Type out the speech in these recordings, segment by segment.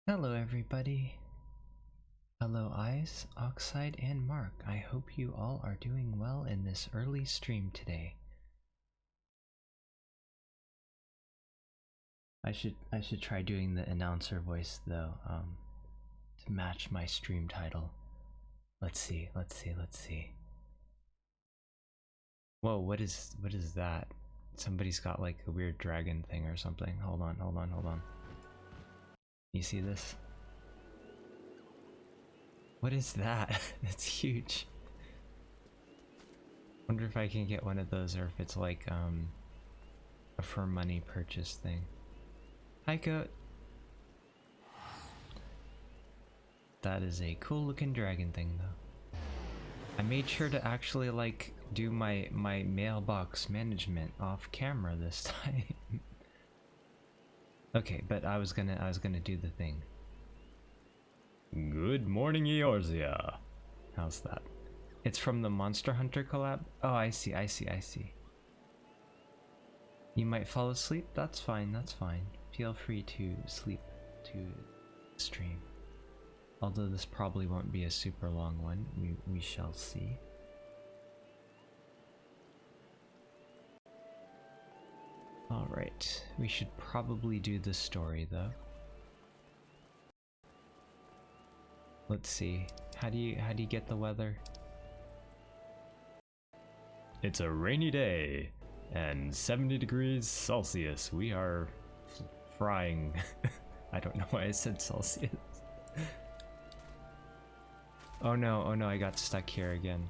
Hello everybody. Hello Eyes, Oxide, and Mark. I hope you all are doing well in this early stream today. I should try doing the announcer voice though, to match my stream title. Let's see. Whoa, what is that? Somebody's got like a weird dragon thing or something. Hold on. You see this? What is that? It's huge. Wonder if I can get one of those or if it's like a for money purchase thing. Hi Goat. That is a cool looking dragon thing though. I made sure to actually like do my mailbox management off camera this time. Okay, but I was gonna do the thing. Good morning, Eorzea. How's that? It's from the Monster Hunter collab? Oh, I see. You might fall asleep? That's fine. Feel free to sleep to stream. Although this probably won't be a super long one, we shall see. Alright, we should probably do the story though. Let's see. How do you get the weather? It's a rainy day and 70 degrees Celsius. We are frying. I don't know why I said Celsius. Oh no, I got stuck here again.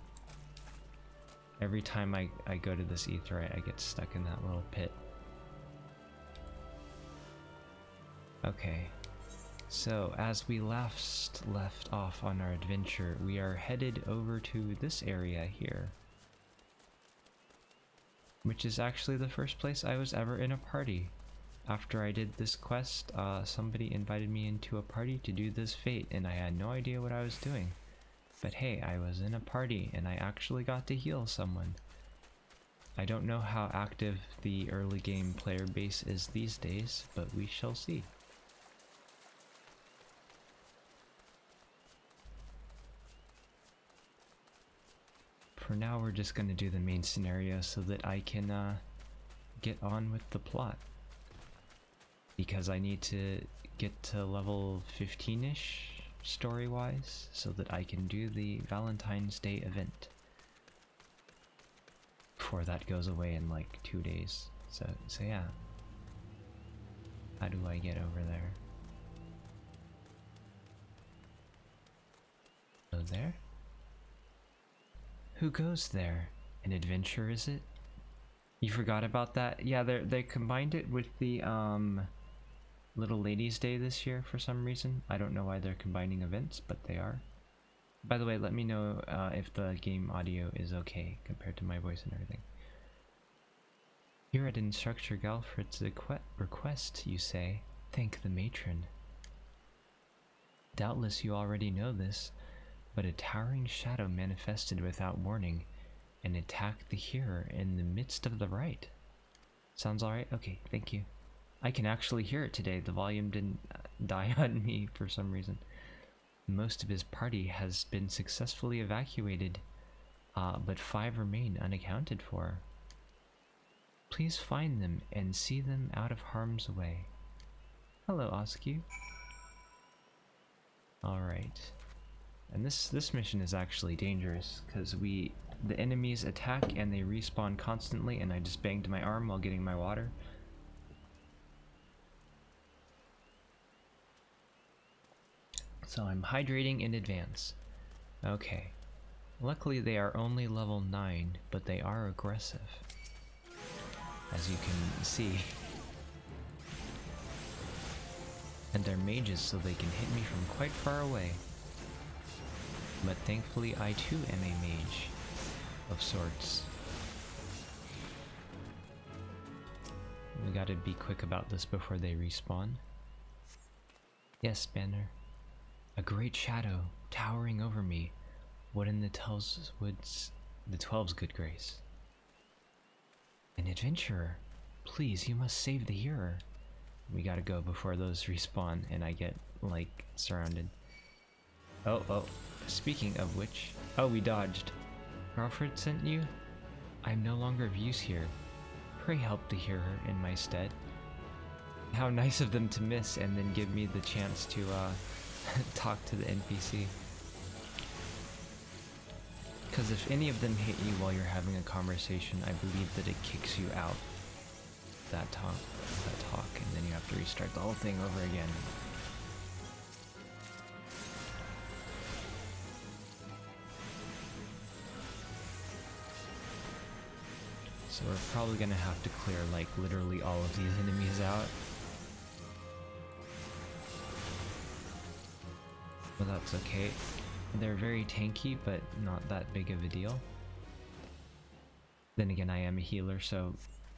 Every time I go to this aetheryte, I get stuck in that little pit. Okay, so as we left off on our adventure, we are headed over to this area here. Which is actually the first place I was ever in a party. After I did this quest, somebody invited me into a party to do this fate, and I had no idea what I was doing. But hey, I was in a party, and I actually got to heal someone. I don't know how active the early game player base is these days, but we shall see. For now, we're just going to do the main scenario so that I can get on with the plot. Because I need to get to level 15-ish story-wise so that I can do the Valentine's Day event. Before that goes away in like 2 days. So yeah. How do I get over there? Oh, there? Who goes there? An adventure, is it? You forgot about that? Yeah, they combined it with the Little Ladies Day this year for some reason. I don't know why they're combining events, but they are. By the way, let me know if the game audio is okay compared to my voice and everything. Here at Instructor Galfred's request, you say, thank the matron. Doubtless you already know this, but a towering shadow manifested without warning and attacked the hearer in the midst of the rite. Sounds alright? Okay, thank you. I can actually hear it today. The volume didn't die on me for some reason. Most of his party has been successfully evacuated, but 5 remain unaccounted for. Please find them and see them out of harm's way. Hello, Oscu. Alright. And this mission is actually dangerous, because the enemies attack and they respawn constantly, and I just banged my arm while getting my water. So I'm hydrating in advance. Okay. Luckily they are only level 9, but they are aggressive. As you can see. And they're mages, so they can hit me from quite far away. But thankfully I too am a mage of sorts. We gotta be quick about this before they respawn. Yes, Banner. A great shadow towering over me. What in the 12's good grace? An adventurer. Please, you must save the hearer. We gotta go before those respawn and I get, like, surrounded. Oh, speaking of which... Oh, we dodged. Alfred sent you? I'm no longer of use here. Pray help to hear her in my stead. How nice of them to miss and then give me the chance to, talk to the NPC. Because if any of them hit you while you're having a conversation, I believe that it kicks you out. That talk, and then you have to restart the whole thing over again. So we're probably gonna have to clear, like, literally all of these enemies out. But that's okay. They're very tanky, but not that big of a deal. Then again, I am a healer, so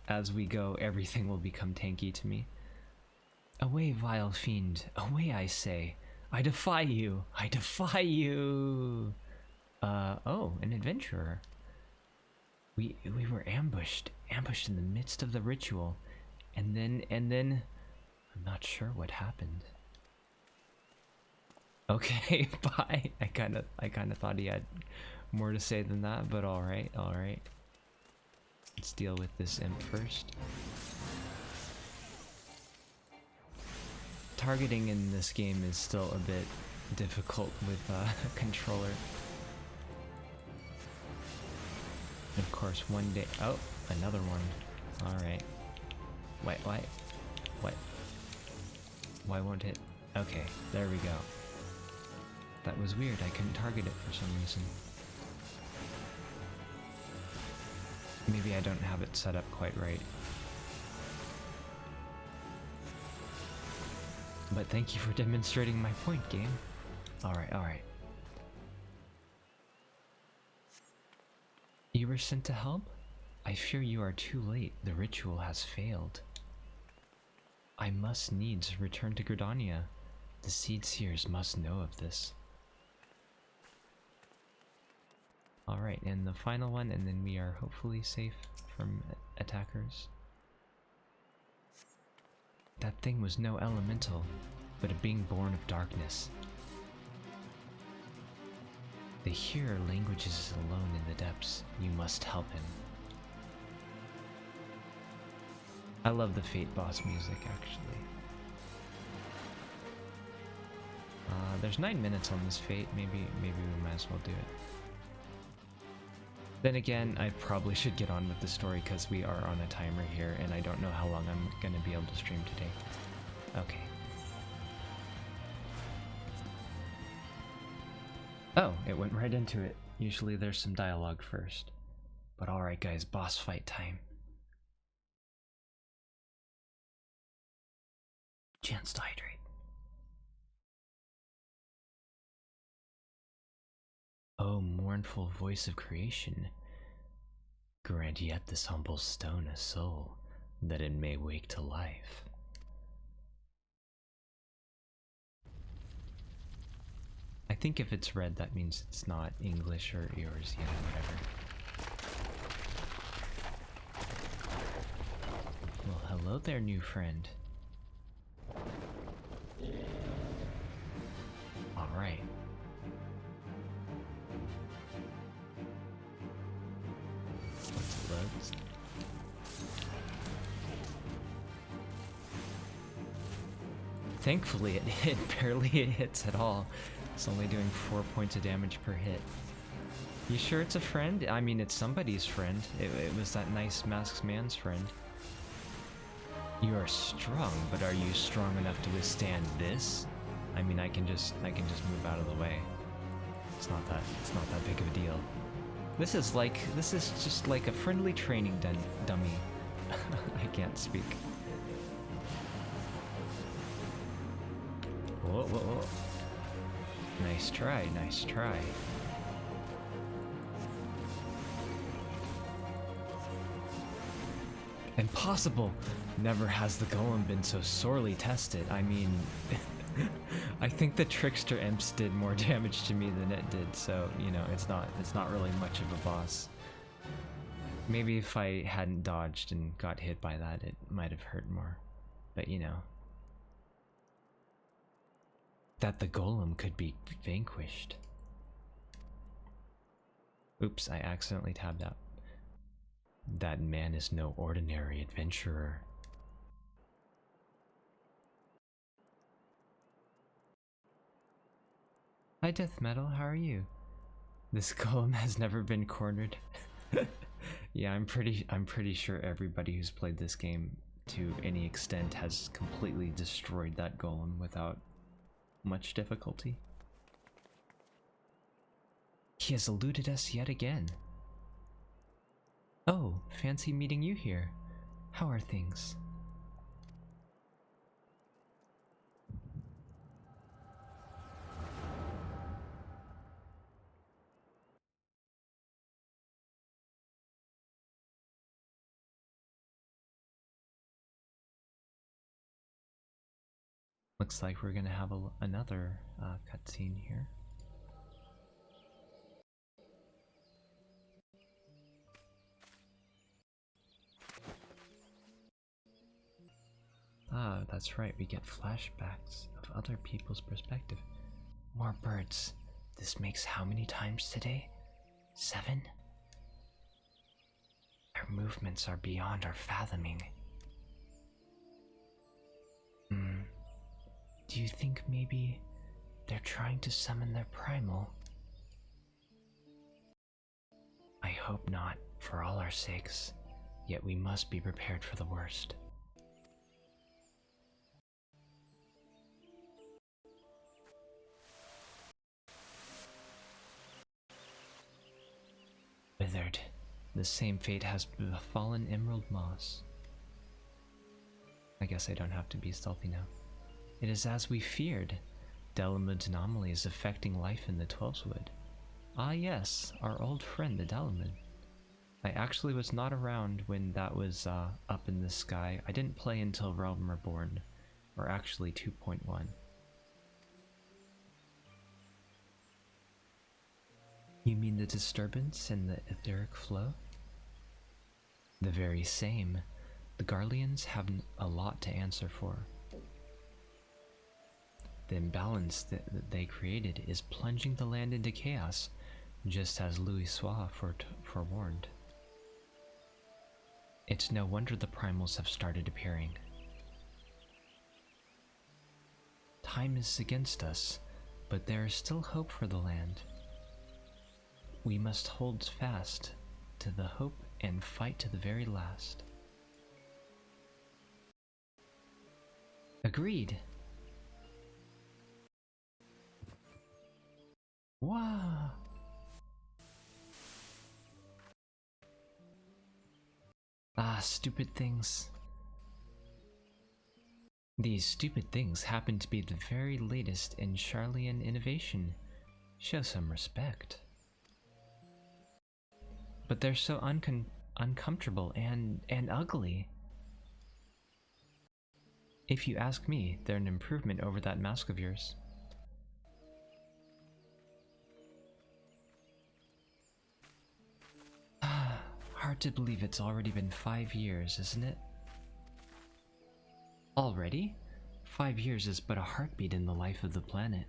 as we go, everything will become tanky to me. Away, vile fiend! Away, I say! I defy you! I defy you! Oh, an adventurer. We were ambushed in the midst of the ritual, and then, I'm not sure what happened. Okay, bye. I kind of thought he had more to say than that, but all right. Let's deal with this imp first. Targeting in this game is still a bit difficult with a controller. And of course, one day... Oh, another one. Alright. Wait, what? Why won't it? Okay, there we go. That was weird, I couldn't target it for some reason. Maybe I don't have it set up quite right. But thank you for demonstrating my point, game. Alright. You were sent to help? I fear you are too late. The ritual has failed. I must needs return to Gridania. The Seed Seers must know of this. Alright, and the final one, and then we are hopefully safe from attackers. That thing was no elemental, but a being born of darkness. The hearer languages alone in the depths. You must help him. I love the Fate boss music, actually. There's 9 minutes on this Fate. Maybe we might as well do it. Then again, I probably should get on with the story because we are on a timer here and I don't know how long I'm going to be able to stream today. Okay. Oh, it went right into it. Usually there's some dialogue first. But alright guys, boss fight time. Chance to hydrate. O mournful voice of creation, grant yet this humble stone a soul, that it may wake to life. I think if it's red, that means it's not English or yours, you know, whatever. Well, hello there, new friend. Alright. Once it loads. Thankfully, it barely hits at all. It's only doing 4 points of damage per hit. You sure it's a friend? I mean, it's somebody's friend. It was that nice masked man's friend. You are strong, but are you strong enough to withstand this? I mean, I can just move out of the way. It's not that big of a deal. This is just like a friendly training dummy. I can't speak. Whoa. Nice try. Impossible! Never has the golem been so sorely tested. I mean, I think the trickster imps did more damage to me than it did, so, you know, it's not really much of a boss. Maybe if I hadn't dodged and got hit by that, it might have hurt more. But, you know, that the golem could be vanquished. Oops, I accidentally tabbed out. That man is no ordinary adventurer. Hi Death Metal, how are you? This golem has never been cornered. Yeah, I'm pretty sure everybody who's played this game to any extent has completely destroyed that golem without much difficulty. He has eluded us yet again. Oh, fancy meeting you here. How are things? Looks like we're gonna have another cutscene here. Ah, that's right, we get flashbacks of other people's perspective. More birds. This makes how many times today? 7? Their movements are beyond our fathoming. Do you think maybe they're trying to summon their primal? I hope not, for all our sakes, yet we must be prepared for the worst. Withered, the same fate has befallen Emerald Moss. I guess I don't have to be stealthy now. It is as we feared. Dalamud's anomaly is affecting life in the Twelveswood. Ah yes, our old friend the Dalamud. I actually was not around when that was up in the sky. I didn't play until Realm Reborn, or actually 2.1. You mean the disturbance in the etheric flow? The very same. The Garleans have a lot to answer for. The imbalance that they created is plunging the land into chaos, just as Louisoix forewarned. It's no wonder the primals have started appearing. Time is against us, but there is still hope for the land. We must hold fast to the hope and fight to the very last. Agreed. Wow. Ah, stupid things. These stupid things happen to be the very latest in Sharlayan innovation. Show some respect. But they're so uncomfortable and ugly. If you ask me, they're an improvement over that mask of yours. Hard to believe it's already been 5 years, isn't it? Already? 5 years is but a heartbeat in the life of the planet.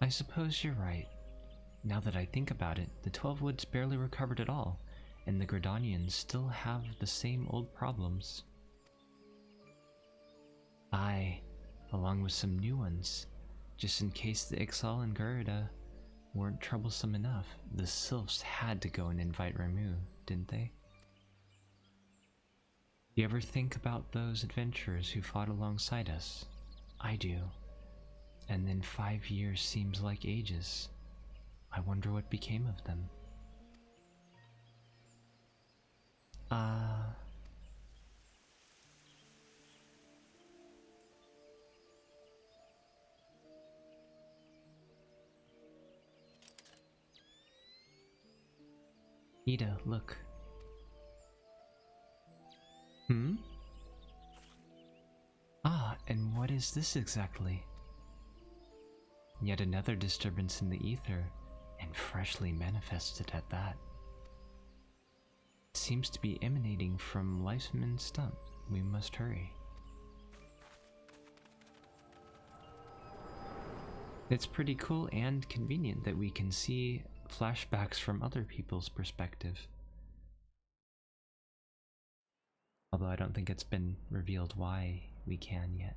I suppose you're right. Now that I think about it, the Twelvewoods barely recovered at all, and the Gridanians still have the same old problems. Aye, along with some new ones, just in case the Ixal and Garuda weren't troublesome enough. The Sylphs had to go and invite Ramuh, didn't they? You ever think about those adventurers who fought alongside us? I do. And then 5 years seems like ages. I wonder what became of them. Ida, look. Ah, and what is this exactly? Yet another disturbance in the ether, and freshly manifested at that. It seems to be emanating from Lifeman Stump. We must hurry. It's pretty cool and convenient that we can see flashbacks from other people's perspective. Although I don't think it's been revealed why we can yet.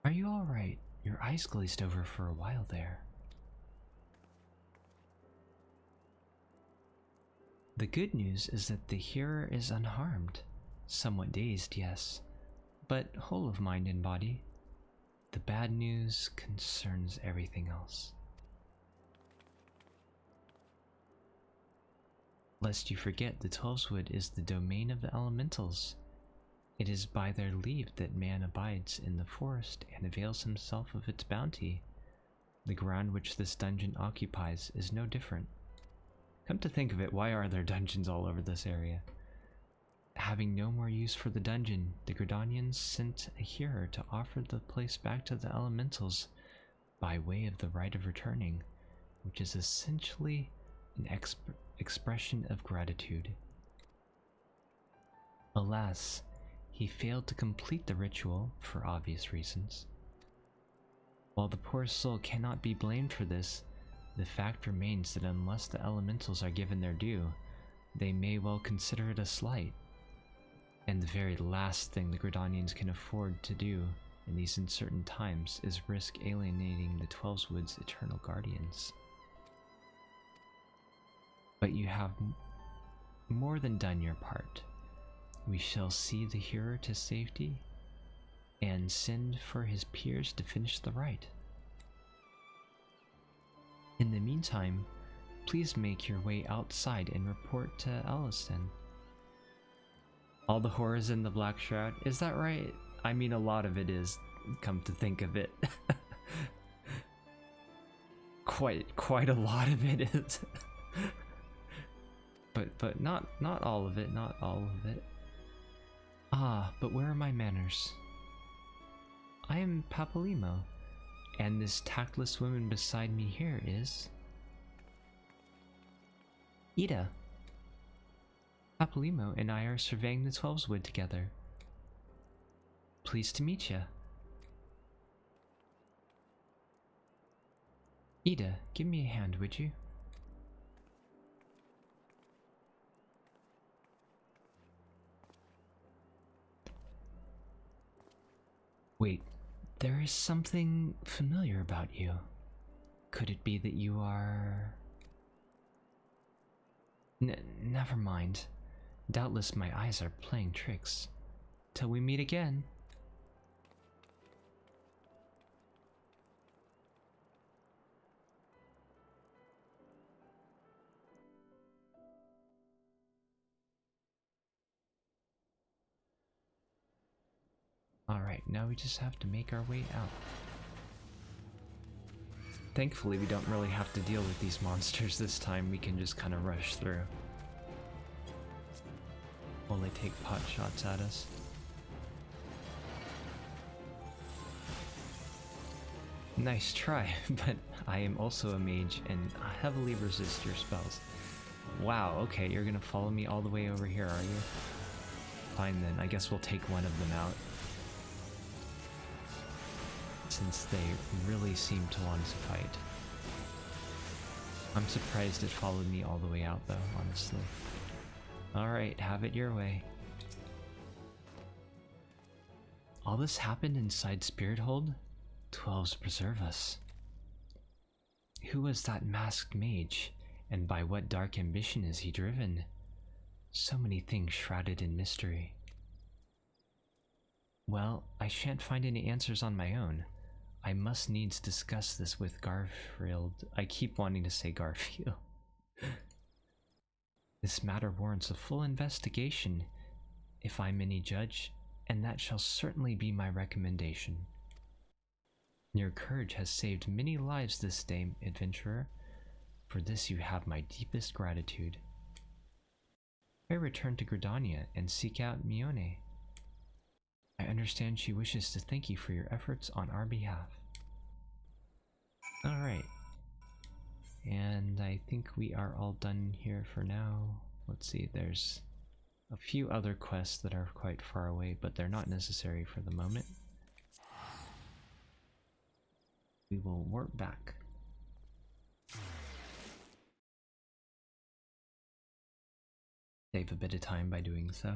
Are you alright? Your eyes glazed over for a while there. The good news is that the hearer is unharmed. Somewhat dazed, yes, but whole of mind and body. The bad news concerns everything else. Lest you forget, the Twelveswood is the domain of the elementals. It is by their leave that man abides in the forest and avails himself of its bounty. The ground which this dungeon occupies is no different. Come to think of it, why are there dungeons all over this area? Having no more use for the dungeon, the Gridanians sent a hearer to offer the place back to the elementals by way of the right of returning, which is essentially an expression of gratitude. Alas, he failed to complete the ritual for obvious reasons. While the poor soul cannot be blamed for this, the fact remains that unless the elementals are given their due, they may well consider it a slight. And the very last thing the Gridanians can afford to do in these uncertain times is risk alienating the Twelveswood's eternal guardians. But you have more than done your part. We shall see the hearer to safety and send for his peers to finish the rite. In the meantime, please make your way outside and report to Ellison. All the horrors in the Black Shroud, is that right? I mean, a lot of it is, come to think of it. quite a lot of it is. but not all of it, not all of it. Ah, but where are my manners? I am Papalymo, and this tactless woman beside me here is... Ida. Papalymo and I are surveying the Twelveswood together. Pleased to meet ya. Ida, give me a hand, would you? Wait, there is something familiar about you. Could it be that you are... Never mind. Doubtless my eyes are playing tricks. Till we meet again. Alright, now we just have to make our way out. Thankfully, we don't really have to deal with these monsters this time. We can just kind of rush through while they take pot shots at us. Nice try, but I am also a mage and heavily resist your spells. Wow, okay, you're gonna follow me all the way over here, are you? Fine then, I guess we'll take one of them out. Since they really seem to want to fight. I'm surprised it followed me all the way out though, honestly. Alright, have it your way. All this happened inside Spirithold? 12s preserve us. Who was that masked mage, and by what dark ambition is he driven? So many things shrouded in mystery. Well, I shan't find any answers on my own. I must needs discuss this with Garfield. I keep wanting to say Garfield. This matter warrants a full investigation, if I'm any judge, and that shall certainly be my recommendation. Your courage has saved many lives this day, adventurer. For this you have my deepest gratitude. I return to Gridania and seek out Mione. I understand she wishes to thank you for your efforts on our behalf. Alright. And I think we are all done here for now. Let's see, there's a few other quests that are quite far away, but they're not necessary for the moment. We will warp back. Save a bit of time by doing so.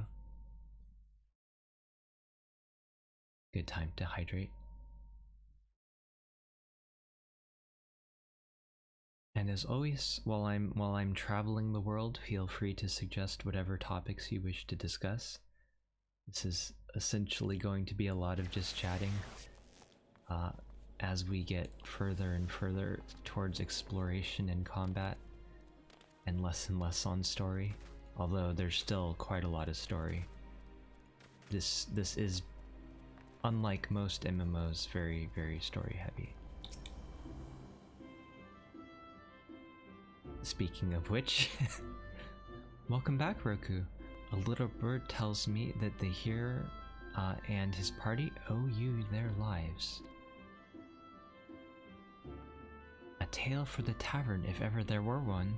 Good time to hydrate. And as always, while I'm traveling the world, feel free to suggest whatever topics you wish to discuss. This is essentially going to be a lot of just chatting as we get further and further towards exploration and combat, and less on story, although there's still quite a lot of story. This is, unlike most MMOs, very, very story heavy. Speaking of which, welcome back, Roku. A little bird tells me that the Hero and his party owe you their lives. A tale for the tavern, if ever there were one.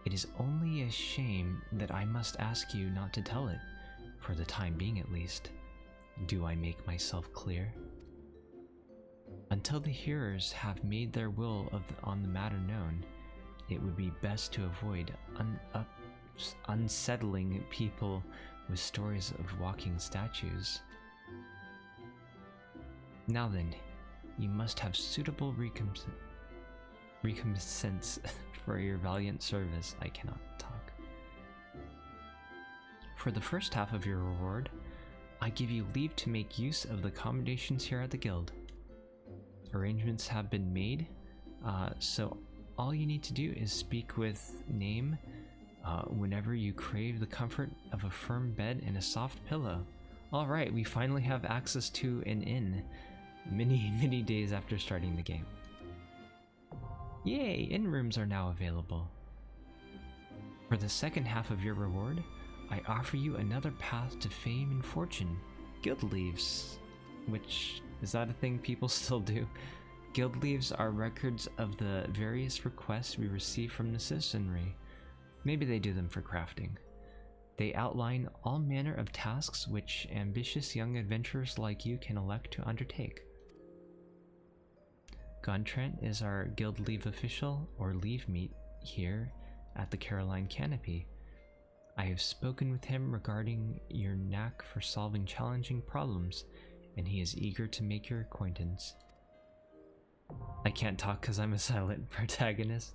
It is only a shame that I must ask you not to tell it, for the time being at least. Do I make myself clear? Until the hearers have made their will on the matter known, it would be best to avoid unsettling people with stories of walking statues. Now then, you must have suitable recompense for your valiant service. I cannot talk. For the first half of your reward, I give you leave to make use of the accommodations here at the guild. Arrangements have been made, so all you need to do is speak with Name whenever you crave the comfort of a firm bed and a soft pillow. Alright, we finally have access to an inn, many days after starting the game. Yay, inn rooms are now available. For the second half of your reward, I offer you another path to fame and fortune. Guild leaves. Which, is that a thing people still do? Guild leaves are records of the various requests we receive from the citizenry. Maybe they do them for crafting. They outline all manner of tasks which ambitious young adventurers like you can elect to undertake. Gontrent is our guild leave official, or leave meet, here at the Caroline Canopy. I have spoken with him regarding your knack for solving challenging problems, and he is eager to make your acquaintance. I can't talk because I'm a silent protagonist.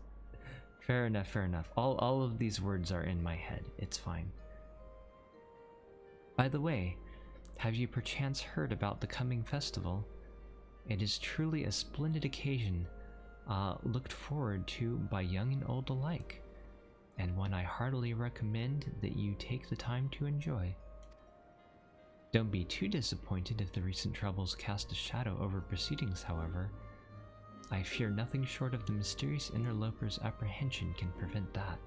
Fair enough, fair enough. All of these words are in my head. It's fine. By the way, have you perchance heard about the coming festival? It is truly a splendid occasion, looked forward to by young and old alike, and one I heartily recommend that you take the time to enjoy. Don't be too disappointed if the recent troubles cast a shadow over proceedings, however. I fear nothing short of the mysterious interloper's apprehension can prevent that.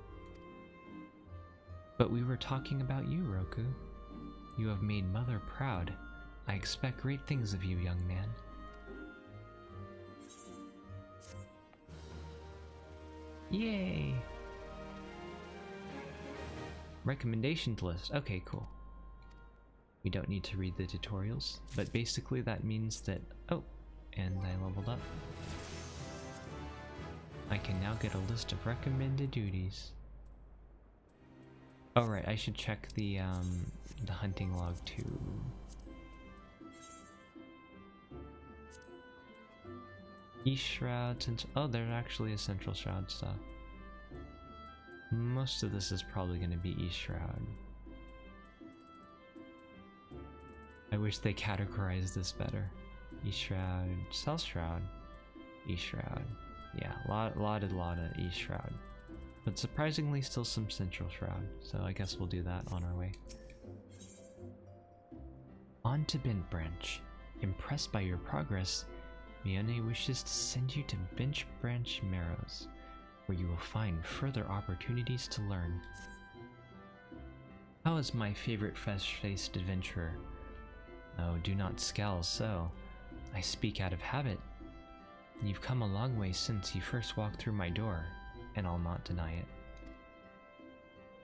But we were talking about you, Roku. You have made Mother proud. I expect great things of you, young man. Yay! Recommendations list. Okay, cool. We don't need to read the tutorials, but basically that means that... Oh, and I leveled up. I can now get a list of recommended duties. Oh right, I should check the hunting log too. East Shroud, oh, there's actually a Central Shroud stuff. Most of this is probably going to be East Shroud. I wish they categorized this better. East Shroud, South Shroud, East Shroud. Yeah, a lot of East Shroud. But surprisingly still some Central Shroud, so I guess we'll do that on our way. On to Bent Branch. Impressed by your progress, Mione wishes to send you to Bent Branch Marrows, where you will find further opportunities to learn. How is my favorite fresh-faced adventurer? Oh, do not scowl so. I speak out of habit. You've come a long way since you first walked through my door, and I'll not deny it.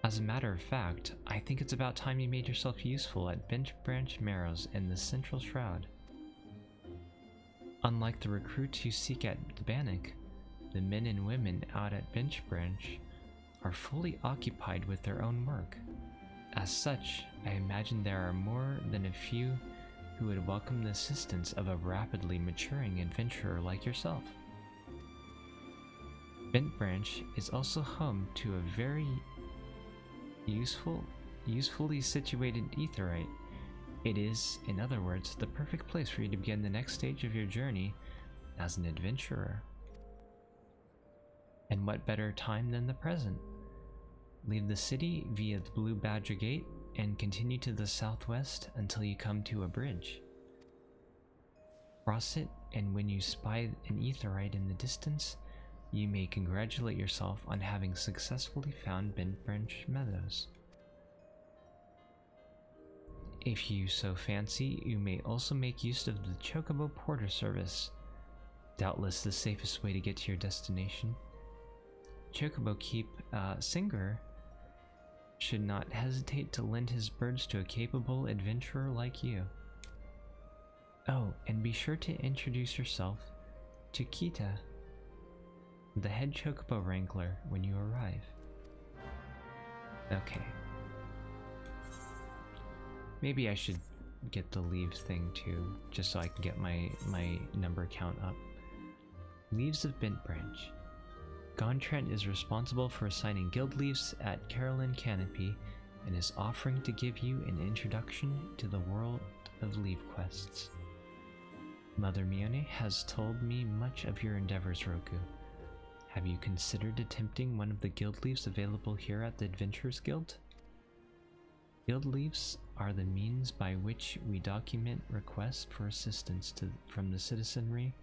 As a matter of fact, I think it's about time you made yourself useful at Bentbranch Marrows in the Central Shroud. Unlike the recruits you seek at the Bannock, the men and women out at Bentbranch are fully occupied with their own work. As such, I imagine there are more than a few who would welcome the assistance of a rapidly maturing adventurer like yourself. Bentbranch is also home to a very usefully situated aetheryte. It is, in other words, the perfect place for you to begin the next stage of your journey as an adventurer. And what better time than the present? Leave the city via the Blue Badger Gate and continue to the southwest until you come to a bridge. Cross it, and when you spy an aetheryte in the distance, you may congratulate yourself on having successfully found Bentbranch Meadows. If you so fancy, you may also make use of the Chocobo Porter service, doubtless the safest way to get to your destination. Chocobo Keep Singer should not hesitate to lend his birds to a capable adventurer like you. Oh, and be sure to introduce yourself to Kita, the head Chocobo Wrangler, when you arrive. Okay. Maybe I should get the leaves thing too, just so I can get my number count up. Leaves of Bentbranch. Gontran is responsible for assigning guild leaves at Carolyn Canopy and is offering to give you an introduction to the world of leave quests. Mother Mione has told me much of your endeavors, Roku. Have you considered attempting one of the guild leaves available here at the Adventurers Guild? Guild leaves are the means by which we document requests for assistance from the citizenry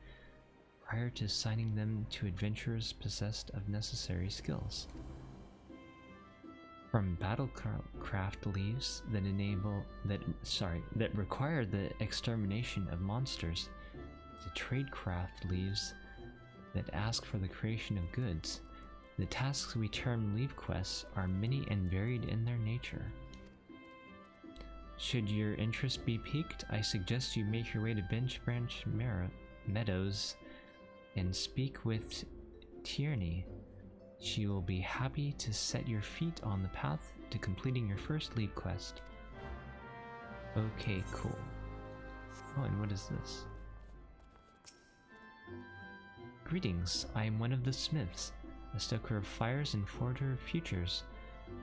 prior to assigning them to adventurers possessed of necessary skills. From battlecraft leaves that require the extermination of monsters, to tradecraft leaves that ask for the creation of goods, the tasks we term leave quests are many and varied in their nature. Should your interest be piqued, I suggest you make your way to Bentbranch Meadows and speak with Tierney. She will be happy to set your feet on the path to completing your first leave quest. Okay, cool. Oh, and what is this? Greetings, I am one of the Smiths, a stoker of fires and forger of futures.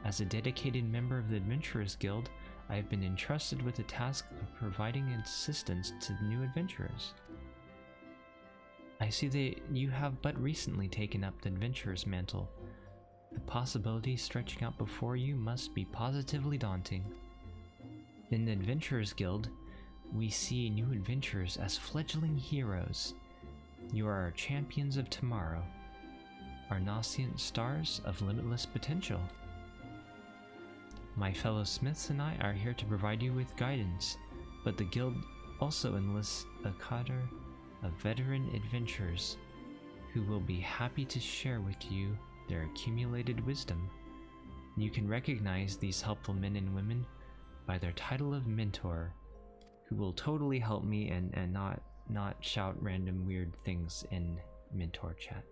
As a dedicated member of the Adventurers Guild, I have been entrusted with the task of providing assistance to new adventurers. I see that you have but recently taken up the adventurer's mantle. The possibilities stretching out before you must be positively daunting. In the Adventurers Guild, we see new adventurers as fledgling heroes. You are our champions of tomorrow, our nascent stars of limitless potential. My fellow Smiths and I are here to provide you with guidance, but the Guild also enlists a cadre of veteran adventurers who will be happy to share with you their accumulated wisdom. You can recognize these helpful men and women by their title of mentor, who will totally help me and not shout random weird things in mentor chat.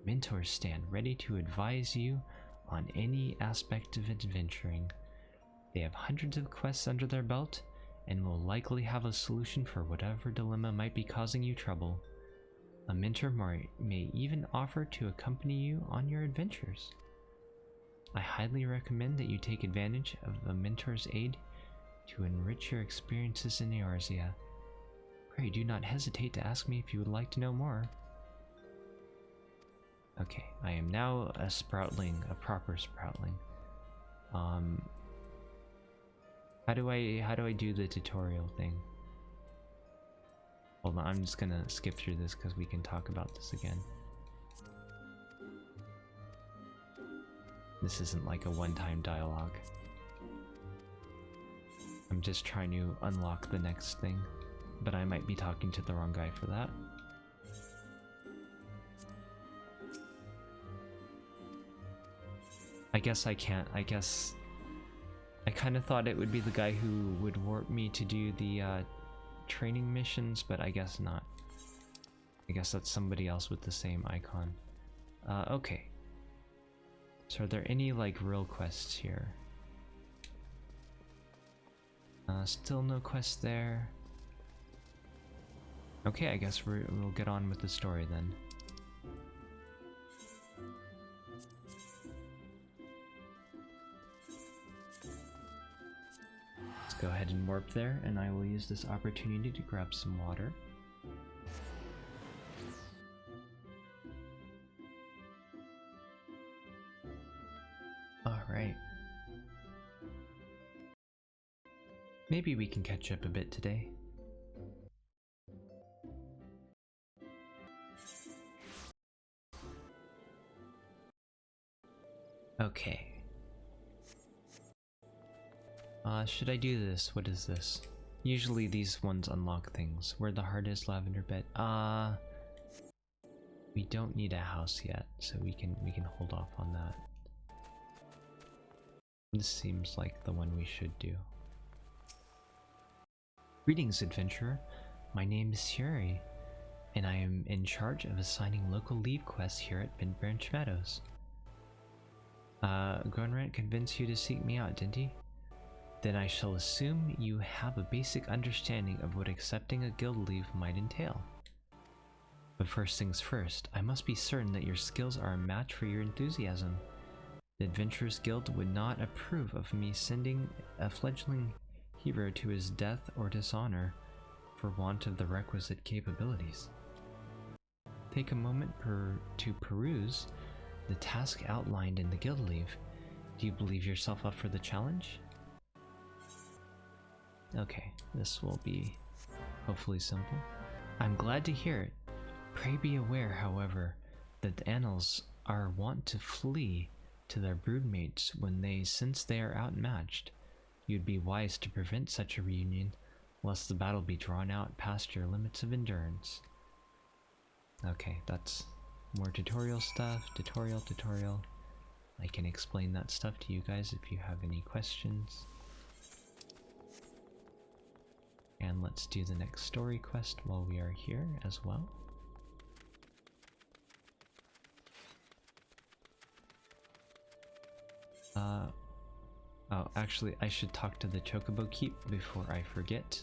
Mentors stand ready to advise you on any aspect of adventuring. They have hundreds of quests under their belt and will likely have a solution for whatever dilemma might be causing you trouble. A mentor may even offer to accompany you on your adventures. I highly recommend that you take advantage of a mentor's aid to enrich your experiences in Eorzea. Pray do not hesitate to ask me if you would like to know more. Okay, I am now a Sproutling, a proper Sproutling. How do I do the tutorial thing? Hold on, I'm just gonna skip through this because we can talk about this again. This isn't like a one-time dialogue. I'm just trying to unlock the next thing, but I might be talking to the wrong guy for that. I guess I can't. I guess I kind of thought it would be the guy who would warp me to do the training missions, but I guess not. I guess that's somebody else with the same icon. Okay. So are there any like real quests here? Still no quest there. Okay, I guess we'll get on with the story then. Let's go ahead and warp there, and I will use this opportunity to grab some water. Alright. Maybe we can catch up a bit today. Okay. Should I do this? What is this? Usually these ones unlock things. Where the hardest lavender bed? We don't need a house yet, so we can hold off on that. This seems like the one we should do. Greetings, adventurer. My name is Shuri, and I am in charge of assigning local leave quests here at Bentbranch Meadows. Grunrant convinced you to seek me out, didn't he? Then I shall assume you have a basic understanding of what accepting a guild leave might entail. But first things first, I must be certain that your skills are a match for your enthusiasm. The Adventurers Guild would not approve of me sending a fledgling hero to his death or dishonor for want of the requisite capabilities. Take a moment to peruse the task outlined in the guild leave. Do you believe yourself up for the challenge? Okay, this will be hopefully simple. I'm glad to hear it. Pray be aware, however, that the Annals are wont to flee to their broodmates since they are outmatched. You'd be wise to prevent such a reunion, lest the battle be drawn out past your limits of endurance. Okay, that's more tutorial stuff. Tutorial. I can explain that stuff to you guys if you have any questions. And let's do the next story quest while we are here as well. Oh, actually, I should talk to the Chocobo Keep before I forget,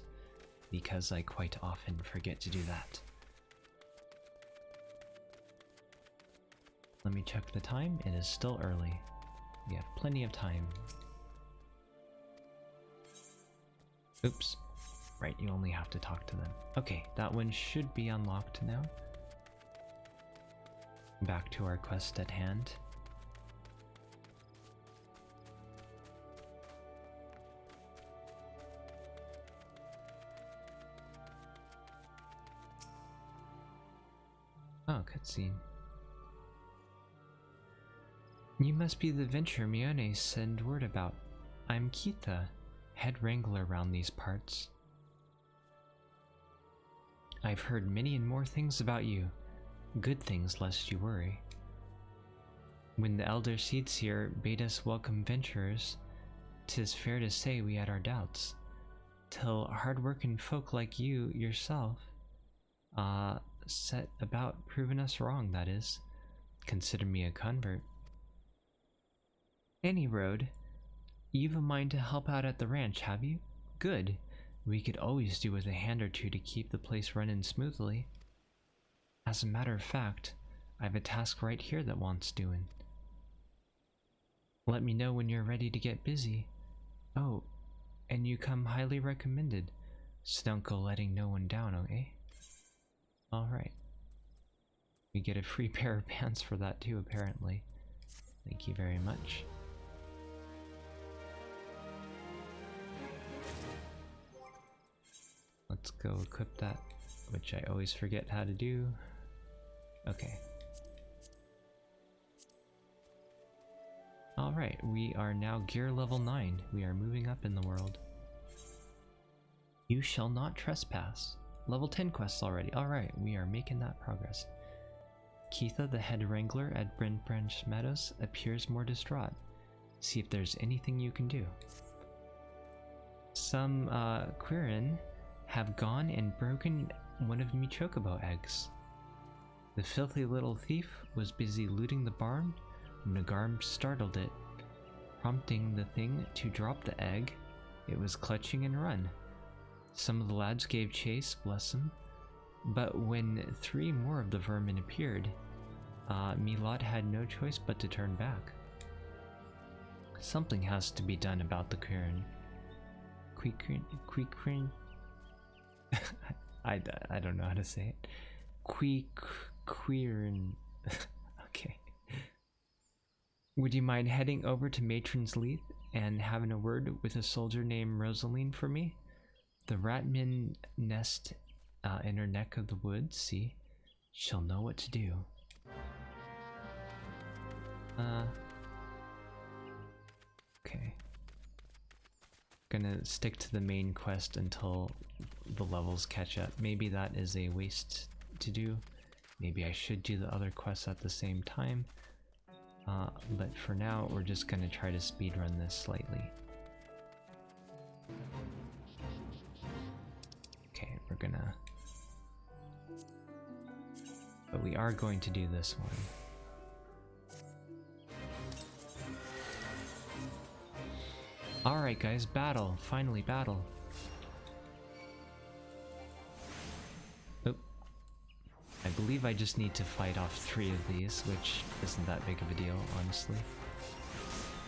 because I quite often forget to do that. Let me check the time. It is still early. We have plenty of time. Oops. Right, you only have to talk to them. Okay, that one should be unlocked now. Back to our quest at hand. Oh, cutscene. You must be the adventurer Mione sent word about. I'm Kita, head wrangler around these parts. I've heard many and more things about you. Good things, lest you worry. When the Elder Seeds here bade us welcome venturers, 'tis fair to say we had our doubts. Till hard-working folk like you yourself, set about proving us wrong, that is. Consider me a convert. Any road. You've a mind to help out at the ranch, have you? Good. We could always do with a hand or two to keep the place running smoothly. As a matter of fact, I have a task right here that wants doing. Let me know when you're ready to get busy. Oh, and you come highly recommended. Stunko letting no one down, okay? Alright. We get a free pair of pants for that too, apparently. Thank you very much. Let's go equip that, which I always forget how to do. Okay. Alright, we are now gear level 9. We are moving up in the world. You shall not trespass. Level 10 quests already. Alright, we are making that progress. Keitha, the head wrangler at Bentbranch Meadows, appears more distraught. See if there's anything you can do. Some Quirin have gone and broken one of me chocobo eggs. The filthy little thief was busy looting the barn when Nagarm startled it, prompting the thing to drop the egg. It was clutching and run. Some of the lads gave chase, bless them, but when 3 more of the vermin appeared, Milot had no choice but to turn back. Something has to be done about the Quirin. Quirin? I don't know how to say it. Quirin. Okay. Would you mind heading over to Matron's Leith and having a word with a soldier named Rosaline for me? The Ratmin nest in her neck of the woods, see? She'll know what to do. Okay. Gonna stick to the main quest until the levels catch up. Maybe that is a waste to do. Maybe I should do the other quests at the same time. But for now, we're just gonna try to speedrun this slightly. Okay, we're gonna... But we are going to do this one. Alright guys, battle. Finally battle. Oop. I believe I just need to fight off 3 of these, which isn't that big of a deal, honestly.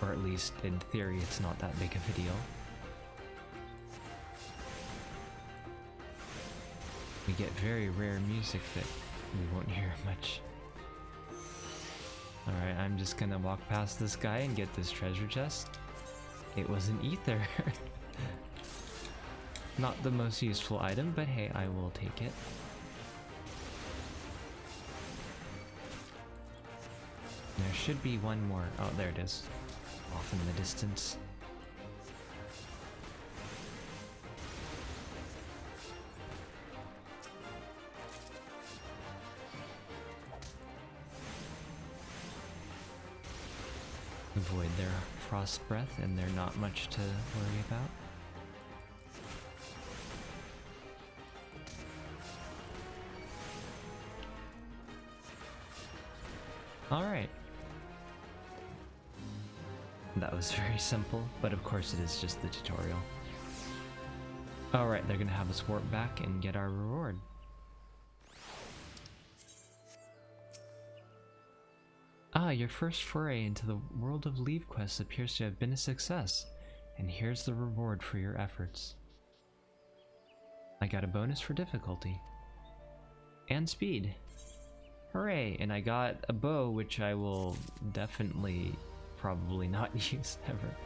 Or at least, in theory, it's not that big of a deal. We get very rare music that we won't hear much. Alright, I'm just gonna walk past this guy and get this treasure chest. It was an ether. Not the most useful item, but hey, I will take it. There should be one more. Oh, there it is. Off in the distance. Avoid their frost breath, and they're not much to worry about. Alright. That was very simple, but of course it is just the tutorial. Alright, they're gonna have us warp back and get our reward. Ah, your first foray into the world of Leave Quests appears to have been a success, and here's the reward for your efforts. I got a bonus for difficulty. And speed. Hooray! And I got a bow, which I will definitely probably not use ever.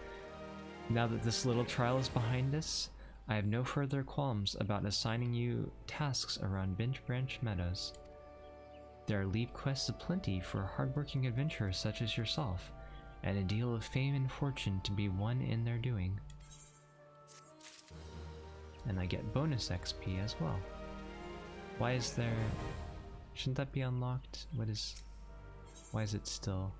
Now that this little trial is behind us, I have no further qualms about assigning you tasks around Bent Branch Meadows. There are Leave Quests aplenty for hardworking adventurers such as yourself, and a deal of fame and fortune to be won in their doing. And I get bonus XP as well. Why is there... Shouldn't that be unlocked? Why is it still...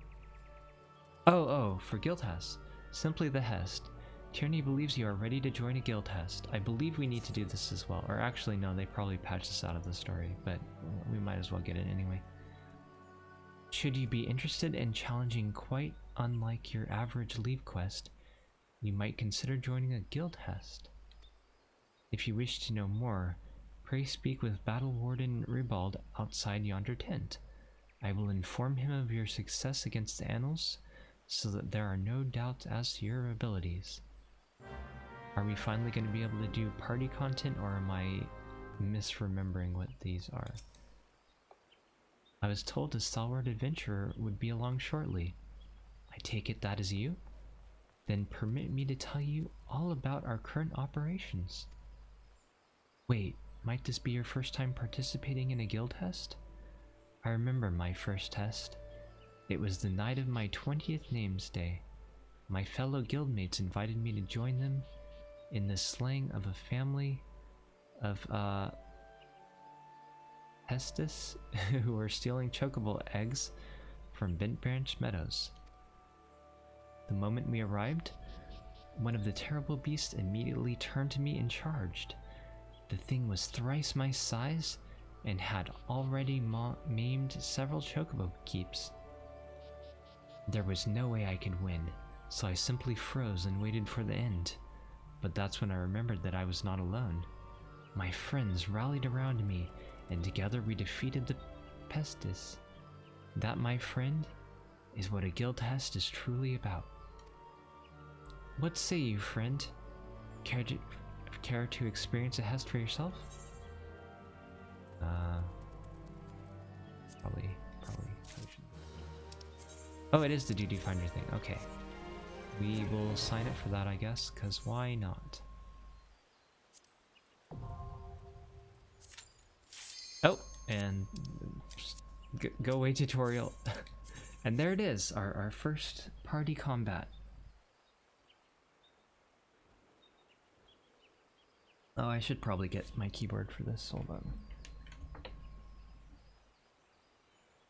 Oh, for Guildhast. Simply the Hest. Tierney believes you are ready to join a Guildhast. I believe we need to do this as well. Or actually, no, they probably patched this out of the story, but we might as well get it anyway. Should you be interested in challenging quite unlike your average Leave quest, you might consider joining a Guildhast. If you wish to know more, pray speak with Battle Warden Ribald outside yonder tent. I will inform him of your success against the Annals, so that there are no doubts as to your abilities. Are we finally going to be able to do party content, or am I misremembering what these are? I was told a stalwart adventurer would be along shortly. I take it that is you? Then permit me to tell you all about our current operations. Wait, might this be your first time participating in a guild test? I remember my first test. It was the night of my 20th names day. My fellow guildmates invited me to join them in the slaying of a family of Estes who were stealing chocobo eggs from Bent Branch Meadows. The moment we arrived, one of the terrible beasts immediately turned to me and charged. The thing was thrice my size and had already maimed several chocobo keeps. There was no way I could win, so I simply froze and waited for the end. But that's when I remembered that I was not alone. My friends rallied around me, and together we defeated the Pestis. That, my friend, is what a guildhest is truly about. What say you, friend? Care to experience a hest for yourself? Probably shouldn't. Oh, it is the duty finder thing. Okay. We will sign up for that, I guess, because why not? Oh, and go away tutorial. And there it is, our first party combat. Oh, I should probably get my keyboard for this. Hold on.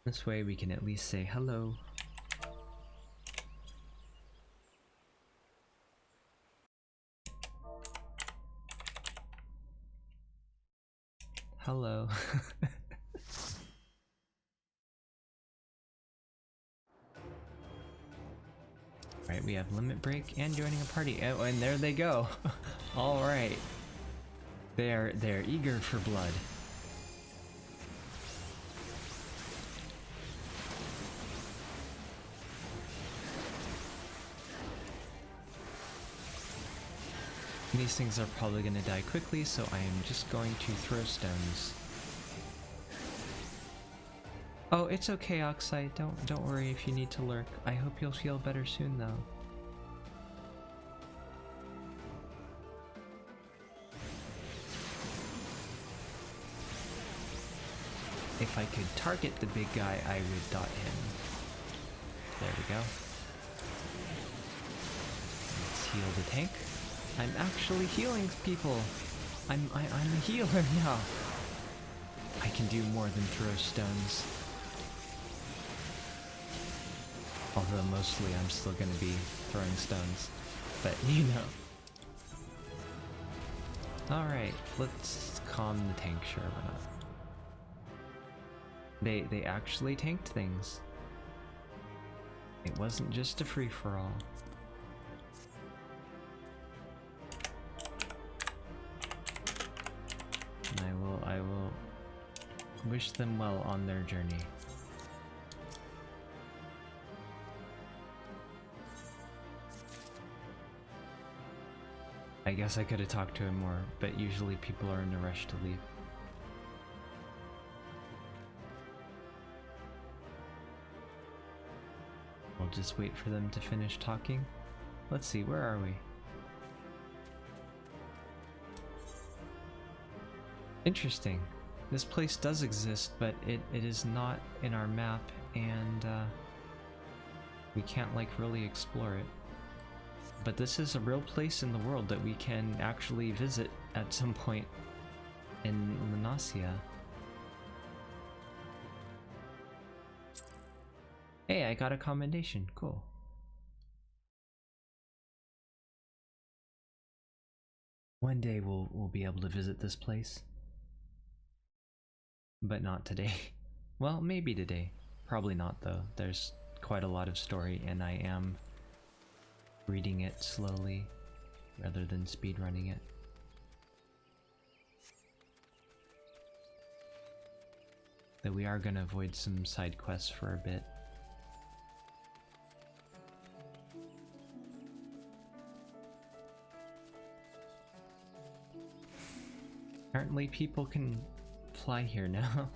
This way we can at least say hello. Hello. Right, we have limit break and joining a party. Oh, and there they go. All right. They're eager for blood. These things are probably going to die quickly, so I am just going to throw stones. Oh, it's okay, Oxide. Don't worry if you need to lurk. I hope you'll feel better soon, though. If I could target the big guy, I would dot him. There we go. Let's heal the tank. I'm actually healing people. I'm a healer now. I can do more than throw stones. Although mostly I'm still gonna be throwing stones. But you know. Alright, let's calm the tank, sure, why not? They actually tanked things. It wasn't just a free-for-all. And I will wish them well on their journey. I guess I could have talked to him more, but usually people are in a rush to leave. We'll just wait for them to finish talking. Let's see, where are we? Interesting. This place does exist, but it is not in our map, and we can't like really explore it. But this is a real place in the world that we can actually visit at some point in Lunacia. Hey, I got a commendation. Cool. One day we'll be able to visit this place. But not today. Well, maybe today. Probably not though. There's quite a lot of story and I am reading it slowly rather than speedrunning it. Though we are going to avoid some side quests for a bit. Apparently people can fly here now.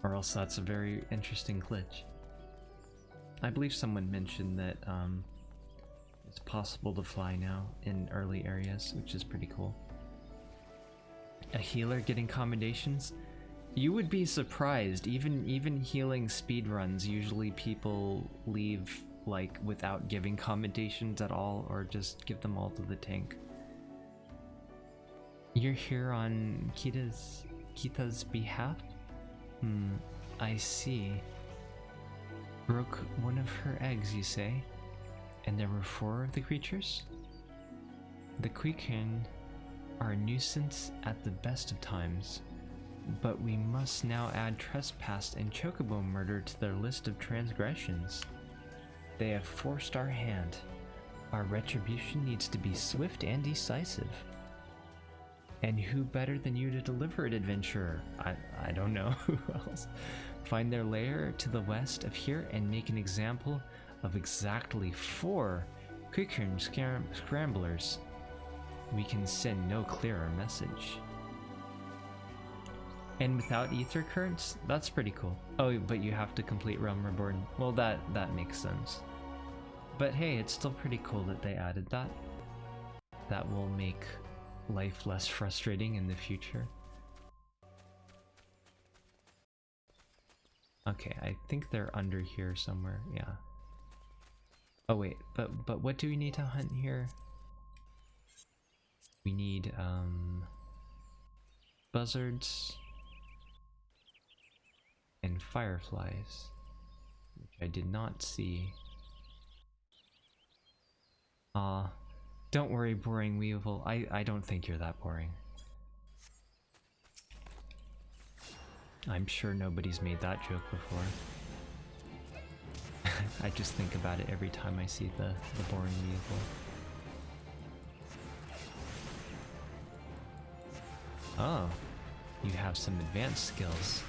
Or else that's a very interesting glitch. I believe someone mentioned that it's possible to fly now in early areas, which is pretty cool. A healer getting commendations? You would be surprised. Even healing speedruns, usually people leave like without giving commendations at all, or just give them all to the tank. You're here on Kita's behalf? I see. Broke one of her eggs, you say? And there were 4 of the creatures? The Queequeg are a nuisance at the best of times, but we must now add trespass and chocobo murder to their list of transgressions. They have forced our hand. Our retribution needs to be swift and decisive. And who better than you to deliver it, adventurer? I don't know who else. Find their lair to the west of here and make an example of exactly 4 Queequeg scramblers. We can send no clearer message. And without ether currents? That's pretty cool. Oh, but you have to complete Realm Reborn. Well, that makes sense. But hey, it's still pretty cool that they added that. That will make life less frustrating in the future. Okay, I think they're under here somewhere, yeah. Oh wait, but what do we need to hunt here? We need buzzards and fireflies, which I did not see. Don't worry, boring Weevil. I don't think you're that boring. I'm sure nobody's made that joke before. I just think about it every time I see the boring Weevil. Oh, you have some advanced skills.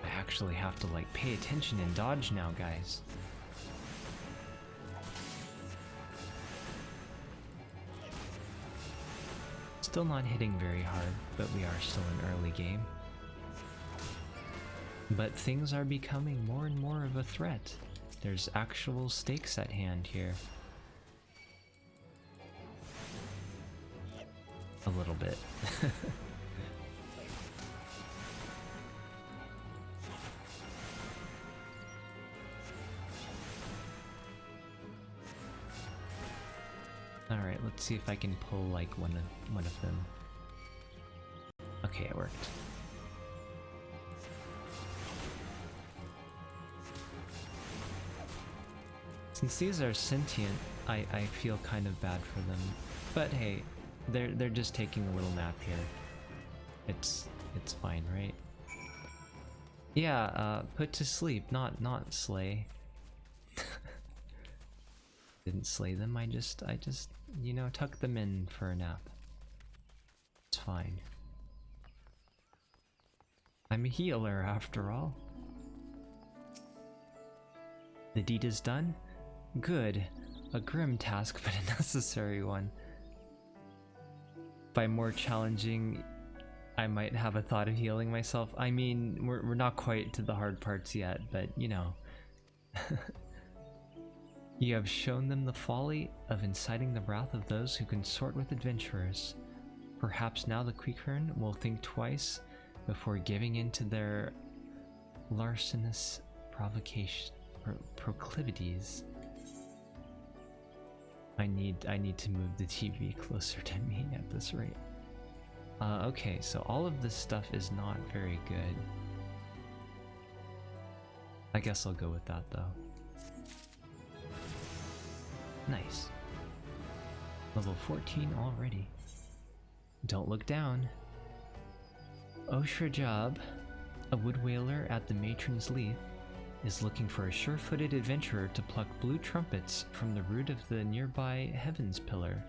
I actually have to like pay attention and dodge now, guys. Still not hitting very hard, but we are still in early game. But things are becoming more and more of a threat. There's actual stakes at hand here. A little bit. Alright, let's see if I can pull like one of them. Okay, it worked. Since these are sentient, I feel kind of bad for them. But hey, they're just taking a little nap here. It's fine, right? Yeah, put to sleep, not slay. Didn't slay them, I just, you know, tuck them in for a nap. It's fine. I'm a healer after all. The deed is done? Good. A grim task, but a necessary one. By more challenging, I might have a thought of healing myself. I mean, we're not quite to the hard parts yet, but you know. You have shown them the folly of inciting the wrath of those who consort with adventurers. Perhaps now the Queequeg will think twice before giving in to their larcenous proclivities. I need to move the TV closer to me at this rate. Okay, so all of this stuff is not very good. I guess I'll go with that though. Nice. Level 14 already. Don't look down. Oshra Job, a wood whaler at the Matron's Leaf, is looking for a sure-footed adventurer to pluck blue trumpets from the root of the nearby Heavens Pillar,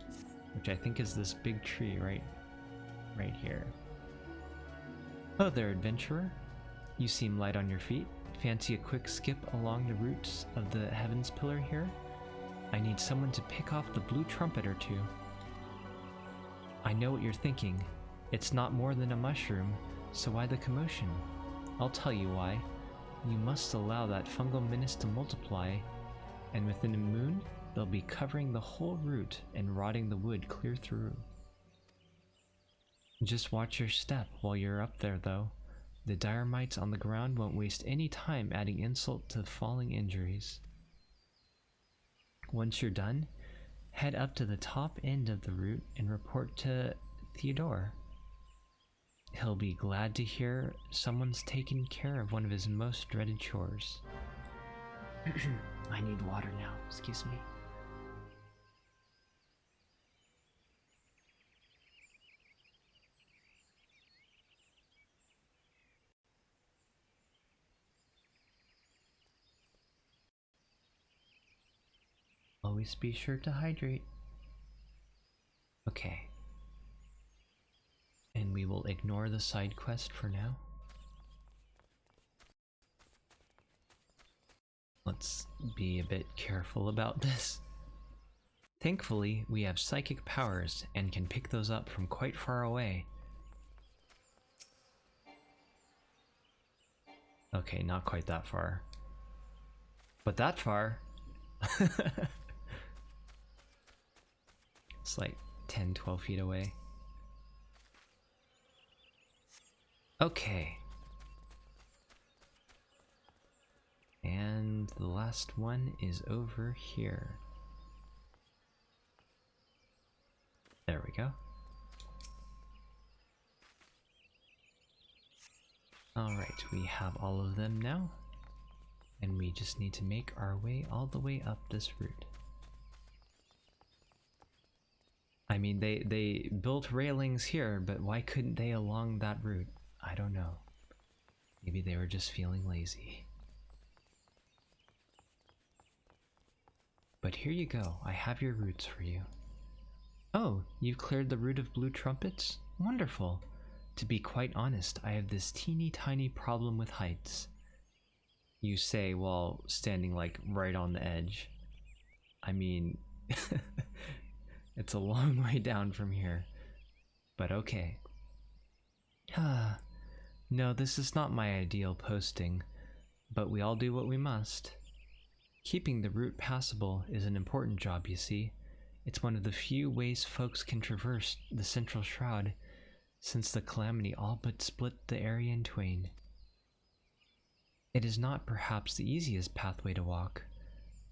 which I think is this big tree right here. Oh there, adventurer. You seem light on your feet. Fancy a quick skip along the roots of the Heavens Pillar here? I need someone to pick off the blue trumpet or two. I know what you're thinking. It's not more than a mushroom, so why the commotion? I'll tell you why. You must allow that fungal menace to multiply, and within a moon, they'll be covering the whole root and rotting the wood clear through. Just watch your step while you're up there, though. The dire mites on the ground won't waste any time adding insult to falling injuries. Once you're done, head up to the top end of the route and report to Theodore. He'll be glad to hear someone's taken care of one of his most dreaded chores. I need water now, excuse me. Always be sure to hydrate. Okay. And we will ignore the side quest for now. Let's be a bit careful about this. Thankfully, we have psychic powers and can pick those up from quite far away. Okay, not quite that far. But that far! It's like 10, 12 feet away. Okay. And the last one is over here. There we go. Alright, we have all of them now. And we just need to make our way all the way up this route. I mean, they built railings here, but why couldn't they along that route? I don't know. Maybe they were just feeling lazy. But here you go, I have your routes for you. Oh, you've cleared the route of blue trumpets? Wonderful. To be quite honest, I have this teeny tiny problem with heights. You say while standing like right on the edge. I mean, it's a long way down from here. But okay. No, this is not my ideal posting, but we all do what we must. Keeping the route passable is an important job, you see. It's one of the few ways folks can traverse the Central Shroud, since the calamity all but split the area in twain. It is not perhaps the easiest pathway to walk,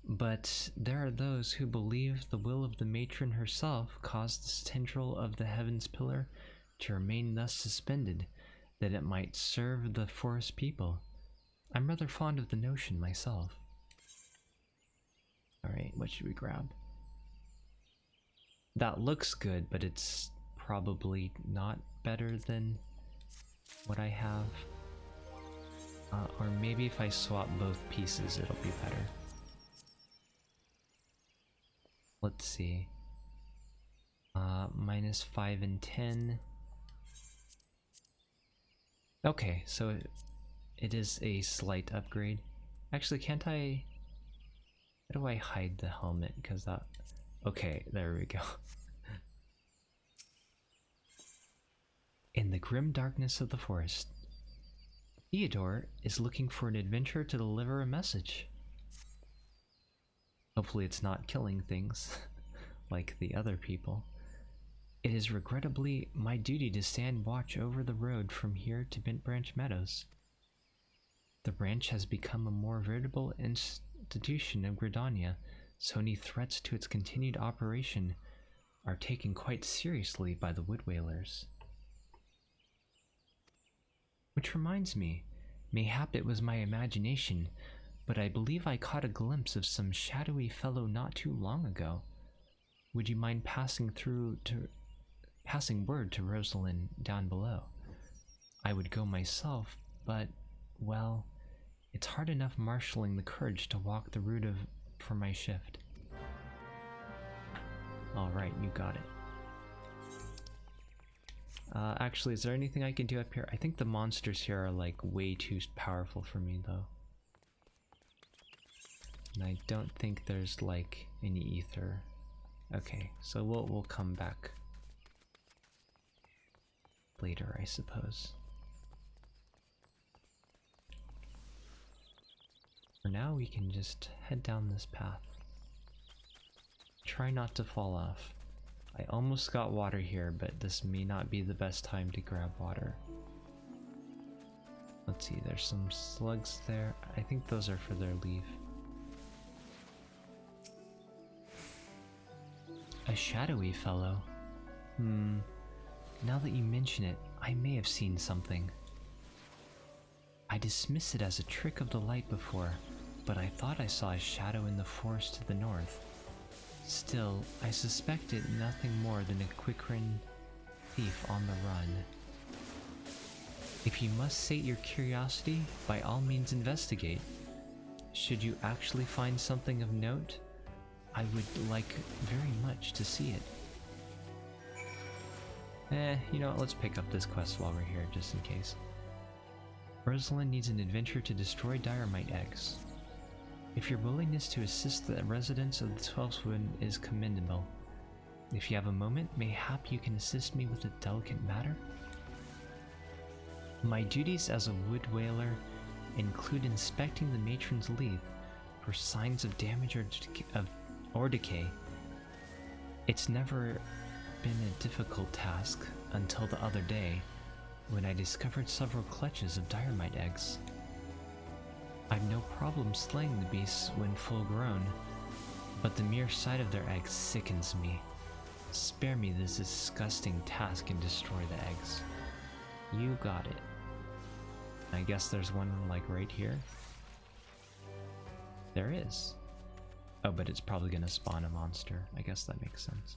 but there are those who believe the will of the matron herself caused the tendril of the heavens pillar to remain thus suspended, that it might serve the forest people. I'm rather fond of the notion myself. Alright, what should we grab? That looks good, but it's probably not better than what I have. Or maybe if I swap both pieces, it'll be better. Let's see. Minus 5 and 10. Okay, so it is a slight upgrade. Actually, can't I... How do I hide the helmet? Because that... Okay, there we go. In the grim darkness of the forest, Theodore is looking for an adventurer to deliver a message. Hopefully it's not killing things, like the other people. It is regrettably my duty to stand watch over the road from here to Bent Branch Meadows. The branch has become a more veritable institution of Gridania, so any threats to its continued operation are taken quite seriously by the wood whalers. Which reminds me, mayhap it was my imagination, but I believe I caught a glimpse of some shadowy fellow not too long ago. Would you mind passing word to Rosalind down below? I would go myself, but, well, it's hard enough marshalling the courage to walk the route for my shift. Alright, you got it. Actually, is there anything I can do up here? I think the monsters here are like way too powerful for me though. And I don't think there's like any ether. Okay, so we'll come back later, I suppose. For now, we can just head down this path. Try not to fall off. I almost got water here, but this may not be the best time to grab water. Let's see, there's some slugs there. I think those are for their leaf. A shadowy fellow. now that you mention it, I may have seen something. I dismissed it as a trick of the light before, but I thought I saw a shadow in the forest to the north. Still, I suspected nothing more than a Quickerin thief on the run. If you must sate your curiosity, by all means investigate. Should you actually find something of note, I would like very much to see it. You know what, let's pick up this quest while we're here, just in case. Rosalind needs an adventure to destroy Diorite eggs. If your willingness to assist the residents of the 12th Wood is commendable. If you have a moment, mayhap you can assist me with a delicate matter? My duties as a wood whaler include inspecting the matron's lathe for signs of damage or decay. It's never been a difficult task until the other day, when I discovered several clutches of Diorite eggs. I've no problem slaying the beasts when full grown, but the mere sight of their eggs sickens me. Spare me this disgusting task and destroy the eggs. You got it. I guess there's one like right here. There is. Oh, but it's probably gonna spawn a monster. I guess that makes sense.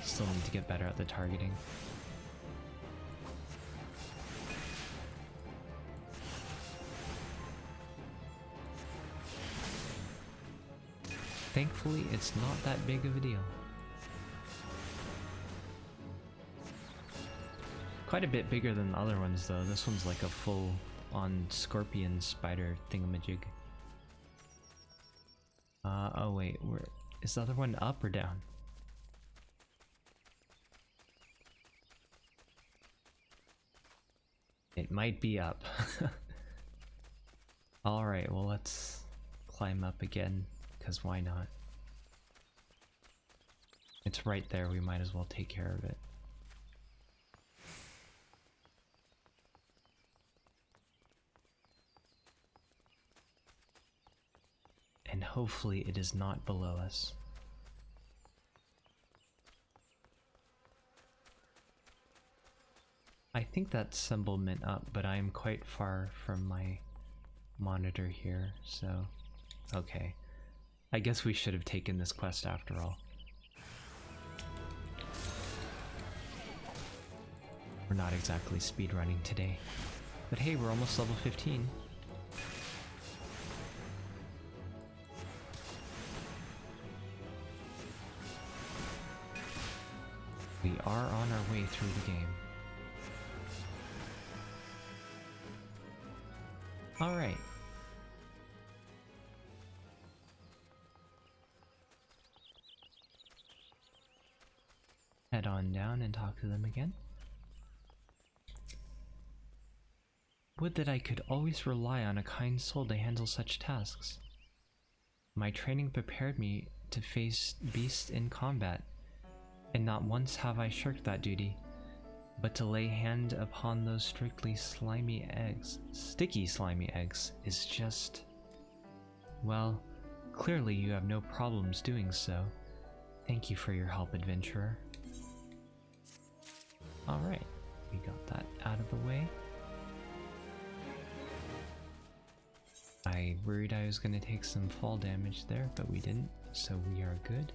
Still need to get better at the targeting. Thankfully, it's not that big of a deal. Quite a bit bigger than the other ones though. This one's like a full-on scorpion spider thingamajig. Oh wait, is the other one up or down? It might be up. Alright, well let's climb up again, because why not? It's right there, we might as well take care of it. And hopefully it is not below us. I think that symbol meant up, but I am quite far from my monitor here, so... Okay. I guess we should have taken this quest after all. We're not exactly speedrunning today. But hey, we're almost level 15. We are on our way through the game. Alright. Head on down and talk to them again. Would that I could always rely on a kind soul to handle such tasks. My training prepared me to face beasts in combat, and not once have I shirked that duty. But to lay hand upon those sticky slimy eggs is just... Well, clearly you have no problems doing so. Thank you for your help, adventurer. Alright, we got that out of the way. I worried I was going to take some fall damage there, but we didn't, so we are good.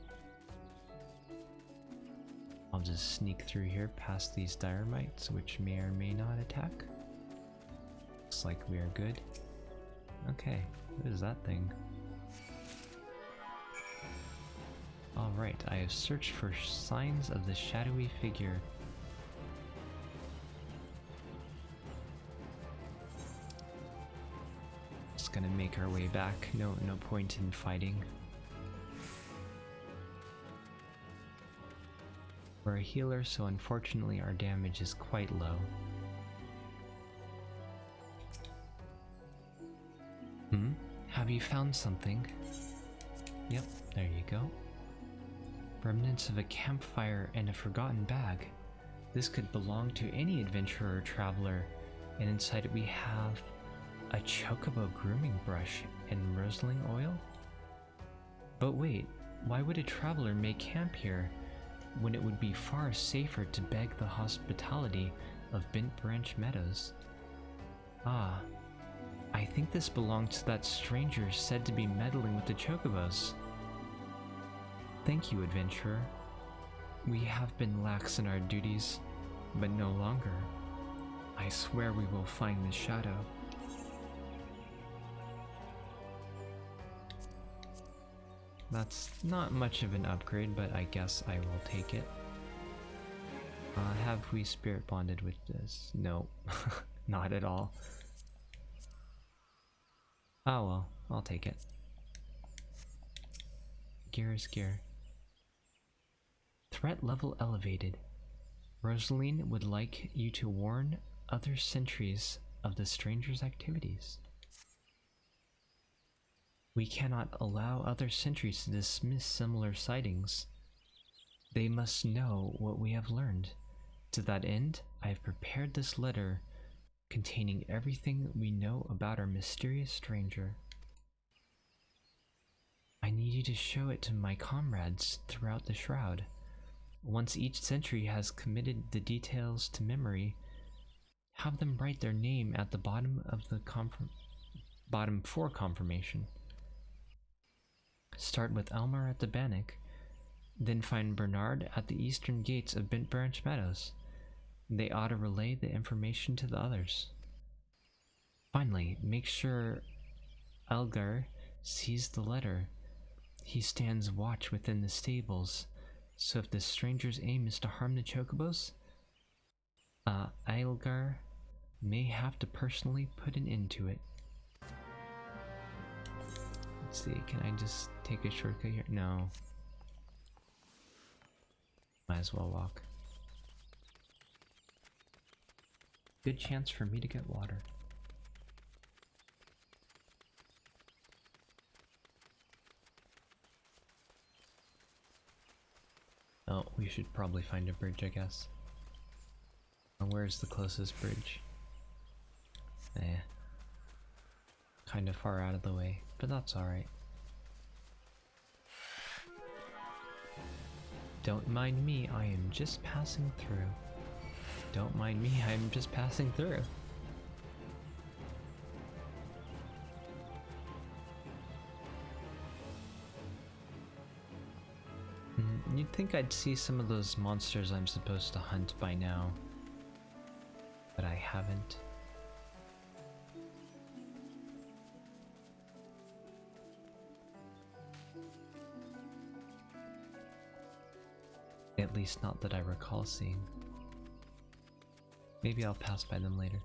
I'll just sneak through here past these Diorites, which may or may not attack. Looks like we are good. Okay, what is that thing? Alright, I have searched for signs of the shadowy figure. Just gonna make our way back. No point in fighting. We're a healer, so unfortunately our damage is quite low. Have you found something? Yep, there you go. Remnants of a campfire and a forgotten bag. This could belong to any adventurer or traveler, and inside it we have a chocobo grooming brush and rosling oil? But wait, Why would a traveler make camp here when it would be far safer to beg the hospitality of Bent Branch Meadows? Ah, I think this belonged to that stranger said to be meddling with the chocobos. Thank you, adventurer. We have been lax in our duties, but no longer. I swear we will find the shadow. That's not much of an upgrade, but I guess I will take it. Have we spirit bonded with this? No, not at all. Oh well, I'll take it. Gear is gear. Threat level elevated. Rosaline would like you to warn other sentries of the stranger's activities. We cannot allow other sentries to dismiss similar sightings. They must know what we have learned. To that end, I have prepared this letter containing everything we know about our mysterious stranger. I need you to show it to my comrades throughout the Shroud. Once each sentry has committed the details to memory, have them write their name at the bottom of the bottom for confirmation. Start with Elmer at the Bannock, then find Bernard at the eastern gates of Bent Branch Meadows. They ought to relay the information to the others. Finally, make sure Elgar sees the letter. He stands watch within the stables, so if the stranger's aim is to harm the chocobos, Elgar may have to personally put an end to it. Let's see, can I just take a shortcut here? No. Might as well walk. Good chance for me to get water. Oh, we should probably find a bridge, I guess. Where's the closest bridge? Kind of far out of the way, but that's alright. Don't mind me, I am just passing through. Don't mind me, I'm just passing through. You'd think I'd see some of those monsters I'm supposed to hunt by now, but I haven't. At least not that I recall seeing. Maybe I'll pass by them later.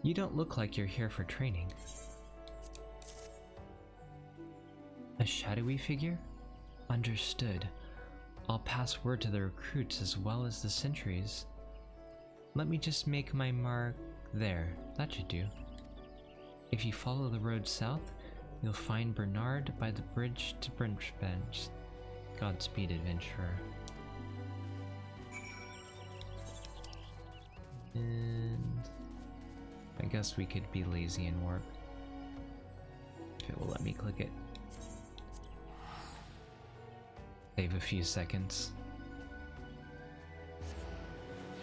You don't look like you're here for training. A shadowy figure? Understood. I'll pass word to the recruits as well as the sentries. Let me just make my mark there. That should do. If you follow the road south, you'll find Bernard by the bridge to Branch Bench. Godspeed, adventurer. And I guess we could be lazy and warp. If it will let me click it. Save a few seconds.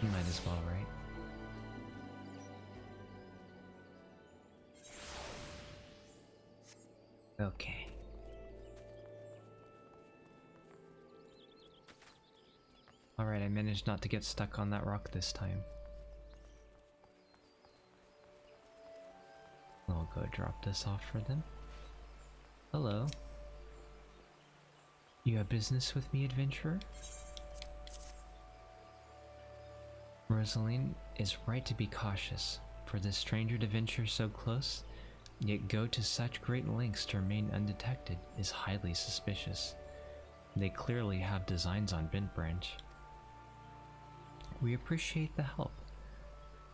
Might as well, right? Okay. Alright, I managed not to get stuck on that rock this time. I'll go drop this off for them. Hello. You have business with me, adventurer? Rosaline is right to be cautious, for this stranger to venture so close, yet go to such great lengths to remain undetected is highly suspicious. They clearly have designs on Bent Branch. We appreciate the help.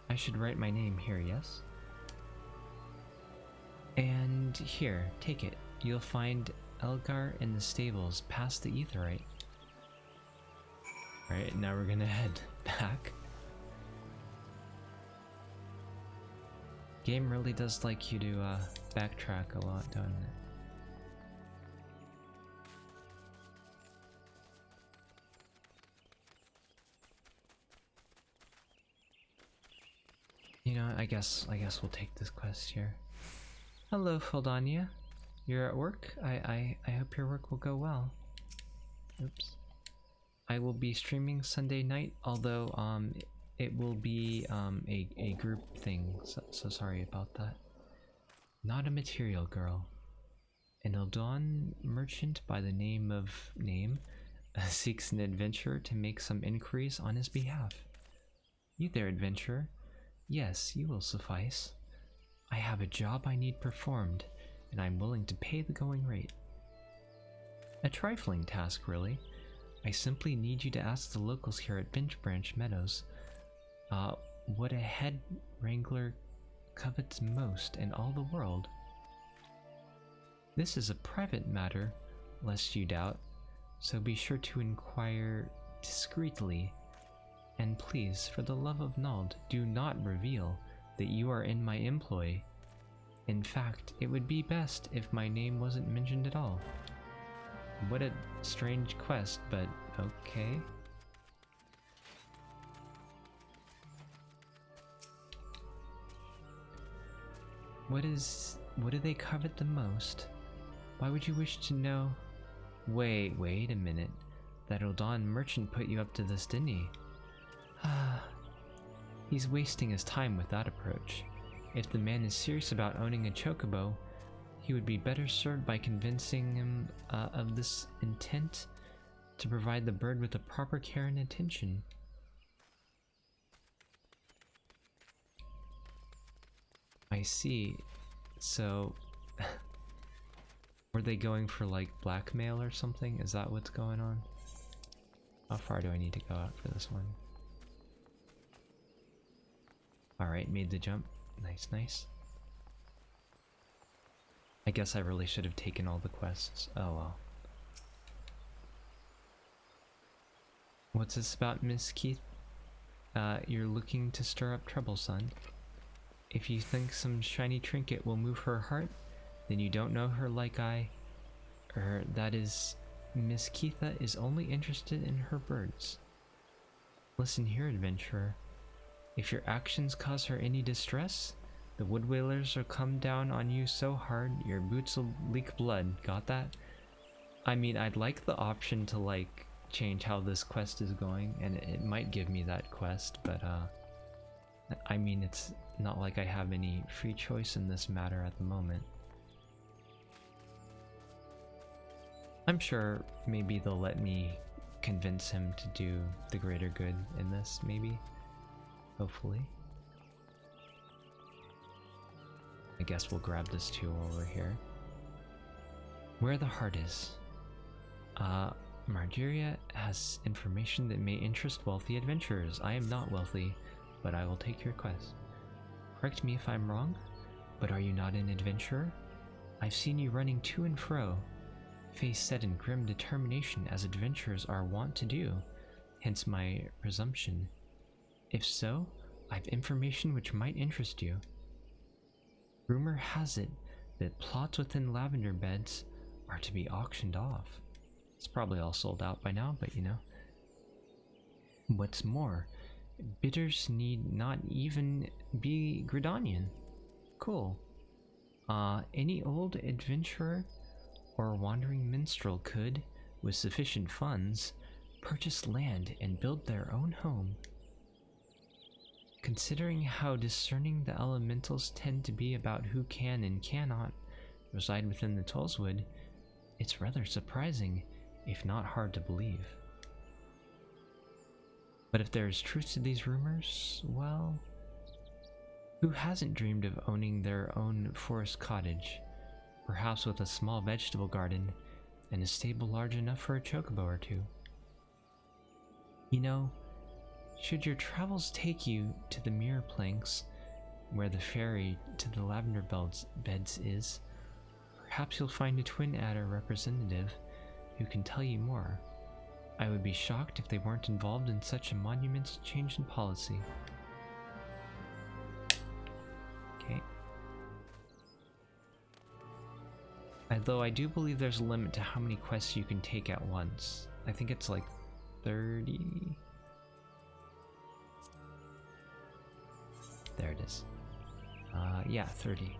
I should write my name here, yes? And here, take it. You'll find Elgar in the stables past the Aetheryte. Alright, now we're gonna head back. Game really does like you to backtrack a lot, doesn't it? you know, I guess we'll take this quest here. Hello, Feldania. You're at work? I hope your work will go well. Oops. I will be streaming Sunday night, although it will be a group thing, so sorry about that. Not a material girl. An Eldon merchant by the name of seeks an adventurer to make some inquiries on his behalf. You there, adventurer? Yes, you will suffice. I have a job I need performed, and I'm willing to pay the going rate. A trifling task, really. I simply need you to ask the locals here at Bench Branch Meadows what a head wrangler covets most in all the world. This is a private matter, lest you doubt, so be sure to inquire discreetly. And please, for the love of Nald, do not reveal that you are in my employ. In fact, it would be best if my name wasn't mentioned at all. What a strange quest, but okay. What do they covet the most? Why would you wish to know? Wait a minute. That Eldon merchant put you up to this, didn't he? He's wasting his time with that approach. If the man is serious about owning a chocobo, he would be better served by convincing him of this intent to provide the bird with the proper care and attention. I see. So, were they going for like blackmail or something? Is that what's going on? How far do I need to go out for this one? Alright, made the jump. Nice, nice. I guess I really should have taken all the quests. Oh well. What's this about, Miss Keith? You're looking to stir up trouble, son. If you think some shiny trinket will move her heart, then you don't know her like I... that is... Miss Keitha is only interested in her birds. Listen here, adventurer. If your actions cause her any distress, the woodwhalers will come down on you so hard your boots will leak blood. Got that? I mean, I'd like the option to like change how this quest is going, and it might give me that quest, but I mean, it's not like I have any free choice in this matter at the moment. I'm sure maybe they'll let me convince him to do the greater good in this, maybe. Hopefully. I guess we'll grab this tool over here. Where the heart is. Margeria has information that may interest wealthy adventurers. I am not wealthy, but I will take your quest. Correct me if I'm wrong, but are you not an adventurer? I've seen you running to and fro, face set in grim determination as adventurers are wont to do, hence my presumption. If so, I've information which might interest you. Rumor has it that plots within lavender beds are to be auctioned off. It's probably all sold out by now, but you know. What's more, bidders need not even be Gridanian. Cool. Any old adventurer or wandering minstrel could, with sufficient funds, purchase land and build their own home. Considering how discerning the elementals tend to be about who can and cannot reside within the Tollswood, it's rather surprising, if not hard to believe. But if there is truth to these rumors, well, who hasn't dreamed of owning their own forest cottage, perhaps with a small vegetable garden and a stable large enough for a chocobo or two? You know, should your travels take you to the mirror planks, where the ferry to the lavender beds is, perhaps you'll find a twin adder representative who can tell you more. I would be shocked if they weren't involved in such a monumental change in policy. Okay. Although I do believe there's a limit to how many quests you can take at once. I think it's like 30... There it is. Yeah, 30.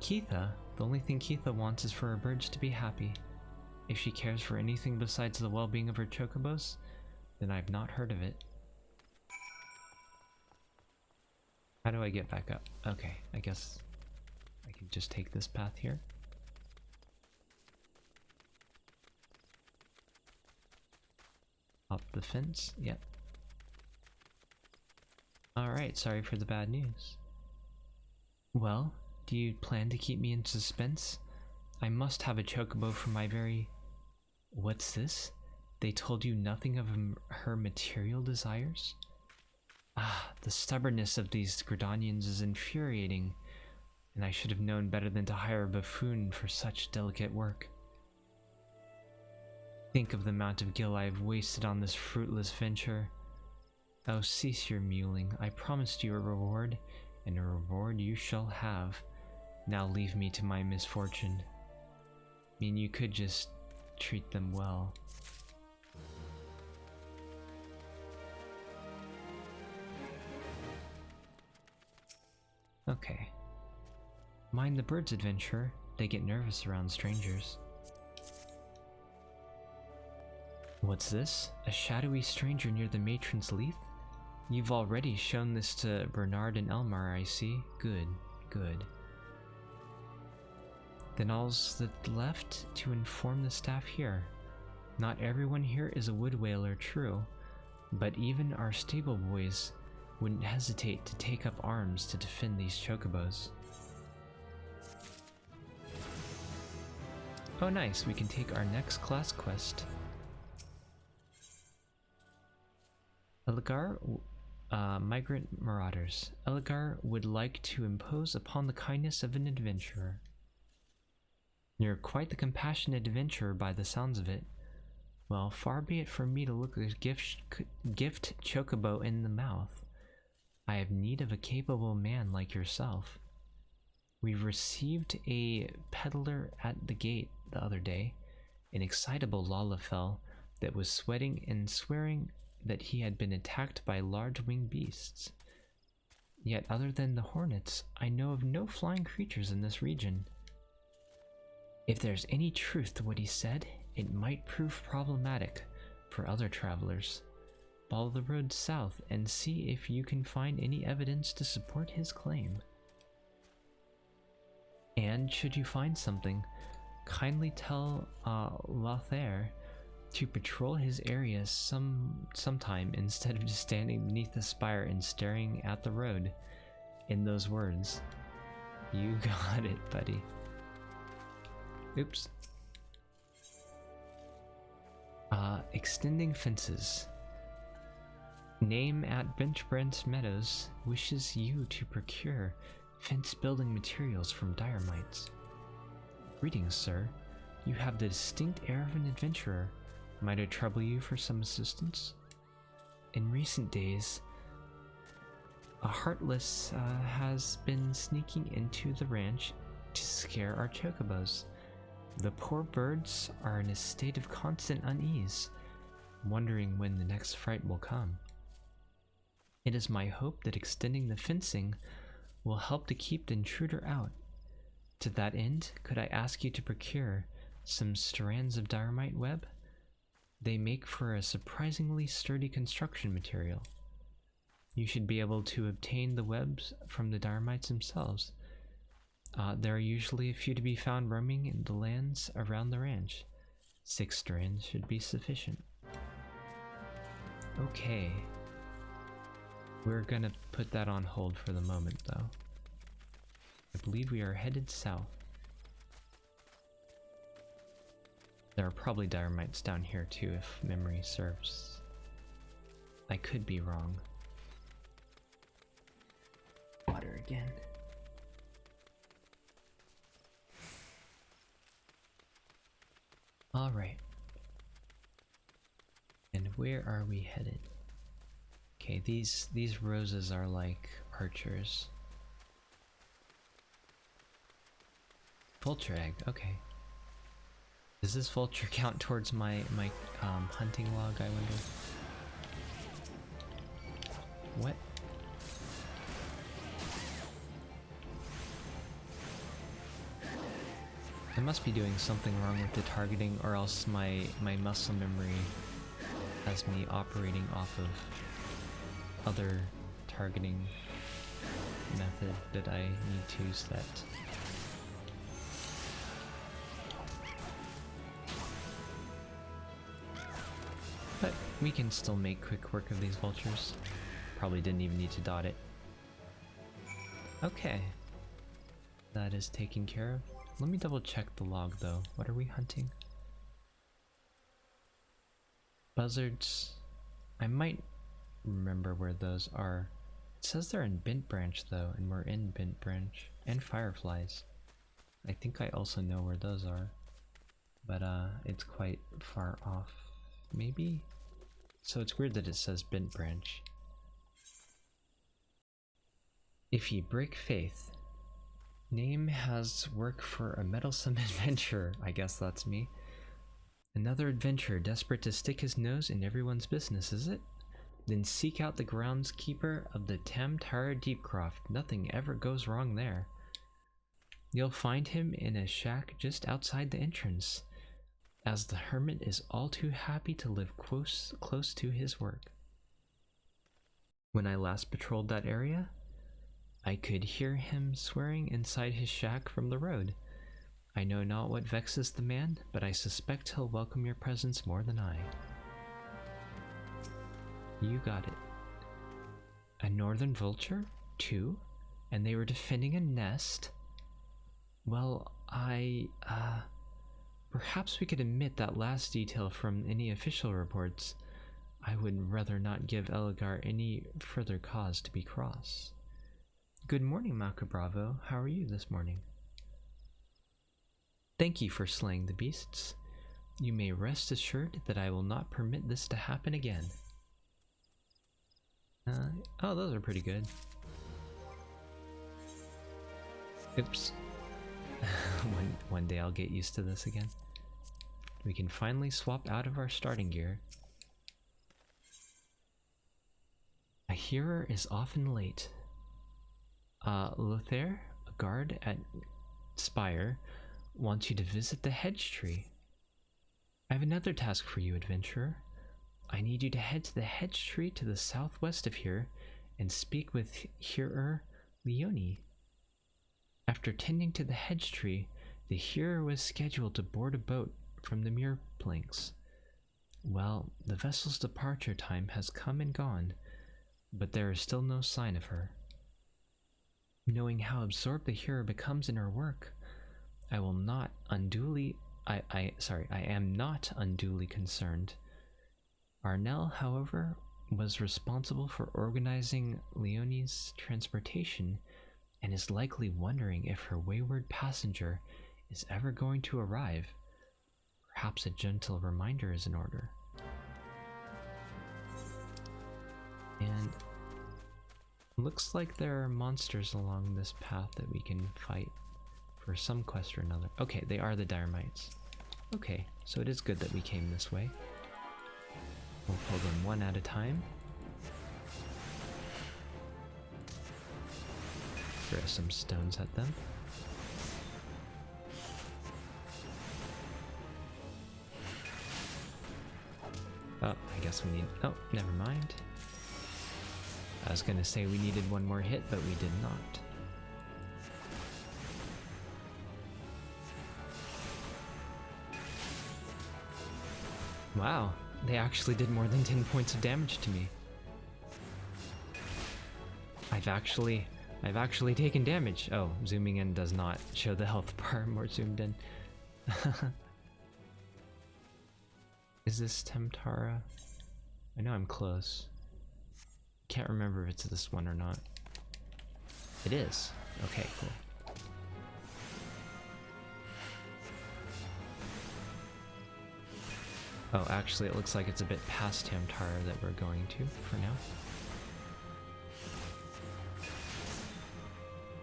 Keitha? The only thing Keitha wants is for her birds to be happy. If she cares for anything besides the well-being of her chocobos, then I've not heard of it. How do I get back up? Okay, I guess I can just take this path here. Up the fence, yep. Alright, sorry for the bad news. Well, do you plan to keep me in suspense? I must have a chocobo for my very... What's this? They told you nothing of her material desires? Ah, the stubbornness of these Gridanians is infuriating, and I should have known better than to hire a buffoon for such delicate work. Think of the amount of gil I have wasted on this fruitless venture. Oh, cease your mewling. I promised you a reward, and a reward you shall have. Now leave me to my misfortune. I mean, you could just treat them well. Okay. Mind the birds, adventurer. They get nervous around strangers. What's this? A shadowy stranger near the matron's leaf? You've already shown this to Bernard and Elmar, I see. Good, good. Then all's that's left to inform the staff here. Not everyone here is a wood whaler, true, but even our stable boys wouldn't hesitate to take up arms to defend these chocobos. Oh nice, we can take our next class quest. Elgar, Migrant Marauders. Elgar would like to impose upon the kindness of an adventurer. You're quite the compassionate adventurer by the sounds of it. Well, far be it from me to look a gift chocobo in the mouth. I have need of a capable man like yourself. We received a peddler at the gate the other day, an excitable Lalafell that was sweating and swearing that he had been attacked by large winged beasts. Yet other than the hornets, I know of no flying creatures in this region. If there's any truth to what he said, it might prove problematic for other travelers. Follow the road south and see if you can find any evidence to support his claim. And should you find something, kindly tell Lothair to patrol his area sometime instead of just standing beneath the spire and staring at the road. In those words. You got it, buddy. Oops. Extending fences. Name at Benchbrent Meadows wishes you to procure fence building materials from Diremites. Greetings, sir. You have the distinct air of an adventurer. Might I trouble you for some assistance? In recent days, a Heartless has been sneaking into the ranch to scare our chocobos. The poor birds are in a state of constant unease, wondering when the next fright will come. It is my hope that extending the fencing will help to keep the intruder out. To that end, could I ask you to procure some strands of Diremite web? They make for a surprisingly sturdy construction material. You should be able to obtain the webs from the Diremites themselves. There are usually a few to be found roaming in the lands around the ranch. 6 strands should be sufficient. Okay. We're gonna put that on hold for the moment, though. I believe we are headed south. There are probably Diremites down here too, if memory serves. I could be wrong. Water again. Alright. And where are we headed? Okay, these roses are like archers. Vulture egg, okay. Does this vulture count towards my hunting log, I wonder? What? must be doing something wrong with the targeting, or else my muscle memory has me operating off of other targeting method that I need to set. But we can still make quick work of these vultures. Probably didn't even need to dot it. Okay. That is taken care of. Let me double check the log though. What are we hunting? Buzzards. I might remember where those are. It says they're in Bent Branch though, and we're in Bent Branch. And fireflies. I think I also know where those are. But it's quite far off. Maybe? So it's weird that it says Bent Branch. If ye break faith. Name has work for a meddlesome adventurer. I guess that's me. Another adventurer desperate to stick his nose in everyone's business, is it? Then seek out the groundskeeper of the Tamtara Deepcroft. Nothing ever goes wrong there. You'll find him in a shack just outside the entrance, as the hermit is all too happy to live close to his work. When I last patrolled that area, I could hear him swearing inside his shack from the road. I know not what vexes the man, but I suspect he'll welcome your presence more than I. You got it. A northern vulture? 2? And they were defending a nest? Well, perhaps we could omit that last detail from any official reports. I would rather not give Elgar any further cause to be cross. Good morning, Maka Bravo. How are you this morning? Thank you for slaying the beasts. You may rest assured that I will not permit this to happen again. Oh, those are pretty good. Oops. One day I'll get used to this again. We can finally swap out of our starting gear. A hearer is often late. Lothair, a guard at Spire, wants you to visit the hedge tree. I have another task for you, adventurer. I need you to head to the hedge tree to the southwest of here and speak with Hearer Leone. After tending to the hedge tree, the hearer was scheduled to board a boat from the Muir planks. Well, the vessel's departure time has come and gone, but there is still no sign of her. Knowing how absorbed the hearer becomes in her work, I am not unduly concerned. Arnell, however, was responsible for organizing Leonie's transportation and is likely wondering if her wayward passenger is ever going to arrive. Perhaps a gentle reminder is in order. And looks like there are monsters along this path that we can fight for some quest or another. Okay, they are the dire mites. Okay, so it is good that we came this way. We'll pull them one at a time. Throw some stones at them. Oh, I guess we need... Oh, never mind. I was gonna say we needed one more hit, but we did not. Wow, they actually did more than 10 points of damage to me. I've actually taken damage. Oh, zooming in does not show the health bar more zoomed in. Is this Tamtara? I know I'm close. Can't remember if it's this one or not. It is. Okay, cool. Oh, actually it looks like it's a bit past Tamtara that we're going to for now.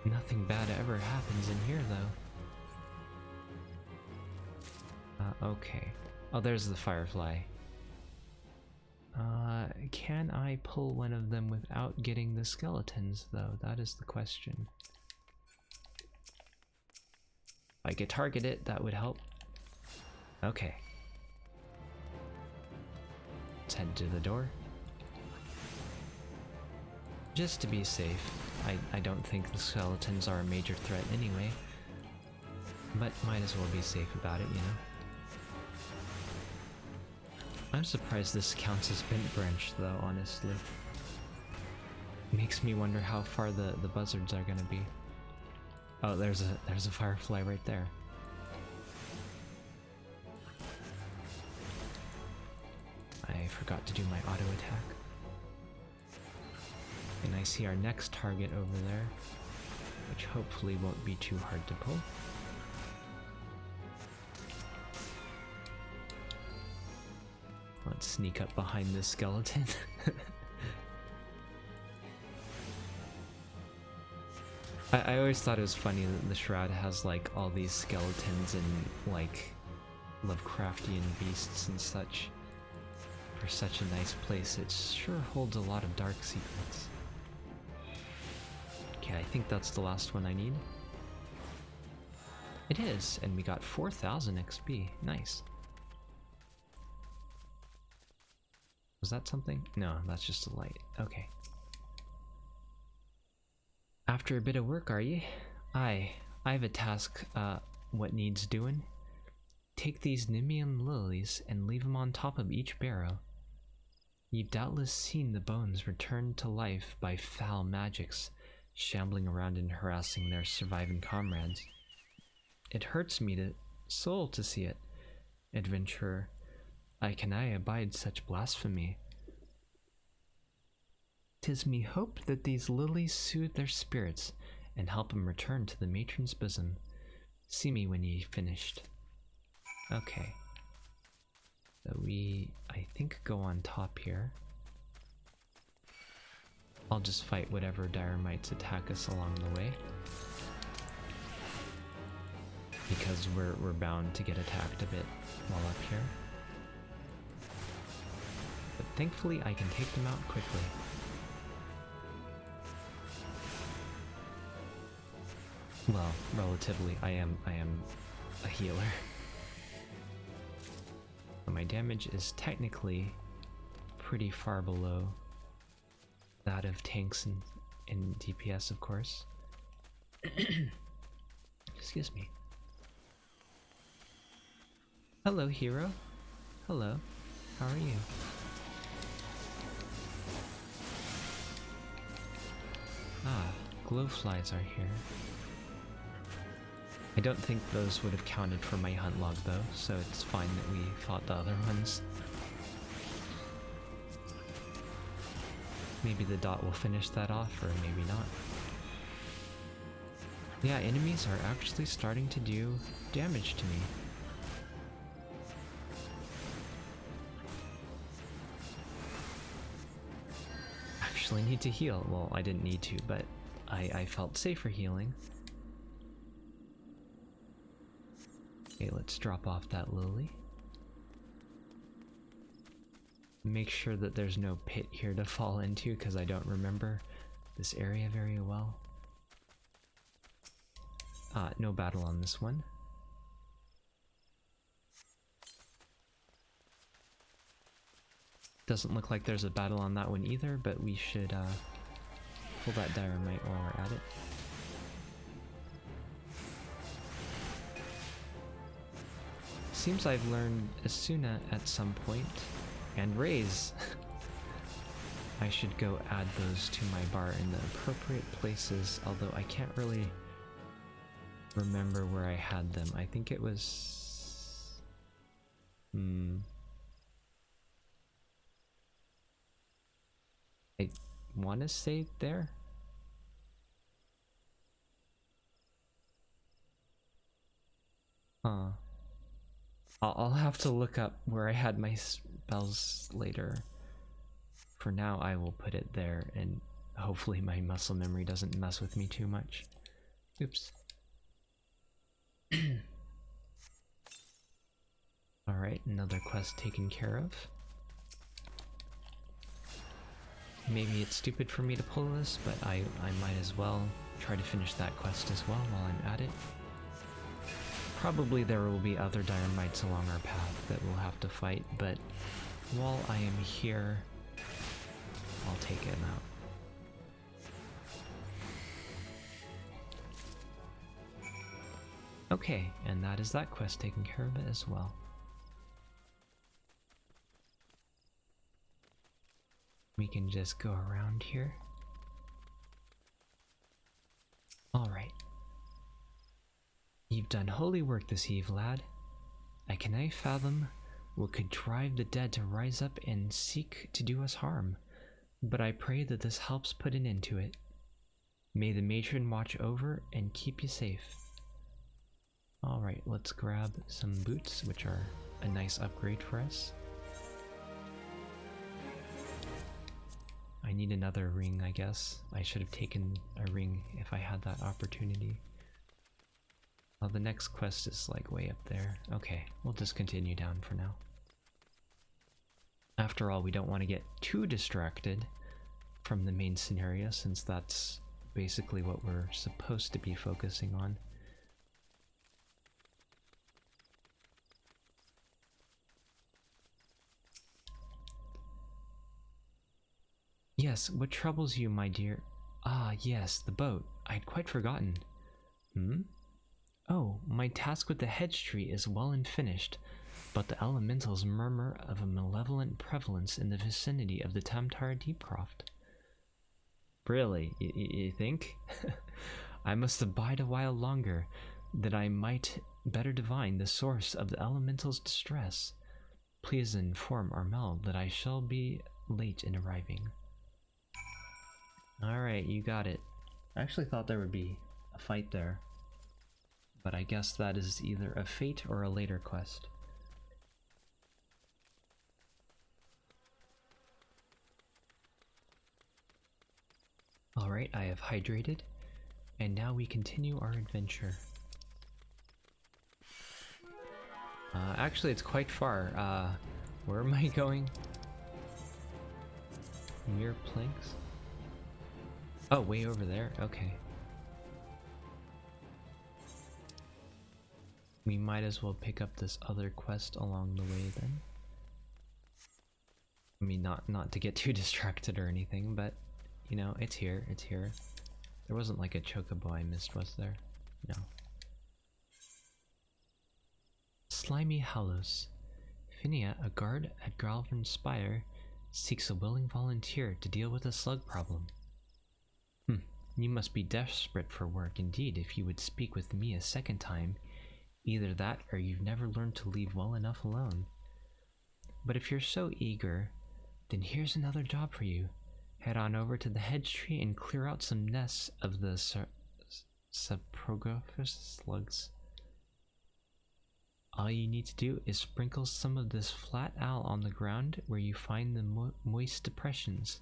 Nothing bad ever happens in here though. Okay. Oh, there's the firefly. Can I pull one of them without getting the skeletons though? That is the question. I could target it, that would help. Okay. Let's head to the door. Just to be safe. I don't think the skeletons are a major threat anyway. But might as well be safe about it, you know? I'm surprised this counts as bent branch though, honestly. Makes me wonder how far the buzzards are gonna be. Oh, there's a firefly right there. I forgot to do my auto attack. And I see our next target over there, which hopefully won't be too hard to pull. Let's sneak up behind this skeleton. I always thought it was funny that the Shroud has like all these skeletons and like Lovecraftian beasts and such. For such a nice place, it sure holds a lot of dark secrets. Okay, I think that's the last one I need. It is, and we got 4,000 XP. Nice. Was that something? No, that's just a light. Okay. After a bit of work, are ye? I have a task, what needs doing? Take these Nemean lilies and leave them on top of each barrow. You've doubtless seen the bones returned to life by foul magics, shambling around and harassing their surviving comrades. It hurts me to soul to see it, adventurer. I cannot abide such blasphemy. 'Tis me hope that these lilies soothe their spirits and help them return to the matron's bosom. See me when ye finished. Okay. So we, I think, go on top here. I'll just fight whatever dire mites attack us along the way. Because we're bound to get attacked a bit while up here. But thankfully I can take them out quickly. Well, relatively, I am a healer. But my damage is technically pretty far below that of tanks and DPS, of course. Excuse me. Hello, hero. Hello. How are you? Ah, glowflies are here. I don't think those would have counted for my hunt log though, so it's fine that we fought the other ones. Maybe the dot will finish that off, or maybe not. Yeah, enemies are actually starting to do damage to me. Actually need to heal. Well, I didn't need to, but I felt safer healing. Okay, let's drop off that lily. Make sure that there's no pit here to fall into, because I don't remember this area very well. No battle on this one. Doesn't look like there's a battle on that one either, but we should pull that dynamite while we're at it. Seems I've learned Asuna at some point, and Raise. I should go add those to my bar in the appropriate places, although I can't really remember where I had them. I think it was... I want to say there? Huh. I'll have to look up where I had my spells later. For now, I will put it there, and hopefully my muscle memory doesn't mess with me too much. Oops. Alright, another quest taken care of. Maybe it's stupid for me to pull this, but I might as well try to finish that quest as well while I'm at it. Probably there will be other Dire Mites along our path that we'll have to fight, but while I am here, I'll take him out. Okay, and that is that quest taken care of as well. We can just go around here. Alright. You've done holy work this eve, lad. I cannot fathom what could drive the dead to rise up and seek to do us harm, but I pray that this helps put an end to it. May the matron watch over and keep you safe. Alright, let's grab some boots, which are a nice upgrade for us. I need another ring, I guess. I should have taken a ring if I had that opportunity. Well, the next quest is like way up there. Okay, we'll just continue down for now. After all, we don't want to get too distracted from the main scenario, since that's basically what we're supposed to be focusing on. Yes, what troubles you, my dear? Ah, yes, the boat. I'd quite forgotten. Hmm? Oh, my task with the hedge tree is well and finished, but the elementals murmur of a malevolent prevalence in the vicinity of the Tamtara Deepcroft. Really? You think? I must abide a while longer, that I might better divine the source of the elemental's distress. Please inform Armel that I shall be late in arriving. Alright, you got it. I actually thought there would be a fight there, but I guess that is either a fate or a later quest. Alright, I have hydrated, and now we continue our adventure. Actually, it's quite far. Where am I going? Mere planks? Oh, way over there? Okay. We might as well pick up this other quest along the way then. I mean, not to get too distracted or anything, but, you know, it's here, it's here. There wasn't like a chocobo I missed, was there? No. Slimy Hallows. Finia, a guard at Gralvern Spire, seeks a willing volunteer to deal with a slug problem. You must be desperate for work indeed if you would speak with me a second time. Either that or you've never learned to leave well enough alone. But if you're so eager, then here's another job for you. Head on over to the hedge tree and clear out some nests of the Saprogophus slugs. All you need to do is sprinkle some of this flat owl on the ground where you find the moist depressions.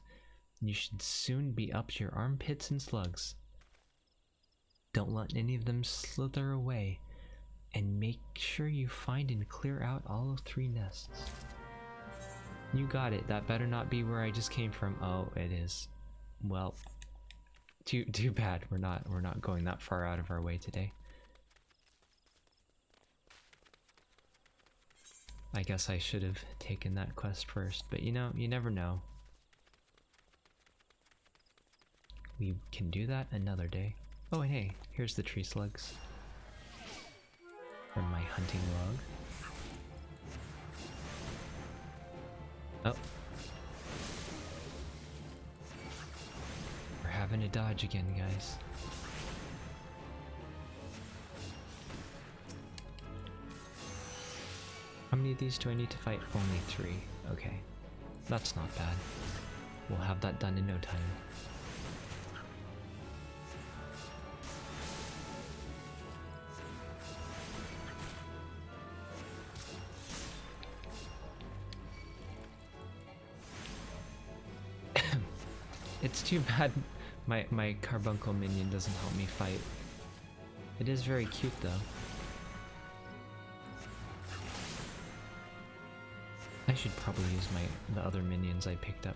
You should soon be up to your armpits in slugs. Don't let any of them slither away, and make sure you find and clear out all 3 nests. You got it. That better not be where I just came from. Oh, it is. Well, too bad. We're not going that far out of our way today. I guess I should have taken that quest first, but you know, you never know. We can do that another day. Oh, and hey, here's the tree slugs from my hunting log. Oh. We're having to dodge again, guys. How many of these do I need to fight? Only 3. Okay. That's not bad. We'll have that done in no time. It's too bad my carbuncle minion doesn't help me fight. It is very cute though. I should probably use the other minions I picked up.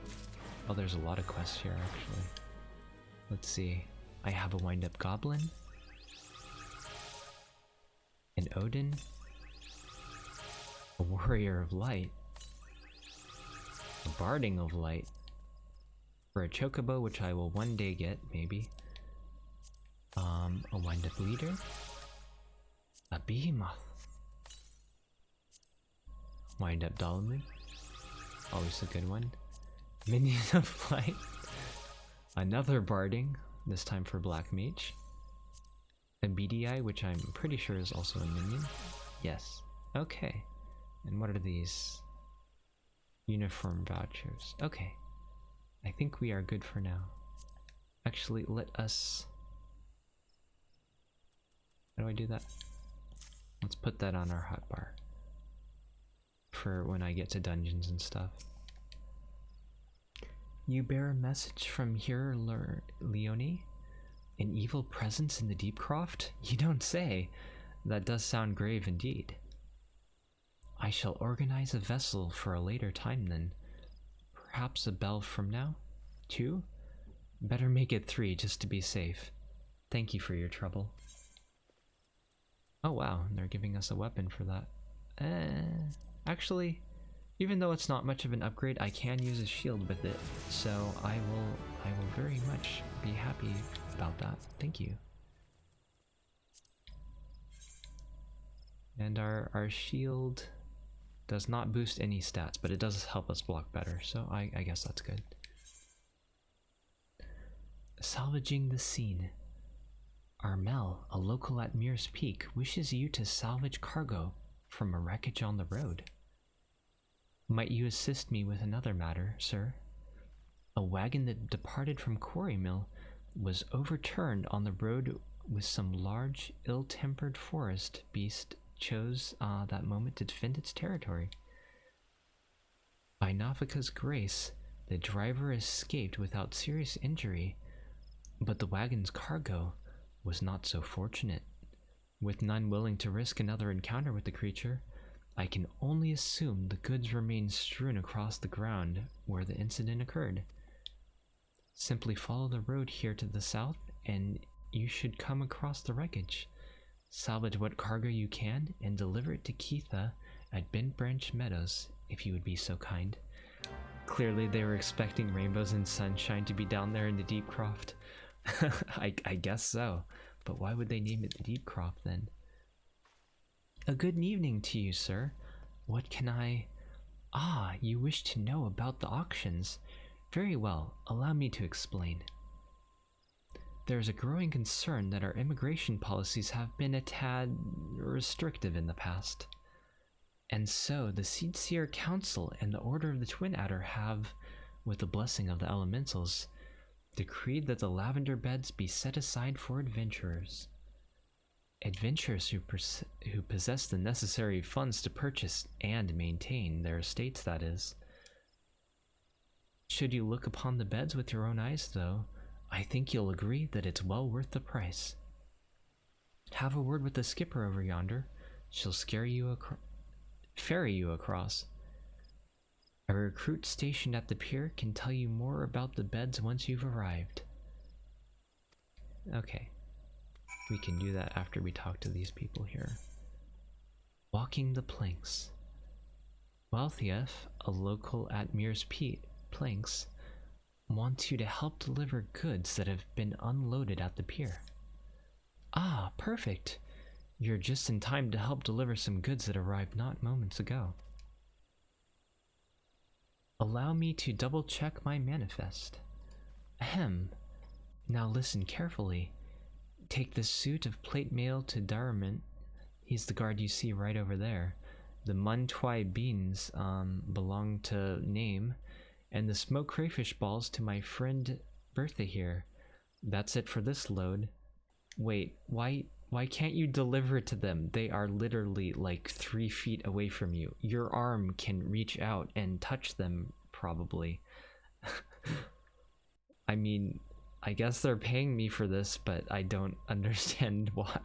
Oh, there's a lot of quests here actually. Let's see. I have a wind-up goblin. An Odin? A warrior of light? A barding of light? For a chocobo, which I will one day get, maybe. A wind-up leader? A behemoth? Wind-up Dalamun? Always a good one. Minion of light? Another barding, this time for Black Mage. A BDI, which I'm pretty sure is also a minion. Yes. Okay. And what are these? Uniform vouchers. Okay. I think we are good for now. Actually, let us... How do I do that? Let's put that on our hotbar. For when I get to dungeons and stuff. You bear a message from here, Leone? An evil presence in the Deepcroft? You don't say. That does sound grave indeed. I shall organize a vessel for a later time then. Perhaps a bell from now? 2? Better make it 3 just to be safe. Thank you for your trouble. Oh wow, they're giving us a weapon for that. Actually, even though it's not much of an upgrade, I can use a shield with it, so I will very much be happy about that. Thank you. And our shield does not boost any stats, but it does help us block better, so I guess that's good. Salvaging the scene. Armel, a local at Mears Peak, wishes you to salvage cargo from a wreckage on the road. Might you assist me with another matter, sir? A wagon that departed from Quarry Mill was overturned on the road with some large, ill-tempered forest beast chose that moment to defend its territory. By Navika's grace, the driver escaped without serious injury, but the wagon's cargo was not so fortunate. With none willing to risk another encounter with the creature, I can only assume the goods remain strewn across the ground where the incident occurred. Simply follow the road here to the south and you should come across the wreckage. Salvage what cargo you can and deliver it to Keitha at Bent Branch Meadows, if you would be so kind. Clearly they were expecting rainbows and sunshine to be down there in the Deepcroft. I guess so, but why would they name it the Deepcroft then? A good evening to you, sir. What can I... Ah, you wish to know about the auctions. Very well, allow me to explain. There is a growing concern that our immigration policies have been a tad restrictive in the past. And so the Seedseer Council and the Order of the Twin Adder have, with the blessing of the elementals, decreed that the lavender beds be set aside for adventurers. Adventurers who possess the necessary funds to purchase and maintain their estates, that is. Should you look upon the beds with your own eyes, though, I think you'll agree that it's well worth the price. Have a word with the skipper over yonder. She'll ferry you across. A recruit stationed at the pier can tell you more about the beds once you've arrived. Okay. We can do that after we talk to these people here. Walking the planks. Wealthief, a local at Mears Planks, wants you to help deliver goods that have been unloaded at the pier. Ah, perfect! You're just in time to help deliver some goods that arrived not moments ago. Allow me to double-check my manifest. Ahem. Now listen carefully. Take the suit of plate mail to Darament. He's the guard you see right over there. The Muntwai beans belong to Name, and the smoked crayfish balls to my friend Bertha here. That's it for this load. Wait, why can't you deliver it to them? They are literally like 3 feet away from you. Your arm can reach out and touch them, probably. I mean, I guess they're paying me for this, but I don't understand why.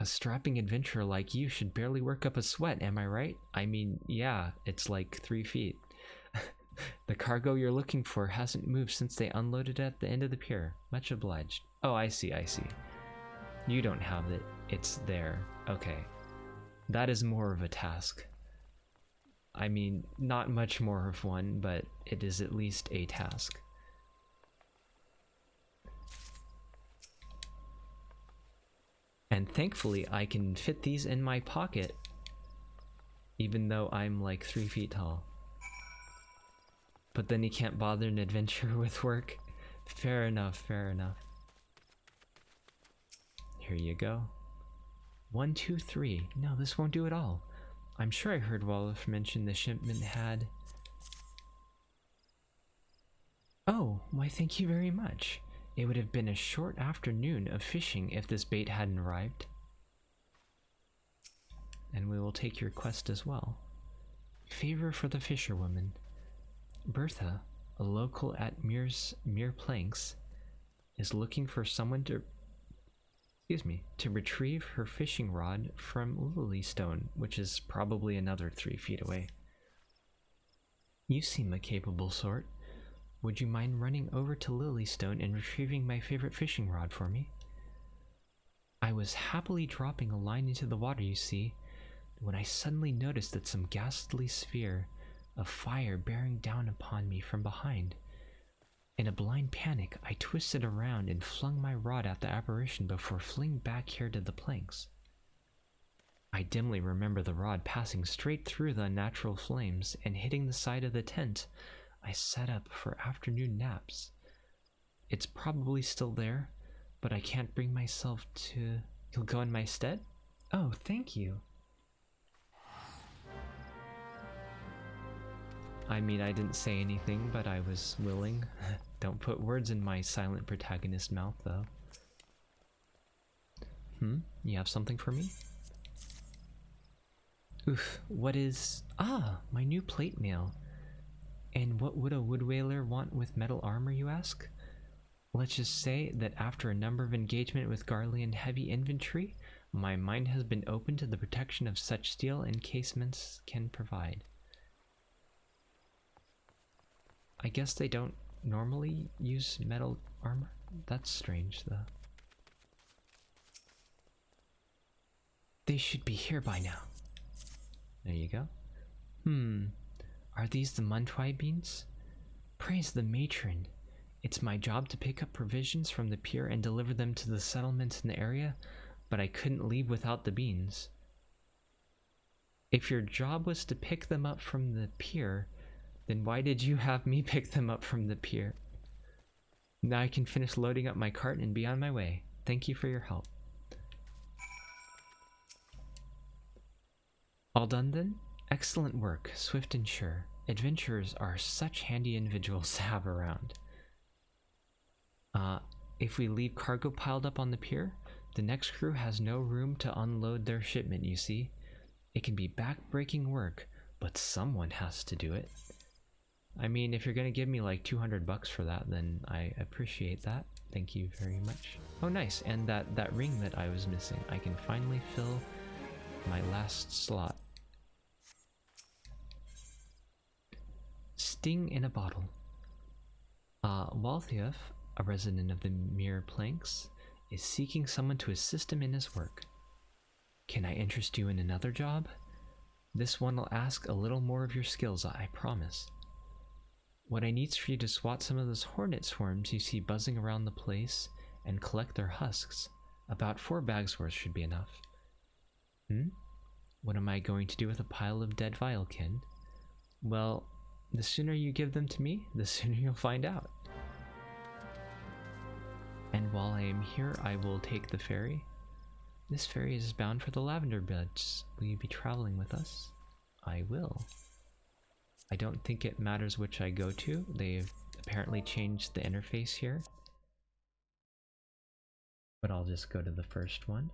A strapping adventurer like you should barely work up a sweat, am I right? I mean, yeah, it's like 3 feet. The cargo you're looking for hasn't moved since they unloaded at the end of the pier. Much obliged. Oh, I see. You don't have it. It's there. Okay. That is more of a task. I mean, not much more of one, but it is at least a task. And thankfully, I can fit these in my pocket, even though I'm like 3 feet tall. But then you can't bother an adventurer with work. Fair enough, fair enough. Here you go. 1, 2, 3. No, this won't do at all. I'm sure I heard Wolof mention the shipment had... Oh, why thank you very much. It would have been a short afternoon of fishing if this bait hadn't arrived. And we will take your quest as well. Favor for the fisherwoman. Bertha, a local at Mere Planks, is looking for someone to retrieve her fishing rod from Lilystone, which is probably another 3 feet away. You seem a capable sort. Would you mind running over to Lilystone and retrieving my favorite fishing rod for me? I was happily dropping a line into the water, you see, when I suddenly noticed that some ghastly sphere of fire bearing down upon me from behind. In a blind panic, I twisted around and flung my rod at the apparition before fleeing back here to the planks. I dimly remember the rod passing straight through the unnatural flames and hitting the side of the tent I set up for afternoon naps. It's probably still there, but I can't bring myself to... You'll go in my stead? Oh, thank you. I mean, I didn't say anything, but I was willing. Don't put words in my silent protagonist's mouth, though. You have something for me? Oof, what is... Ah, my new plate mail. And what would a wood whaler want with metal armor, you ask? Let's just say that after a number of engagement with Garlean heavy infantry, my mind has been open to the protection of such steel encasements can provide. I guess they don't normally use metal armor? That's strange, though. They should be here by now. There you go. Are these the Muntwai beans? Praise the matron. It's my job to pick up provisions from the pier and deliver them to the settlements in the area, but I couldn't leave without the beans. If your job was to pick them up from the pier, then why did you have me pick them up from the pier? Now I can finish loading up my cart and be on my way. Thank you for your help. All done then? Excellent work, swift and sure. Adventurers are such handy individuals to have around. If we leave cargo piled up on the pier, the next crew has no room to unload their shipment, you see. It can be back-breaking work, but someone has to do it. I mean, if you're gonna give me like 200 bucks for that, then I appreciate that. Thank you very much. Oh, nice. And that ring that I was missing, I can finally fill my last slot. Sting in a bottle. Waltheof, a resident of the Mere Planks, is seeking someone to assist him in his work. Can I interest you in another job? This one will ask a little more of your skills, I promise. What I need is for you to swat some of those hornet swarms you see buzzing around the place and collect their husks. About 4 bags worth should be enough. What am I going to do with a pile of dead Vilekin? Well, the sooner you give them to me, the sooner you'll find out. And while I am here, I will take the ferry. This ferry is bound for the Lavender Beds. Will you be traveling with us? I will. I don't think it matters which I go to. They've apparently changed the interface here. But I'll just go to the first one.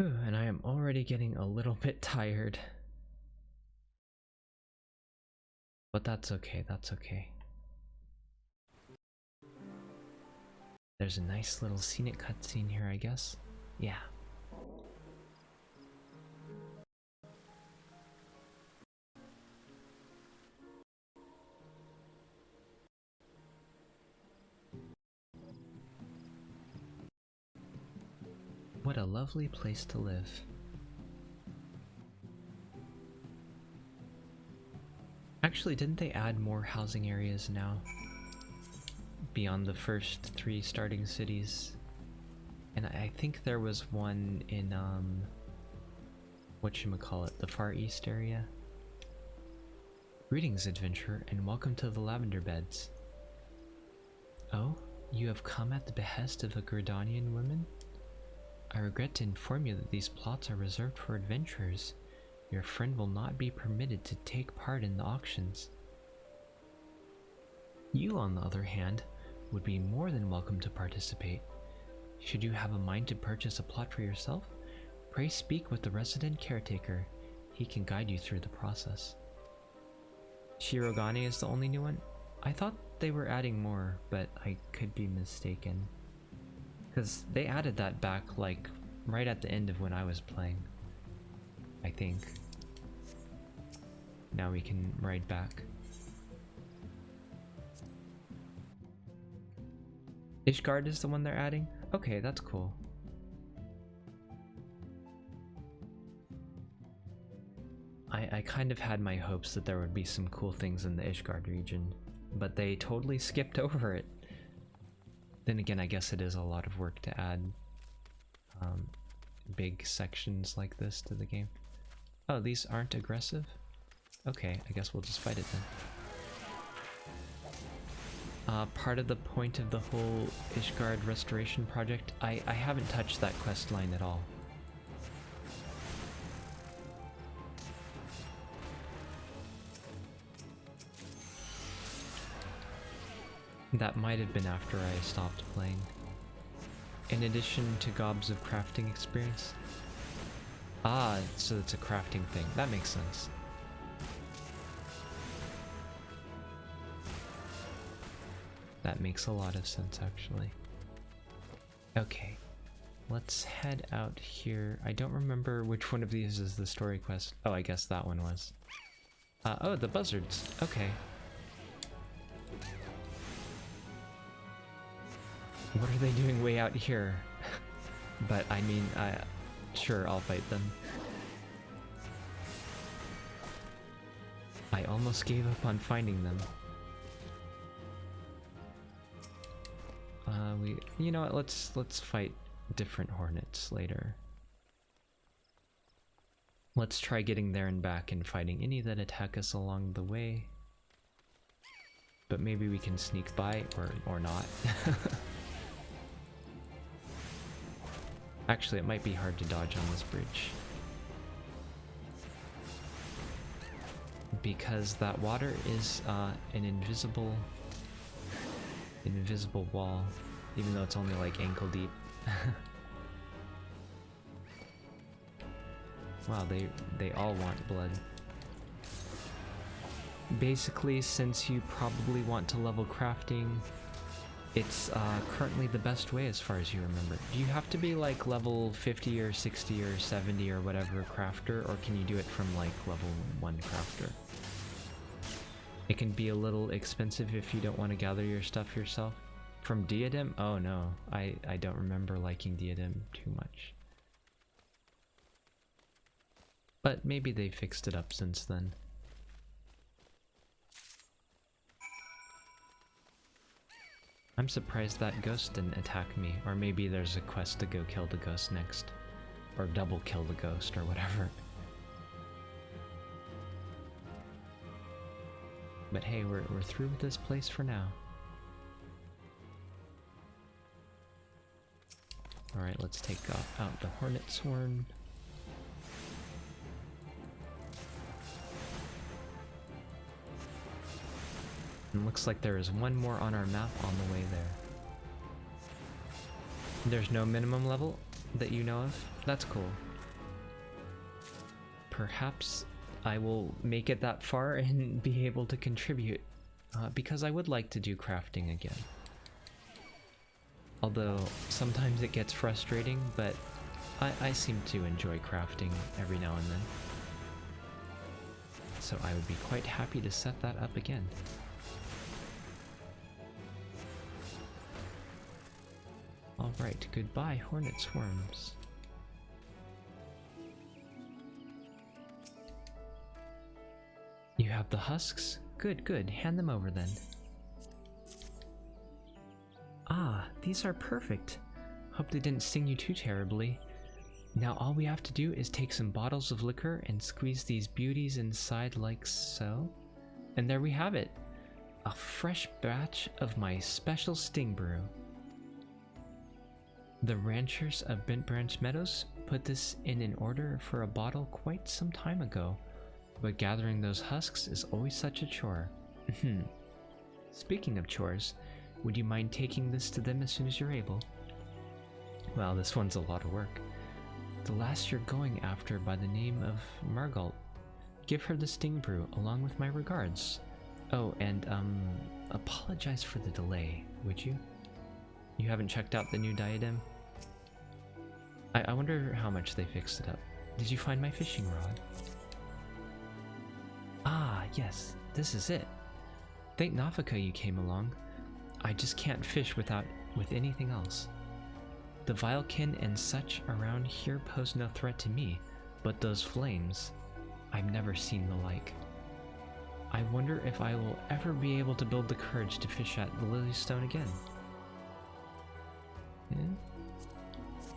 Ooh, and I am already getting a little bit tired. But that's okay, that's okay. There's a nice little scenic cutscene here, I guess. Yeah. What a lovely place to live. Actually, didn't they add more housing areas now? Beyond the first 3 starting cities? And I think there was one in, whatchamacallit, the Far East area? Greetings, adventurer, and welcome to the Lavender Beds. Oh, you have come at the behest of a Gridanian woman? I regret to inform you that these plots are reserved for adventurers. Your friend will not be permitted to take part in the auctions. You, on the other hand, would be more than welcome to participate. Should you have a mind to purchase a plot for yourself, pray speak with the resident caretaker. He can guide you through the process. Shirogane is the only new one? I thought they were adding more, but I could be mistaken. Because they added that back, like, right at the end of when I was playing. I think. Now we can ride back. Ishgard is the one they're adding? Okay, that's cool. I kind of had my hopes that there would be some cool things in the Ishgard region, but they totally skipped over it. Then again, I guess it is a lot of work to add big sections like this to the game. Oh, these aren't aggressive? Okay, I guess we'll just fight it then. Part of the point of the whole Ishgard restoration project, I haven't touched that quest line at all. That might have been after I stopped playing. In addition to gobs of crafting experience. Ah, so it's a crafting thing. That makes sense. That makes a lot of sense, actually. Okay, let's head out here. I don't remember which one of these is the story quest. Oh, I guess that one was. Oh, the buzzards. Okay. What are they doing way out here? But I mean, sure, I'll fight them. I almost gave up on finding them. You know what? Let's fight different hornets later. Let's try getting there and back and fighting any that attack us along the way. But maybe we can sneak by or not. Actually, it might be hard to dodge on this bridge. Because that water is an invisible wall, even though it's only like ankle deep. Wow, they all want blood. Basically, since you probably want to level crafting, it's currently the best way as far as you remember. Do you have to be like level 50 or 60 or 70 or whatever crafter, or can you do it from like level 1 crafter? It can be a little expensive if you don't want to gather your stuff yourself. From Diadem? Oh no, I don't remember liking Diadem too much. But maybe they fixed it up since then. I'm surprised that ghost didn't attack me, or maybe there's a quest to go kill the ghost next. Or double kill the ghost, or whatever. But hey, we're through with this place for now. Alright, let's take out the Hornet Swarm. And looks like there is one more on our map on the way there. There's no minimum level that you know of? That's cool. Perhaps I will make it that far and be able to contribute, because I would like to do crafting again. Although sometimes it gets frustrating, but I seem to enjoy crafting every now and then. So I would be quite happy to set that up again. Alright, goodbye Hornet Swarms. have the husks? Good, good. Hand them over then. Ah, these are perfect. Hope they didn't sting you too terribly. Now all we have to do is take some bottles of liquor and squeeze these beauties inside like so. And there we have it. A fresh batch of my special sting brew. The ranchers of Bent Branch Meadows put this in an order for a bottle quite some time ago, but gathering those husks is always such a chore. Speaking of chores, would you mind taking this to them as soon as you're able? Well, this one's a lot of work. The lass you're going after by the name of Margalt. Give her the sting brew along with my regards. Oh, and apologize for the delay, would you? You haven't checked out the new diadem? I wonder how much they fixed it up. Did you find my fishing rod? Ah, yes, this is it. Thank Nafika you came along. I just can't fish with anything else. The Vilekin and such around here pose no threat to me, but those flames, I've never seen the like. I wonder if I will ever be able to build the courage to fish at the Lilystone again.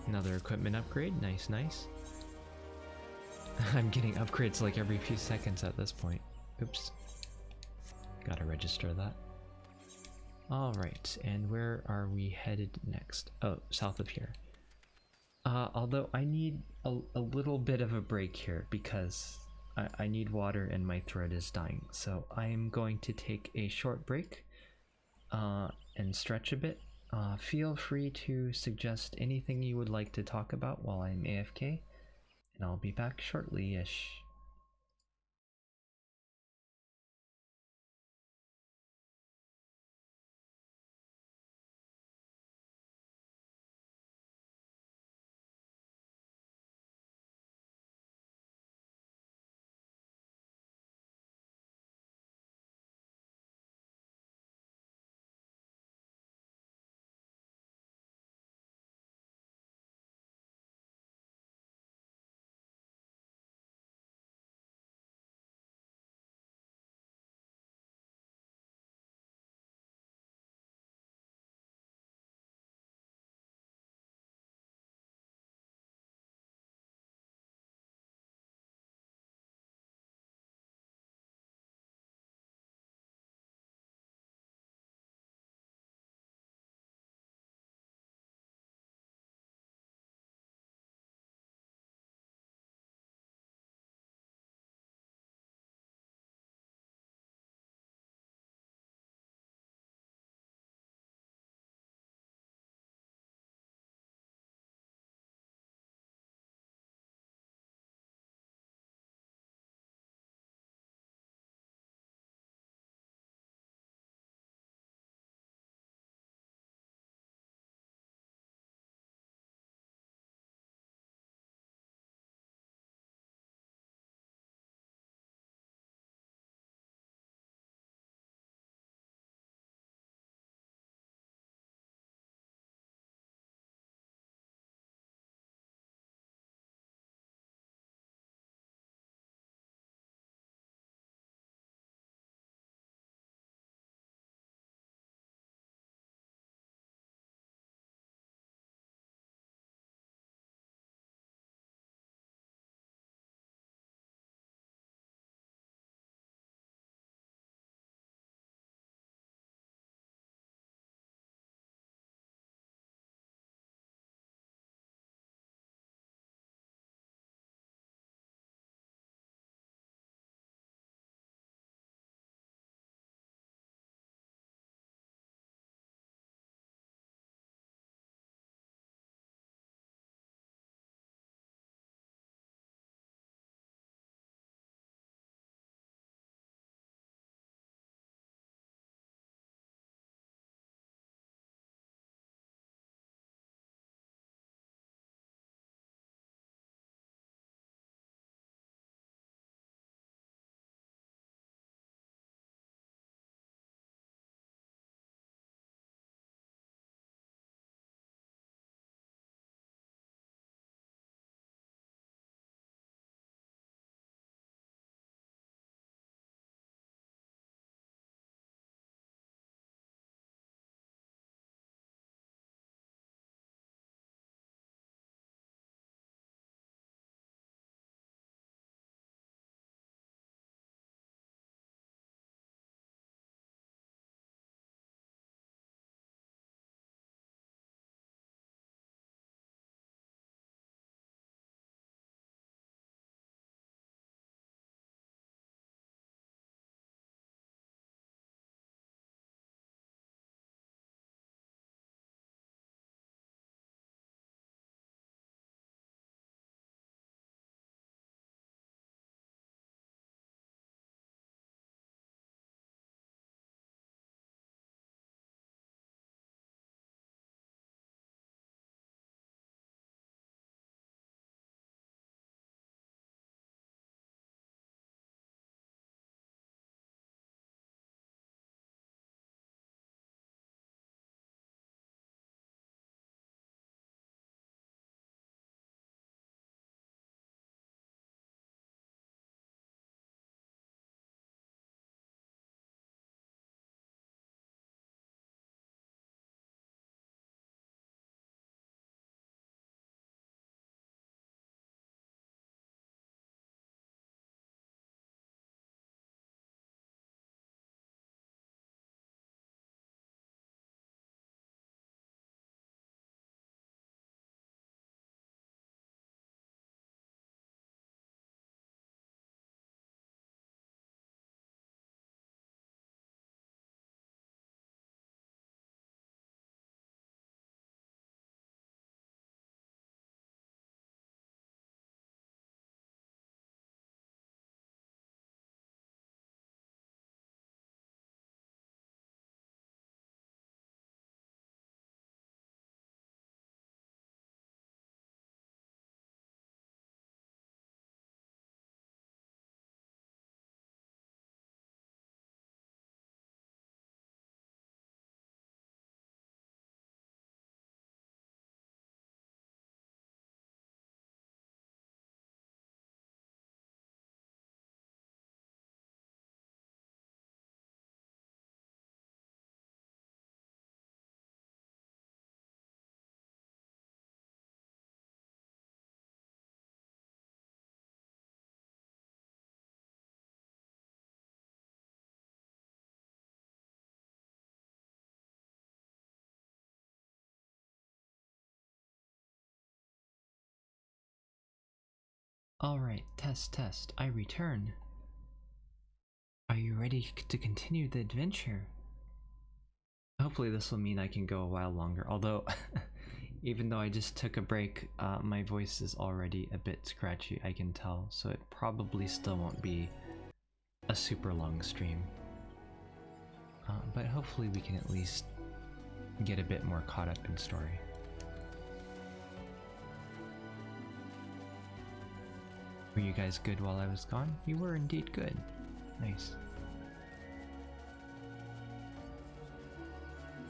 Another equipment upgrade, nice, nice. I'm getting upgrades like every few seconds at this point. Oops. Gotta register that. Alright, and where are we headed next? Oh, south of here. Although I need a little bit of a break here because I need water and my throat is dying. So I'm going to take a short break and stretch a bit. Feel free to suggest anything you would like to talk about while I'm AFK, and I'll be back shortly-ish. Alright, test. I return. Are you ready to continue the adventure? Hopefully this will mean I can go a while longer, although even though I just took a break, my voice is already a bit scratchy, I can tell, so it probably still won't be a super long stream. But hopefully we can at least get a bit more caught up in story. Were you guys good while I was gone? You were indeed good. Nice.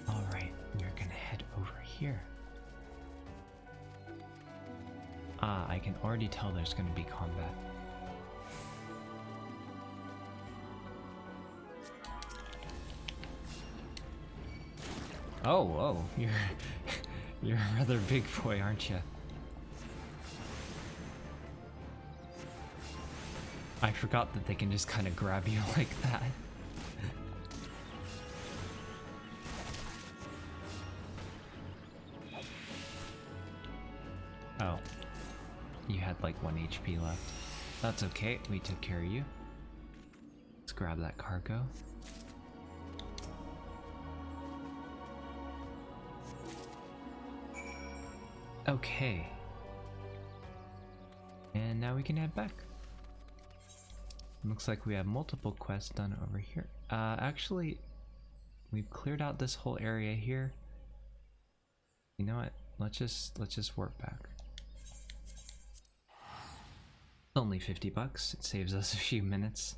Alright, we're gonna head over here. Ah, I can already tell there's gonna be combat. Oh, you're a rather big boy, aren't you? I forgot that they can just kind of grab you like that. Oh, you had like 1 HP left. That's okay, we took care of you. Let's grab that cargo. Okay. And now we can head back. Looks like we have multiple quests done over here. Actually, we've cleared out this whole area here. You know what? Let's just warp back. Only 50 bucks. It saves us a few minutes.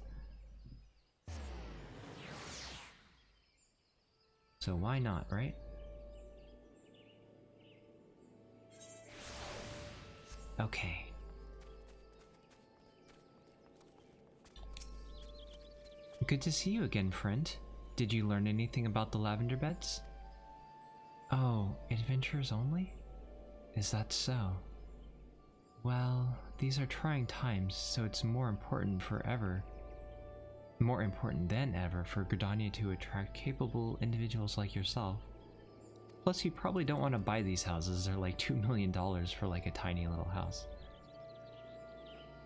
So why not, right? Okay. Good to see you again, friend. Did you learn anything about the lavender beds? Oh, adventurers only? Is that so? Well, these are trying times, so it's more important than ever for Gridania to attract capable individuals like yourself. Plus, you probably don't want to buy these houses. They're like $2 million for like a tiny little house.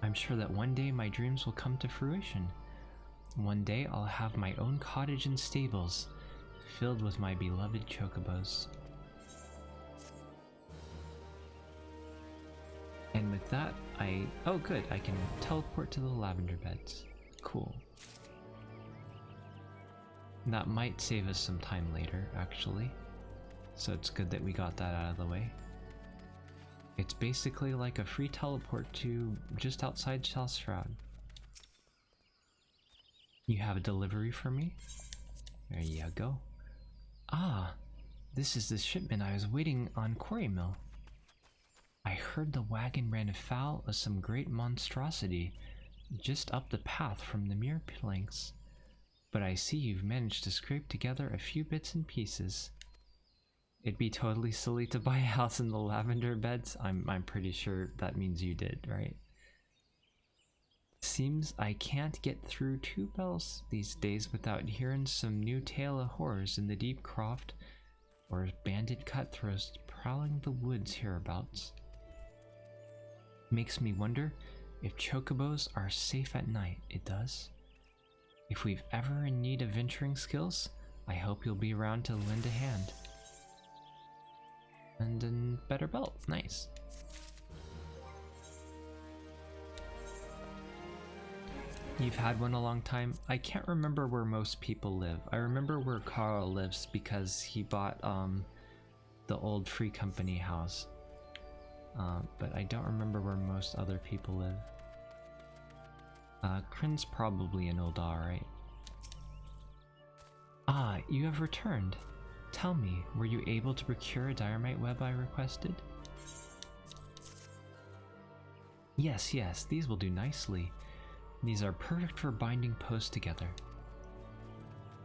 I'm sure that one day my dreams will come to fruition. One day I'll have my own cottage and stables, filled with my beloved chocobos. And with that, oh good, I can teleport to the lavender beds. Cool. That might save us some time later, actually. So it's good that we got that out of the way. It's basically like a free teleport to just outside Shroud. You have a delivery for me? There you go. Ah, this is the shipment I was waiting on Quarry Mill. I heard the wagon ran afoul of some great monstrosity just up the path from the mirror planks, but I see you've managed to scrape together a few bits and pieces. It'd be totally silly to buy a house in the lavender beds. I'm pretty sure that means you did, right? Seems I can't get through 2 bells these days without hearing some new tale of horrors in the deep croft or bandit cutthroats prowling the woods hereabouts. Makes me wonder if chocobos are safe at night, it does. If we've ever in need of venturing skills, I hope you'll be around to lend a hand. And a better belt, nice. You've had one a long time. I can't remember where most people live. I remember where Carl lives because he bought the old Free Company house. But I don't remember where most other people live. Kryn's probably in Ul'dah, right? Ah, you have returned. Tell me, were you able to procure a diorite web I requested? Yes, these will do nicely. These are perfect for binding posts together.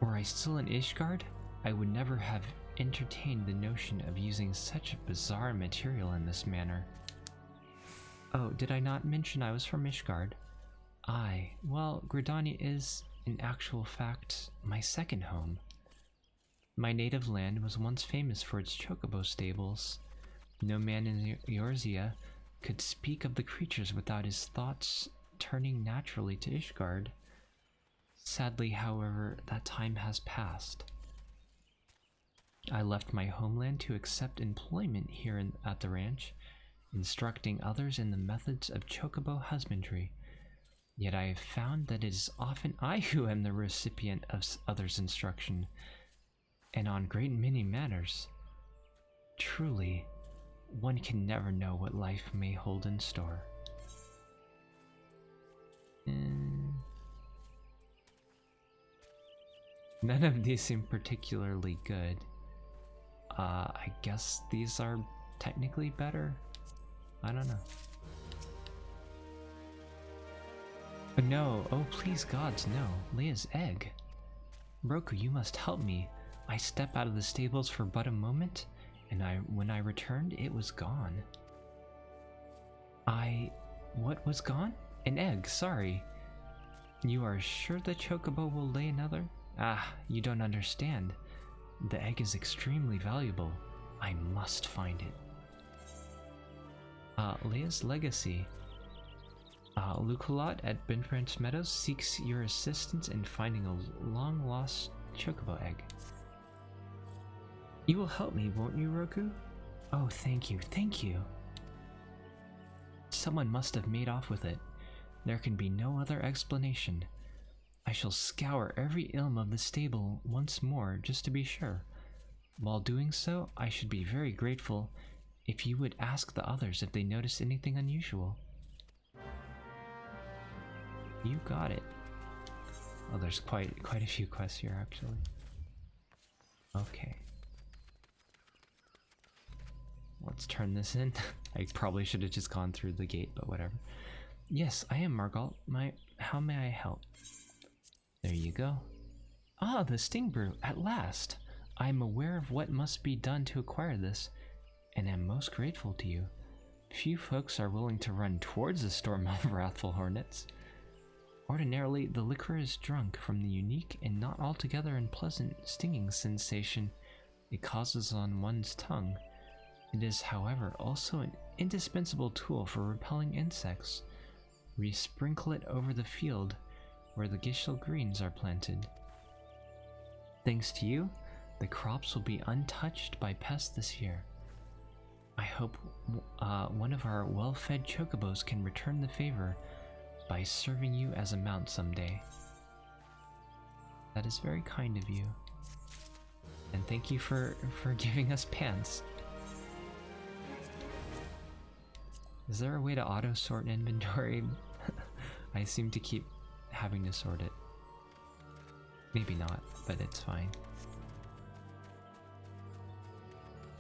Were I still in Ishgard, I would never have entertained the notion of using such a bizarre material in this manner. Oh, did I not mention I was from Ishgard? Aye, well, Gridania is, in actual fact, my second home. My native land was once famous for its chocobo stables. No man in Eorzea could speak of the creatures without his thoughts turning naturally to Ishgard. Sadly, however, that time has passed. I left my homeland to accept employment here at the ranch, instructing others in the methods of chocobo husbandry. Yet I have found that it is often I who am the recipient of others' instruction, and on great many matters. Truly, one can never know what life may hold in store. None of these seem particularly good. I guess these are technically better? I don't know. Oh no, oh please gods no, Leia's egg. Roku, you must help me. I stepped out of the stables for but a moment, and when I returned, it was gone. What was gone? An egg, sorry. You are sure the chocobo will lay another? Ah, you don't understand. The egg is extremely valuable. I must find it. Leia's legacy. Luculot at Binfrench Meadows seeks your assistance in finding a long-lost chocobo egg. You will help me, won't you, Roku? Oh, thank you, thank you. Someone must have made off with it. There can be no other explanation. I shall scour every ilm of the stable once more, just to be sure. While doing so, I should be very grateful if you would ask the others if they noticed anything unusual. You got it. Oh, there's quite a few quests here, actually. Okay. Let's turn this in. I probably should have just gone through the gate, but whatever. Yes, I am Margalt. How may I help? There you go. Ah, the Sting Brew, at last! I am aware of what must be done to acquire this, and am most grateful to you. Few folks are willing to run towards the storm of wrathful hornets. Ordinarily, the liquor is drunk from the unique and not altogether unpleasant stinging sensation it causes on one's tongue. It is, however, also an indispensable tool for repelling insects. We sprinkle it over the field where the Gishel greens are planted. Thanks to you, the crops will be untouched by pests this year. I hope one of our well-fed chocobos can return the favor by serving you as a mount someday. That is very kind of you. And thank you for giving us pants. Is there a way to auto-sort inventory? I seem to keep having to sort it. Maybe not, but it's fine.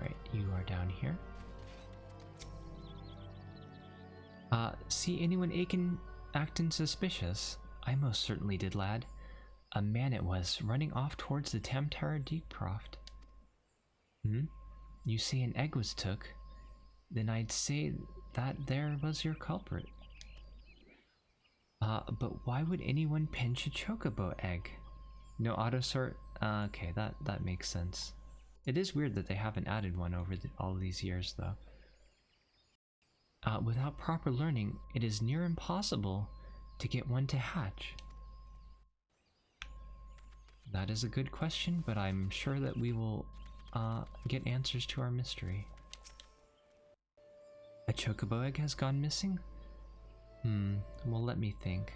Right, you are down here. See anyone acting suspicious? I most certainly did, lad. A man it was, running off towards the Tamtara Deepcroft. You say an egg was took? Then I'd say that there was your culprit. But why would anyone pinch a chocobo egg? No autosort? Okay, that makes sense. It is weird that they haven't added one over all these years, though. Without proper learning, it is near impossible to get one to hatch. That is a good question, but I'm sure that we will get answers to our mystery. A chocobo egg has gone missing? Well, let me think.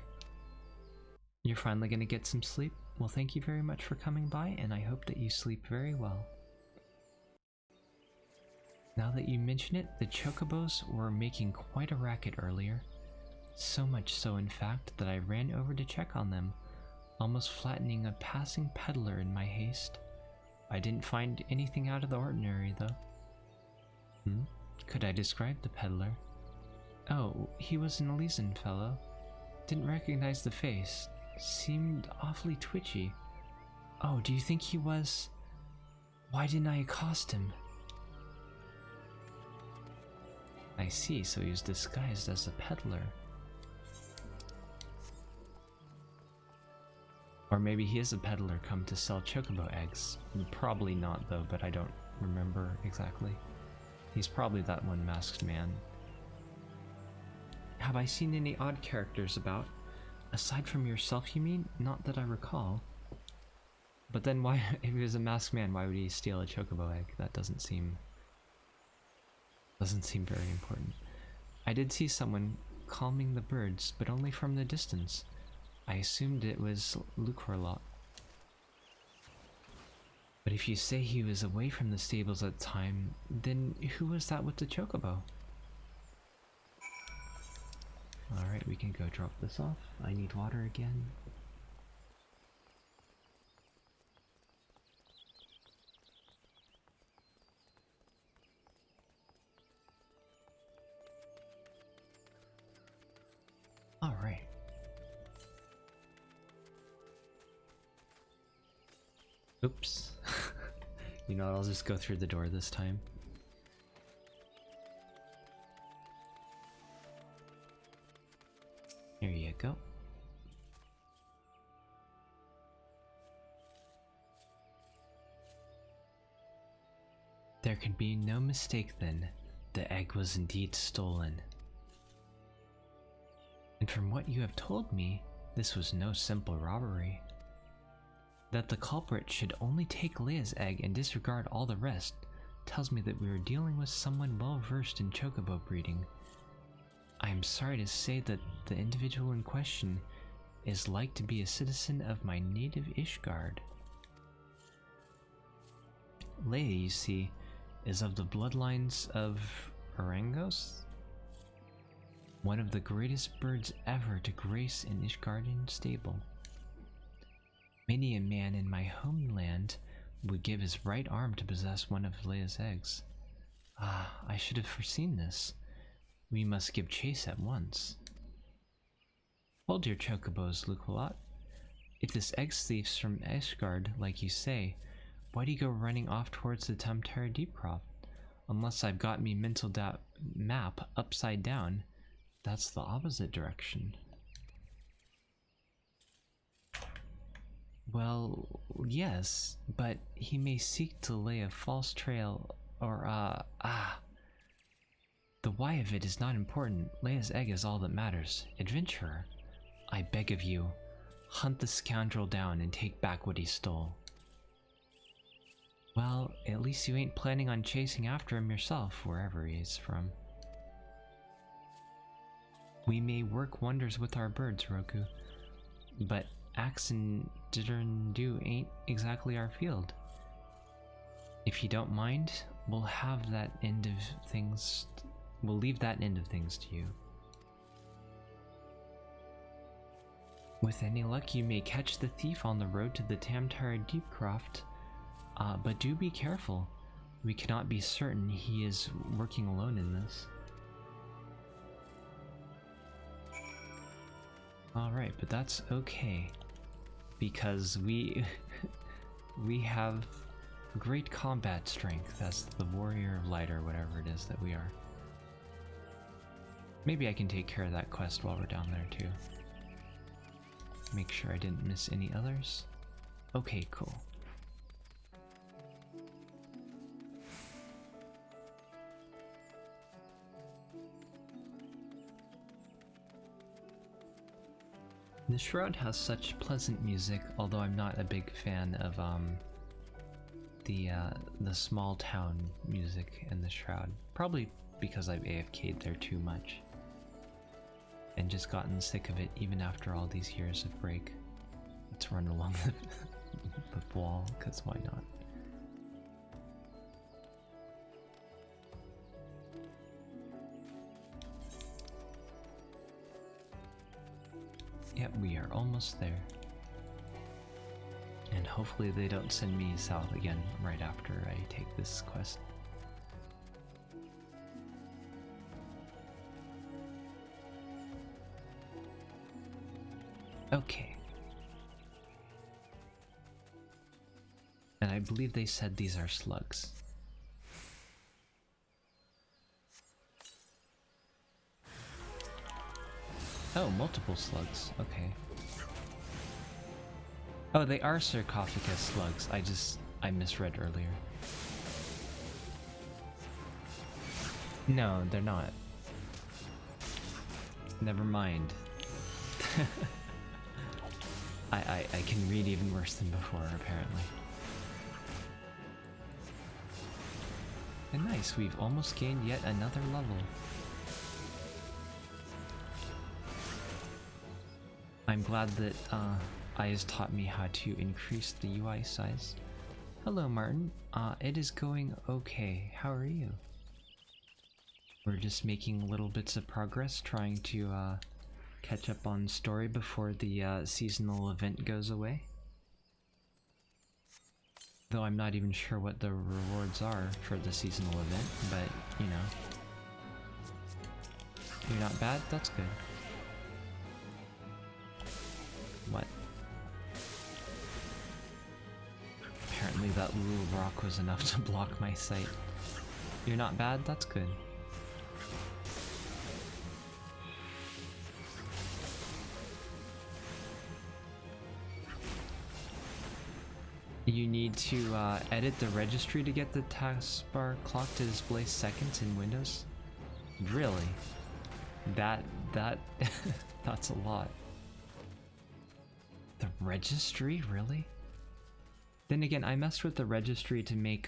You're finally gonna get some sleep? Well, thank you very much for coming by, and I hope that you sleep very well. Now that you mention it, the chocobos were making quite a racket earlier. So much so, in fact, that I ran over to check on them, almost flattening a passing peddler in my haste. I didn't find anything out of the ordinary, though. Could I describe the peddler? Oh, he was an Elysian fellow. Didn't recognize the face. Seemed awfully twitchy. Oh, do you think he was... Why didn't I accost him? I see, so he was disguised as a peddler. Or maybe he is a peddler come to sell chocobo eggs. Probably not, though, but I don't remember exactly. He's probably that one masked man. Have I seen any odd characters about? Aside from yourself, you mean? Not that I recall. But then why, if he was a masked man, why would he steal a chocobo egg? That doesn't seem very important. I did see someone calming the birds, but only from the distance. I assumed it was Lucorlot. But if you say he was away from the stables at the time, then who was that with the chocobo? Alright, we can go drop this off. I need water again. Alright. Oops. You know what, I'll just go through the door this time. Here you go. There can be no mistake then. The egg was indeed stolen. And from what you have told me, this was no simple robbery. That the culprit should only take Leia's egg and disregard all the rest tells me that we are dealing with someone well versed in chocobo breeding. I am sorry to say that the individual in question is like to be a citizen of my native Ishgard. Leia, you see, is of the bloodlines of Orangos, one of the greatest birds ever to grace an Ishgardian stable. Many a man in my homeland would give his right arm to possess one of Leia's eggs. Ah, I should have foreseen this. We must give chase at once. Hold your chocobos, Lucolot. If this egg thief's from Ishgard, like you say, why do you go running off towards the Tamtara Deepcroft? Unless I've got me mental map upside down, that's the opposite direction. Well, yes, but he may seek to lay a false trail or, the why of it is not important. Leia's egg is all that matters. Adventurer, I beg of you, hunt the scoundrel down and take back what he stole. Well, at least you ain't planning on chasing after him yourself, wherever he is from. We may work wonders with our birds, Roku, but axe and diddle-and-do ain't exactly our field. If you don't mind, we'll have that end of things. We'll leave that end of things to you. With any luck, you may catch the thief on the road to the Tamtara Deepcroft, but do be careful. We cannot be certain he is working alone in this. Alright, but that's okay, because we have great combat strength as the warrior of light or whatever it is that we are. Maybe I can take care of that quest while we're down there too. Make sure I didn't miss any others. Okay, cool. The Shroud has such pleasant music, although I'm not a big fan of the small town music in the Shroud. Probably because I've AFK'd there too much and just gotten sick of it even after all these years of break. Let's run along the wall, because why not? Yep, we are almost there. And hopefully they don't send me south again right after I take this quest. Okay. And I believe they said these are slugs. Oh, multiple slugs. Okay. Oh, they are sarcophagus slugs. I misread earlier. No, they're not. Never mind. I can read even worse than before, apparently. And nice, we've almost gained yet another level. I'm glad that Aya's taught me how to increase the UI size. Hello, Martin. It is going okay. How are you? We're just making little bits of progress, trying to catch up on story before the seasonal event goes away. Though I'm not even sure what the rewards are for the seasonal event, but, you know. You're not bad? That's good. What? Apparently that little rock was enough to block my sight. You're not bad? That's good. You need to edit the registry to get the taskbar clock to display seconds in Windows? Really? That's a lot. The registry? Really? Then again, I messed with the registry to make,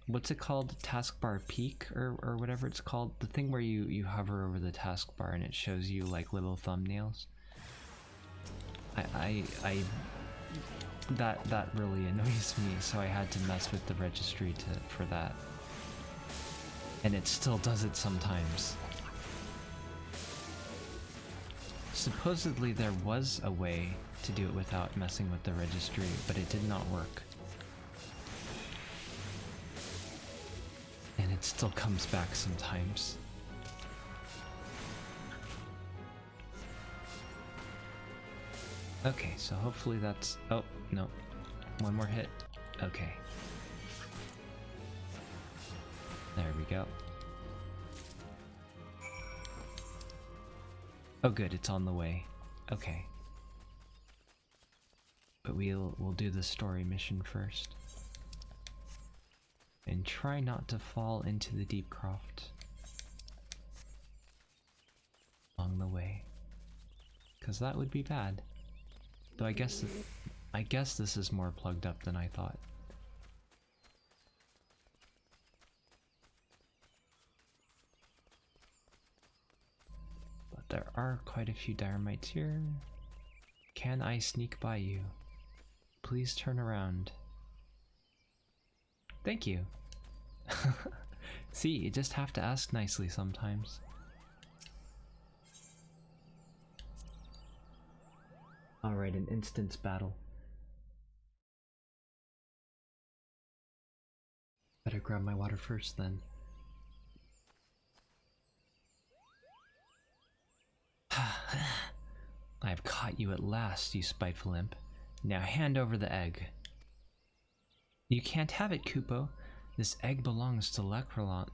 what's it called? Taskbar peak or whatever it's called? The thing where you hover over the taskbar and it shows you like little thumbnails. That really annoys me, so I had to mess with the registry for that. And it still does it sometimes. Supposedly there was a way to do it without messing with the registry, but it did not work. And it still comes back sometimes. Okay, so hopefully that's... Oh, no. One more hit. Okay. There we go. Oh good, it's on the way. Okay. But we'll do the story mission first. And try not to fall into the deep croft along the way. 'Cause that would be bad. Though I guess this is more plugged up than I thought. But there are quite a few dynamites here. Can I sneak by you? Please turn around. Thank you. See, you just have to ask nicely sometimes. Alright, an instance battle. Better grab my water first then. I've caught you at last, you spiteful imp. Now hand over the egg. You can't have it, Kupo. This egg belongs to Lecrelon.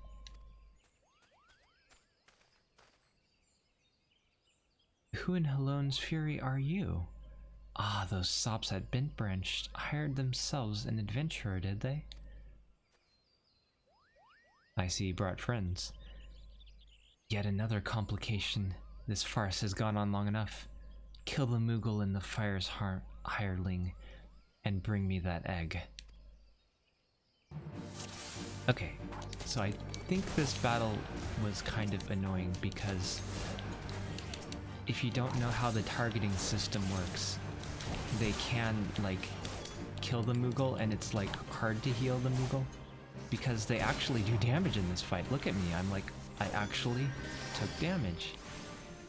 Who in Halone's fury are you? Ah, those sops at Bent Branch hired themselves an adventurer, did they? I see you brought friends. Yet another complication. This farce has gone on long enough. Kill the Moogle and the Fire's hireling, and bring me that egg. Okay, so I think this battle was kind of annoying because if you don't know how the targeting system works, they can, like, kill the Moogle, and it's, like, hard to heal the Moogle because they actually do damage in this fight. Look at me, I'm like, I actually took damage.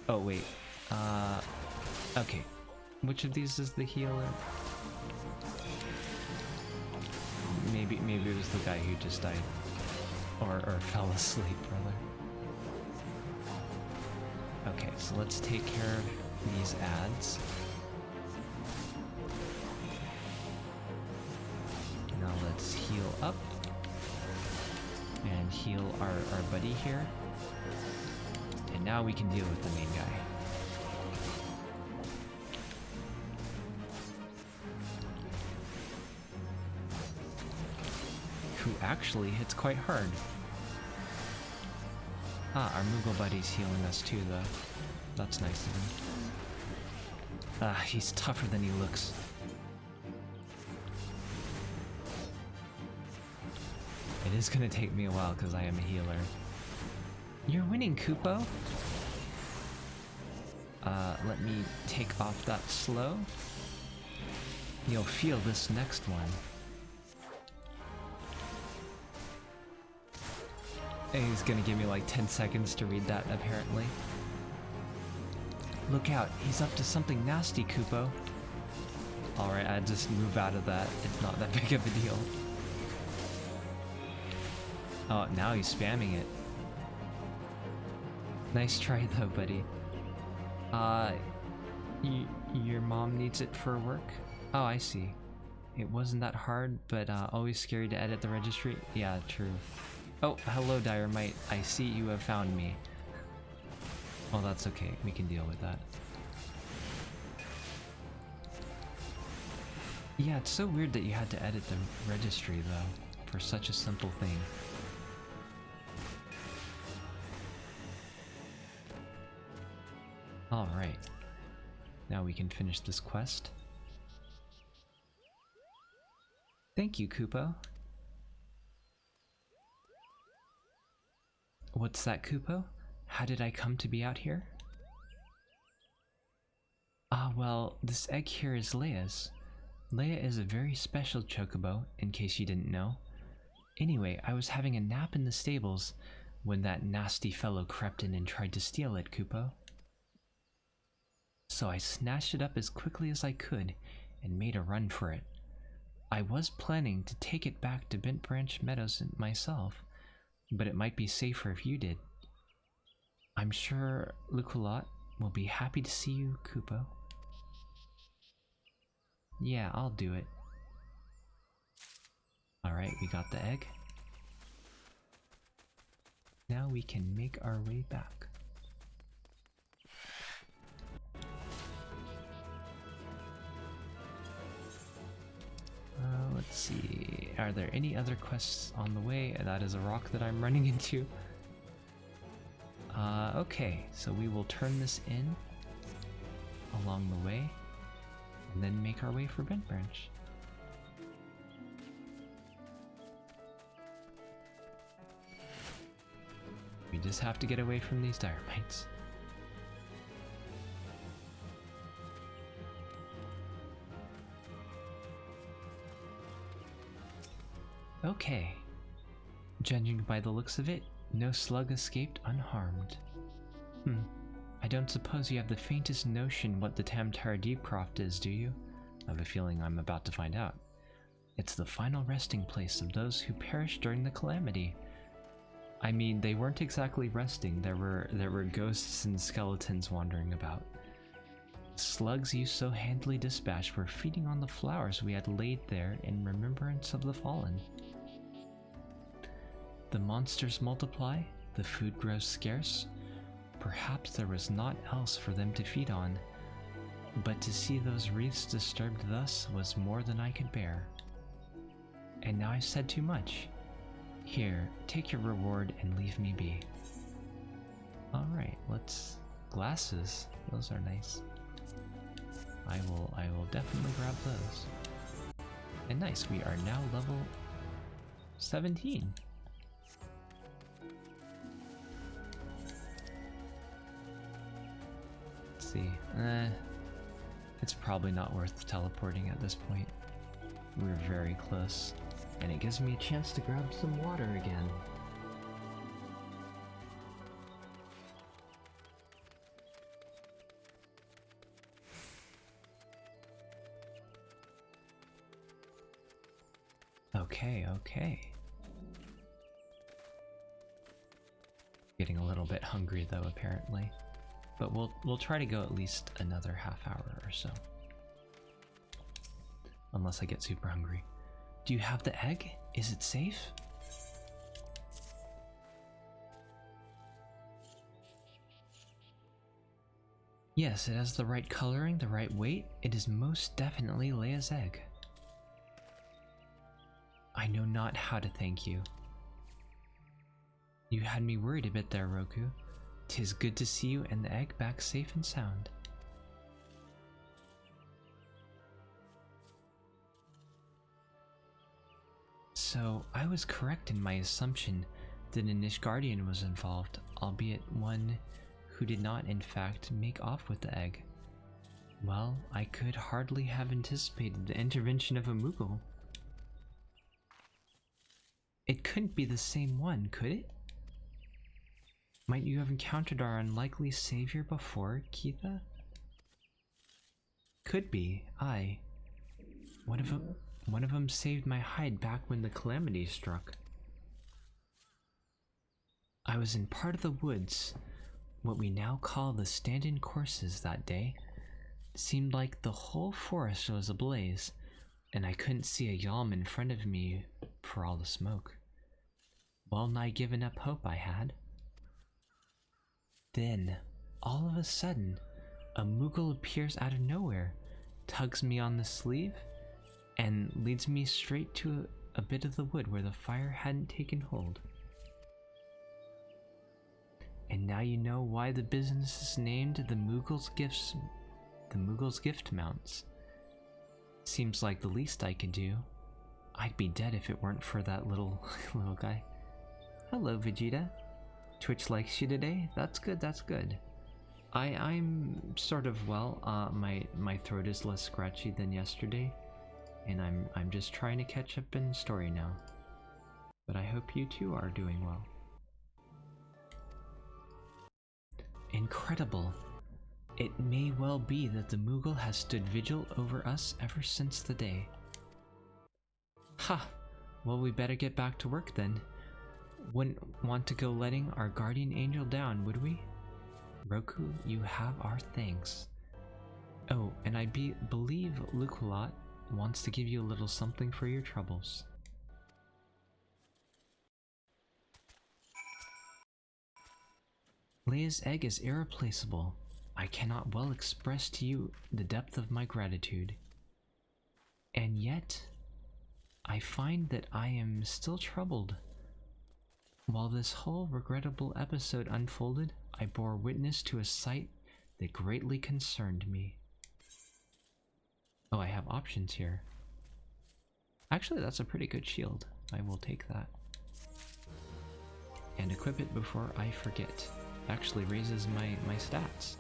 Oh, wait. Okay. Which of these is the healer? Maybe it was the guy who just died. Or fell asleep, rather. Okay, so let's take care of these ads. Now let's heal up. And heal our buddy here. And now we can deal with the main guy. Who actually hits quite hard. Ah, our Moogle buddy's healing us too, though. That's nice of him. Ah, he's tougher than he looks. It is gonna take me a while because I am a healer. You're winning, Kupo! Let me take off that slow. You'll feel this next one. And he's gonna give me like 10 seconds to read that, apparently. Look out, he's up to something nasty, Kupo. Alright, I just move out of that. It's not that big of a deal. Oh, now he's spamming it. Nice try though, buddy. Your mom needs it for work? Oh, I see. It wasn't that hard, but always scary to edit the registry? Yeah, true. Oh, hello, Diormite. I see you have found me. Oh, that's okay. We can deal with that. Yeah, it's so weird that you had to edit the registry, though, for such a simple thing. Alright. Now we can finish this quest. Thank you, Kupo. What's that, Kupo? How did I come to be out here? Ah, well, this egg here is Leia's. Leia is a very special chocobo, in case you didn't know. Anyway, I was having a nap in the stables when that nasty fellow crept in and tried to steal it, Kupo. So I snatched it up as quickly as I could and made a run for it. I was planning to take it back to Bent Branch Meadows myself, but it might be safer if you did. I'm sure Luculot will be happy to see you, Kupo. Yeah, I'll do it. Alright, we got the egg. Now we can make our way back. Let's see. Are there any other quests on the way? That is a rock that I'm running into. Okay, so we will turn this in along the way and then make our way for Bent Branch. We just have to get away from these Diormites. Okay. Judging by the looks of it, no slug escaped unharmed. I don't suppose you have the faintest notion what the Tamtara Deepcroft is, do you? I have a feeling I'm about to find out. It's the final resting place of those who perished during the calamity. I mean, they weren't exactly resting. There were ghosts and skeletons wandering about. Slugs you so handily dispatched were feeding on the flowers we had laid there in remembrance of the fallen. The monsters multiply, the food grows scarce. Perhaps there was naught else for them to feed on, but to see those wreaths disturbed thus was more than I could bear. And now I've said too much. Here, take your reward and leave me be. Alright, let's... Glasses. Those are nice. I will definitely grab those. And nice, we are now level 17. Let's see. It's probably not worth teleporting at this point. We're very close. And it gives me a chance to grab some water again. Okay. Getting a little bit hungry though, apparently. But we'll try to go at least another half hour or so. Unless I get super hungry. Do you have the egg? Is it safe? Yes, it has the right coloring, the right weight. It is most definitely Leia's egg. I know not how to thank you. You had me worried a bit there, Roku. 'Tis good to see you and the egg back safe and sound. So, I was correct in my assumption that a Nishguardian was involved, albeit one who did not in fact make off with the egg. Well, I could hardly have anticipated the intervention of a Moogle. It couldn't be the same one, could it? Might you have encountered our unlikely savior before, Keitha? Could be, aye. One of them saved my hide back when the calamity struck. I was in part of the woods, what we now call the stand-in courses that day. It seemed like the whole forest was ablaze, and I couldn't see a yalm in front of me for all the smoke. Well nigh given up hope I had. Then, all of a sudden, a Moogle appears out of nowhere, tugs me on the sleeve, and leads me straight to a bit of the wood where the fire hadn't taken hold. And now you know why the business is named the Moogle's Gift Mounts. Seems like the least I could do. I'd be dead if it weren't for that little guy. Hello, Vegeta. Twitch likes you today? That's good, that's good. I'm sort of well. My throat is less scratchy than yesterday, and I'm just trying to catch up in story now. But I hope you too are doing well. Incredible. It may well be that the Moogle has stood vigil over us ever since the day. Ha! Well, we better get back to work then. Wouldn't want to go letting our guardian angel down, would we? Roku, you have our thanks. Oh, and I believe Luculot wants to give you a little something for your troubles. Leia's egg is irreplaceable. I cannot well express to you the depth of my gratitude. And yet, I find that I am still troubled. While this whole regrettable episode unfolded, I bore witness to a sight that greatly concerned me. Oh, I have options here. Actually, that's a pretty good shield. I will take that. And equip it before I forget. Actually raises my stats.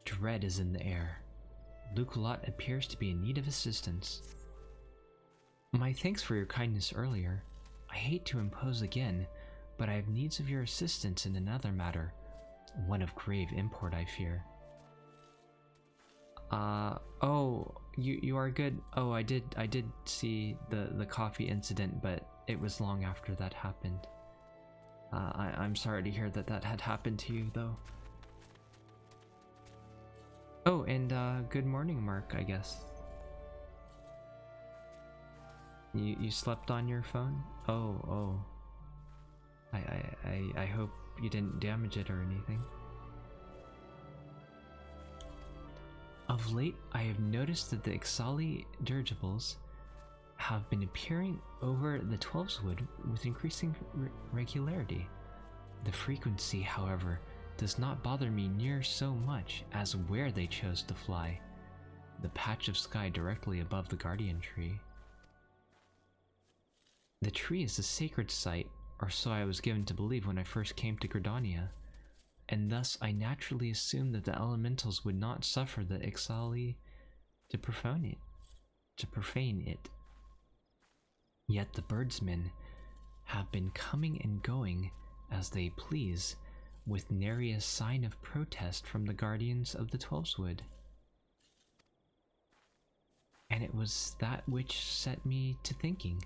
Dread is in the air. Luculot appears to be in need of assistance. My thanks for your kindness earlier. I hate to impose again, but I have needs of your assistance in another matter. One of grave import, I fear. Oh, you are good. Oh, I did see the coffee incident, but it was long after that happened. I'm sorry to hear that had happened to you, though. Oh, and good morning, Mark, I guess. You slept on your phone? Oh. I hope you didn't damage it or anything. Of late, I have noticed that the Ixali dirigibles have been appearing over the Twelveswood with increasing regularity. The frequency, however, does not bother me near so much as where they chose to fly, the patch of sky directly above the Guardian Tree. The tree is a sacred site, or so I was given to believe when I first came to Gridania, and thus I naturally assumed that the elementals would not suffer the Ixali to profane it. Yet the birdsmen have been coming and going as they please, with nary a sign of protest from the guardians of the Twelveswood. And it was that which set me to thinking.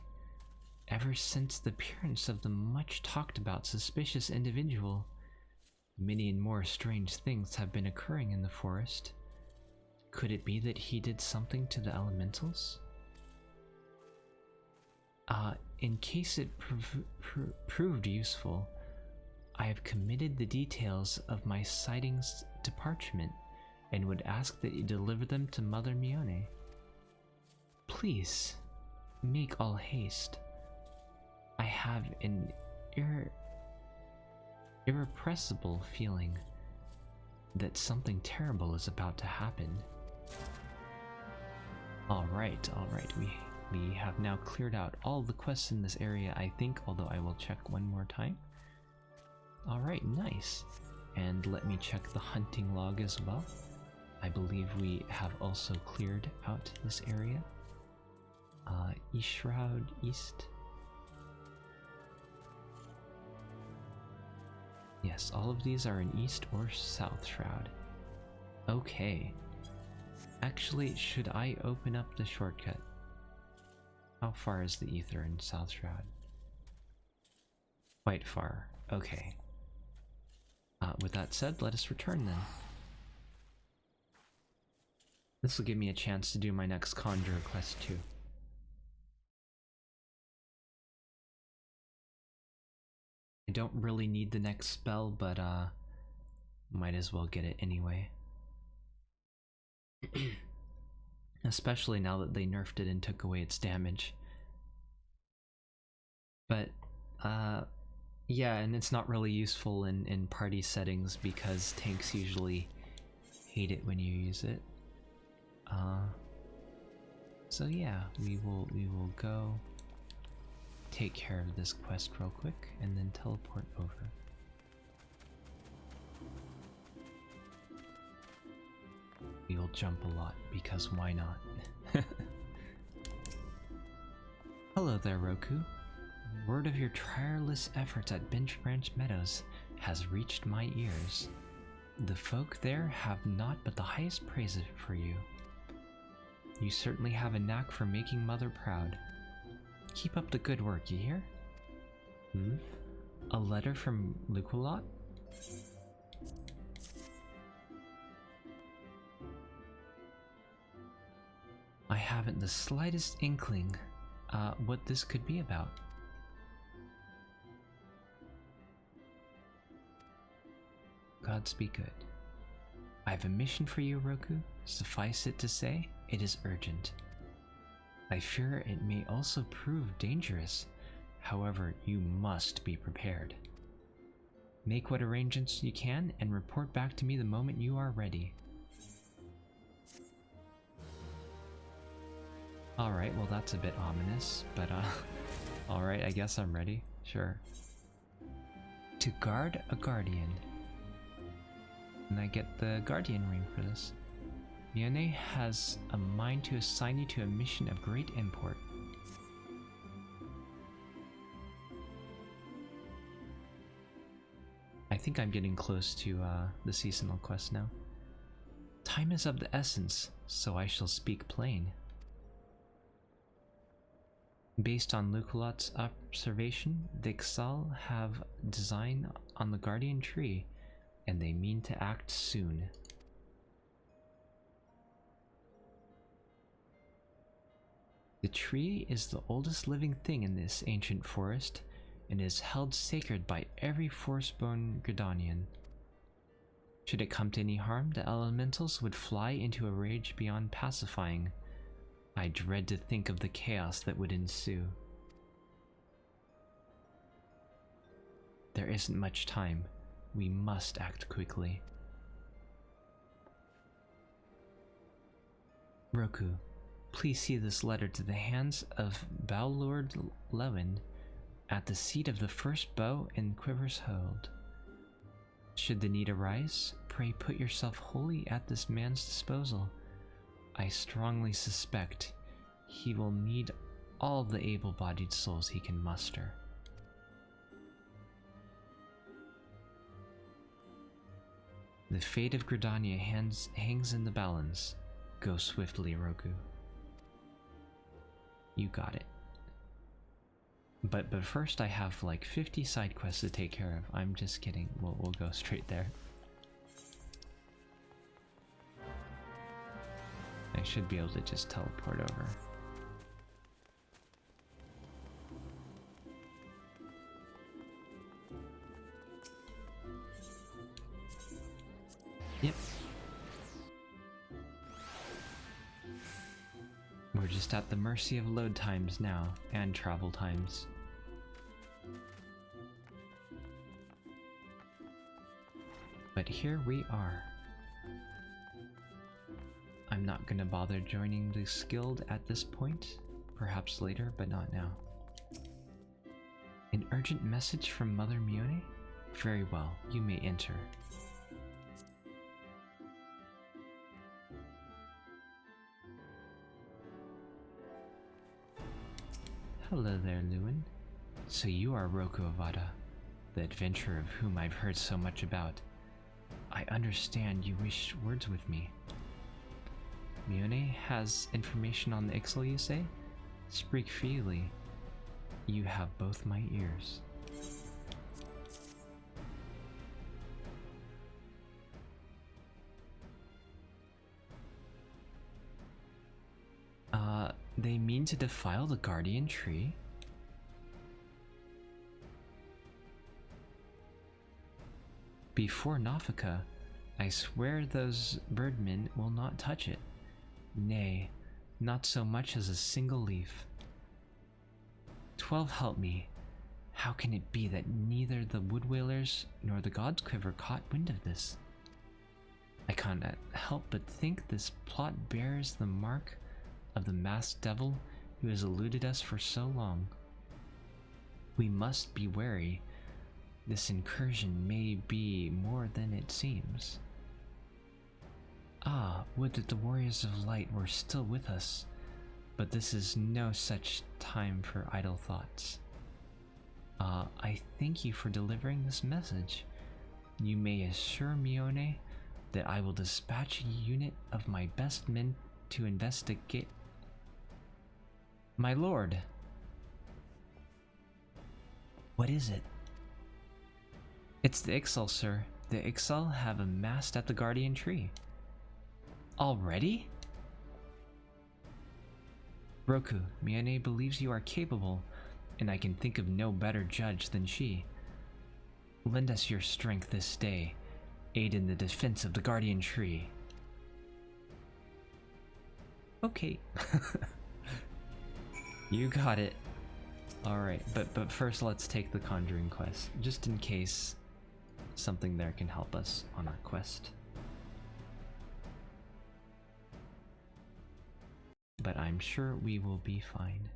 Ever since the appearance of the much talked about suspicious individual, many and more strange things have been occurring in the forest. Could it be that he did something to the elementals? In case it proved useful, I have committed the details of my sightings to parchment and would ask that you deliver them to Mother Mione. Please, make all haste. I have an irrepressible feeling that something terrible is about to happen. Alright, we have now cleared out all the quests in this area, I think, although I will check one more time. Alright, nice. And let me check the hunting log as well. I believe we have also cleared out this area. East Shroud, East. Yes, all of these are in East or South Shroud. Okay. Actually, should I open up the shortcut? How far is the Ether in South Shroud? Quite far. Okay. With that said, let us return then. This will give me a chance to do my next Conjurer quest too. I don't really need the next spell, but might as well get it anyway. Especially now that they nerfed it and took away its damage. But yeah, and it's not really useful in party settings because tanks usually hate it when you use it. So yeah, we will go take care of this quest real quick and then teleport over. We will jump a lot because why not? Hello there, Roku. Word of your tireless efforts at Bench Branch Meadows has reached my ears. The folk there have naught but the highest praise for you. You certainly have a knack for making Mother proud. Keep up the good work, you hear? A letter from Luculot? I haven't the slightest inkling what this could be about. Gods be good. I have a mission for you, Roku. Suffice it to say, it is urgent. I fear it may also prove dangerous. However, you must be prepared. Make what arrangements you can and report back to me the moment you are ready. Alright, well that's a bit ominous, but alright, I guess I'm ready. Sure. To guard a guardian. And I get the guardian ring for this. Yone has a mind to assign you to a mission of great import. I think I'm getting close to the seasonal quest now. Time is of the essence, so I shall speak plain. Based on Luculot's observation, the Ixal have design on the Guardian Tree, and they mean to act soon. The tree is the oldest living thing in this ancient forest, and is held sacred by every Forceborn Gridanian. Should it come to any harm, the elementals would fly into a rage beyond pacifying. I dread to think of the chaos that would ensue. There isn't much time. We must act quickly. Roku, please see this letter to the hands of Bowlord Lewin at the seat of the first bow and quiver's hold. Should the need arise, pray put yourself wholly at this man's disposal. I strongly suspect he will need all the able-bodied souls he can muster. The fate of Gridania hangs in the balance. Go swiftly, Roku. You got it. But first I have like 50 side quests to take care of. I'm just kidding. We'll go straight there. I should be able to just teleport over. Yep. We're just at the mercy of load times now, and travel times. But here we are. I'm not gonna bother joining this guild at this point. Perhaps later, but not now. An urgent message from Mother Mione? Very well, you may enter. Hello there, Lewin. So you are Roku Avada, the adventurer of whom I've heard so much about. I understand you wish words with me. Mione has information on the Ixal, you say? Speak freely. You have both my ears. They mean to defile the Guardian Tree? Before Nafika, I swear those birdmen will not touch it. Nay, not so much as a single leaf. 12 help me. How can it be that neither the Woodwailers nor the God's Quiver caught wind of this? I cannot help but think this plot bears the mark of the masked devil who has eluded us for so long. We must be wary. This incursion may be more than it seems. Ah, would that the warriors of light were still with us, but this is no such time for idle thoughts. I thank you for delivering this message. You may assure Mione that I will dispatch a unit of my best men to investigate. My lord! What is it? It's the Ixal, sir. The Ixal have amassed at the Guardian Tree. Already? Roku, Mione believes you are capable, and I can think of no better judge than she. Lend us your strength this day. Aid in the defense of the Guardian Tree. Okay. You got it. Alright, but first let's take the Conjuring quest, just in case something there can help us on our quest. But I'm sure we will be fine.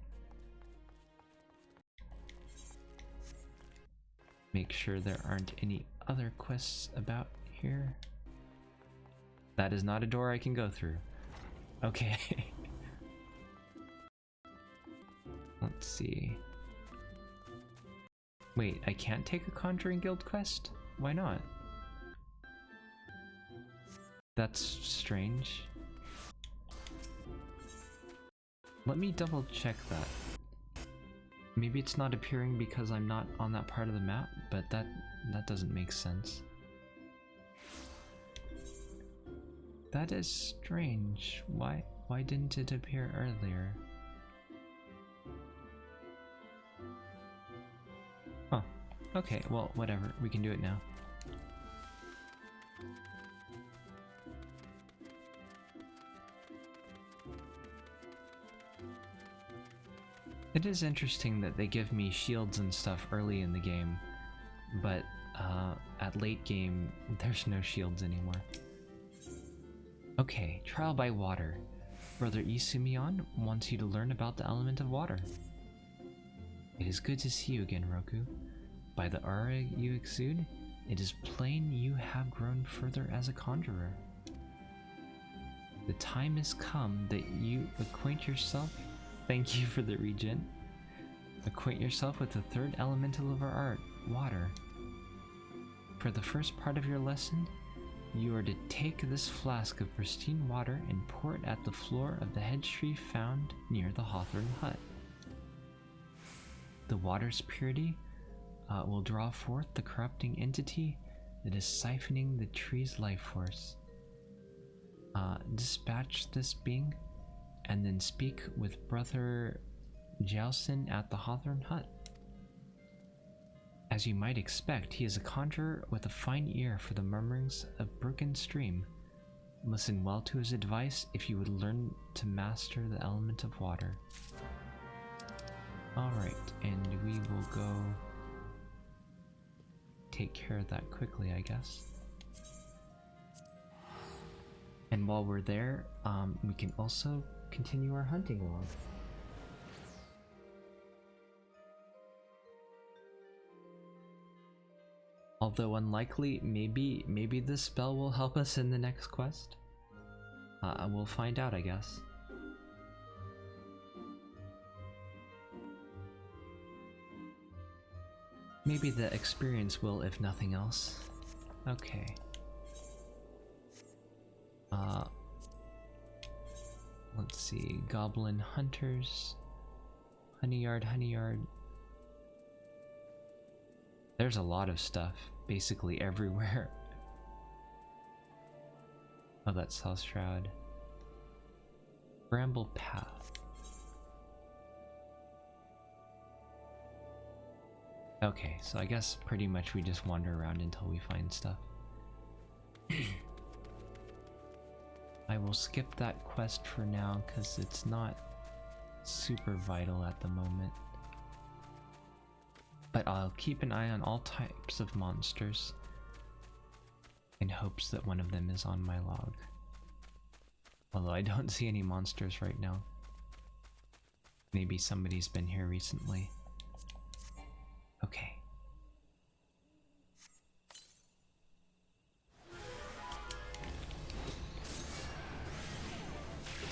Make sure there aren't any other quests about here. That is not a door I can go through. Okay. Let's see. Wait, I can't take a Conjuring Guild quest? Why not? That's strange. Let me double check that. Maybe it's not appearing because I'm not on that part of the map, but that doesn't make sense. That is strange. Why didn't it appear earlier? Huh. Okay, well, whatever. We can do it now. It is interesting that they give me shields and stuff early in the game, but at late game, there's no shields anymore. Okay, trial by water. Brother Isumion wants you to learn about the element of water. It is good to see you again, Roku. By the aura you exude, it is plain you have grown further as a conjurer. The time has come that you acquaint yourself. Thank you for the regen. Acquaint yourself with the third elemental of our art, water. For the first part of your lesson, you are to take this flask of pristine water and pour it at the floor of the hedge tree found near the Hawthorn hut. The water's purity will draw forth the corrupting entity that is siphoning the tree's life force. Dispatch this being, and then speak with Brother Jelson at the Hawthorn hut. As you might expect, he is a conjurer with a fine ear for the murmurings of brook and stream. Listen well to his advice if you would learn to master the element of water. Alright, and we will go take care of that quickly, I guess. And while we're there, we can also continue our hunting log. Although unlikely, maybe this spell will help us in the next quest. We'll find out, I guess. Maybe the experience will, if nothing else. Okay. Let's see. Goblin Hunters. Honeyyard, Honeyyard. There's a lot of stuff, basically everywhere. Oh, that's South Shroud. Bramble Path. Okay, so I guess pretty much we just wander around until we find stuff. I will skip that quest for now because it's not super vital at the moment. But I'll keep an eye on all types of monsters in hopes that one of them is on my log. Although I don't see any monsters right now. Maybe somebody's been here recently. Okay.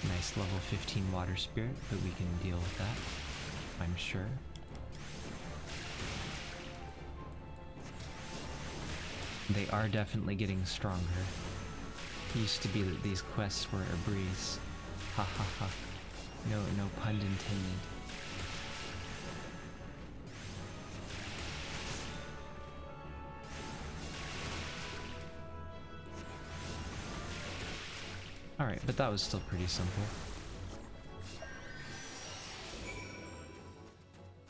Nice level 15 water spirit, but we can deal with that, I'm sure. They are definitely getting stronger. It used to be that these quests were a breeze. Ha ha ha. No pun intended. Alright, but that was still pretty simple.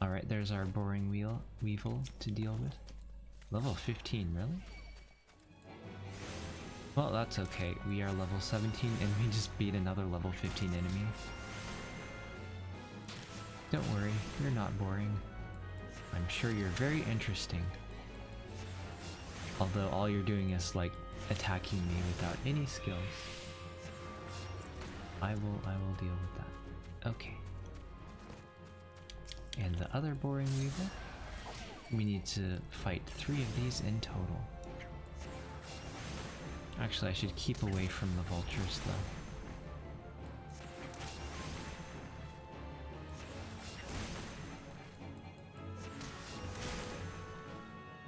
Alright, there's our boring weevil to deal with. Level 15, really? Well, that's okay. We are level 17 and we just beat another level 15 enemy. Don't worry, you're not boring. I'm sure you're very interesting. Although all you're doing is like attacking me without any skills. I will deal with that. Okay. And the other boring weevil? We need to fight 3 of these in total. Actually, I should keep away from the vultures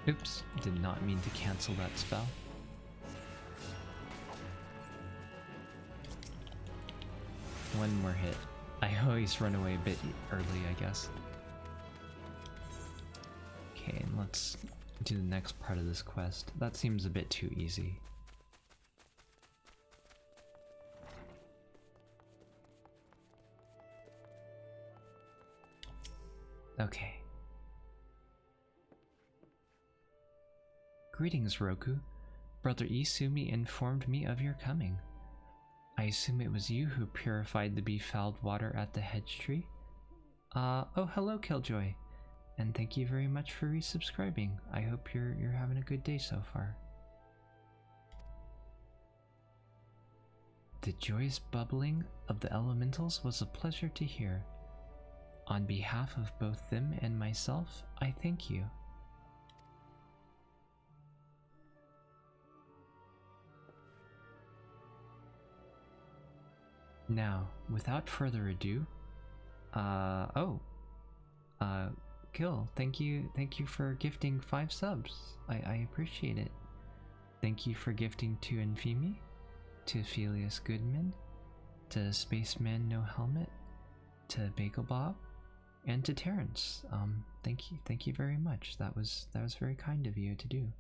though. Oops, did not mean to cancel that spell. One more hit. I always run away a bit early, I guess. Okay, and let's do the next part of this quest. That seems a bit too easy. Okay. Greetings, Roku. Brother Isumi informed me of your coming. I assume it was you who purified the befouled water at the hedge tree? Oh, hello, Killjoy. And thank you very much for resubscribing. I hope you're having a good day so far. The joyous bubbling of the elementals was a pleasure to hear. On behalf of both them and myself, I thank you. Now, without further ado, Kill, thank you for gifting 5 subs. I appreciate it. Thank you for gifting to Infimi, to Felius Goodman, to Spaceman No Helmet, to Bagel Bob, and to Terrence. Thank you very much. That was very kind of you to do.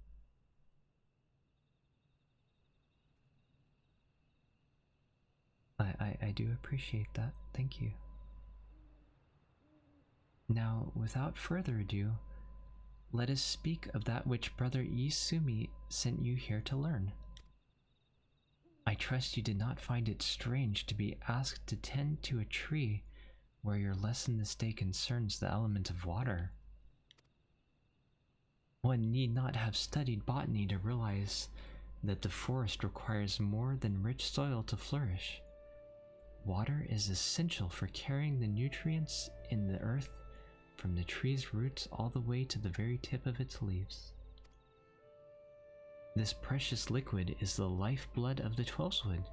I do appreciate that. Thank you. Now, without further ado, let us speak of that which Brother Isumi sent you here to learn. I trust you did not find it strange to be asked to tend to a tree where your lesson this day concerns the element of water. One need not have studied botany to realize that the forest requires more than rich soil to flourish. Water is essential for carrying the nutrients in the earth from the tree's roots all the way to the very tip of its leaves. This precious liquid is the lifeblood of the 12-wood.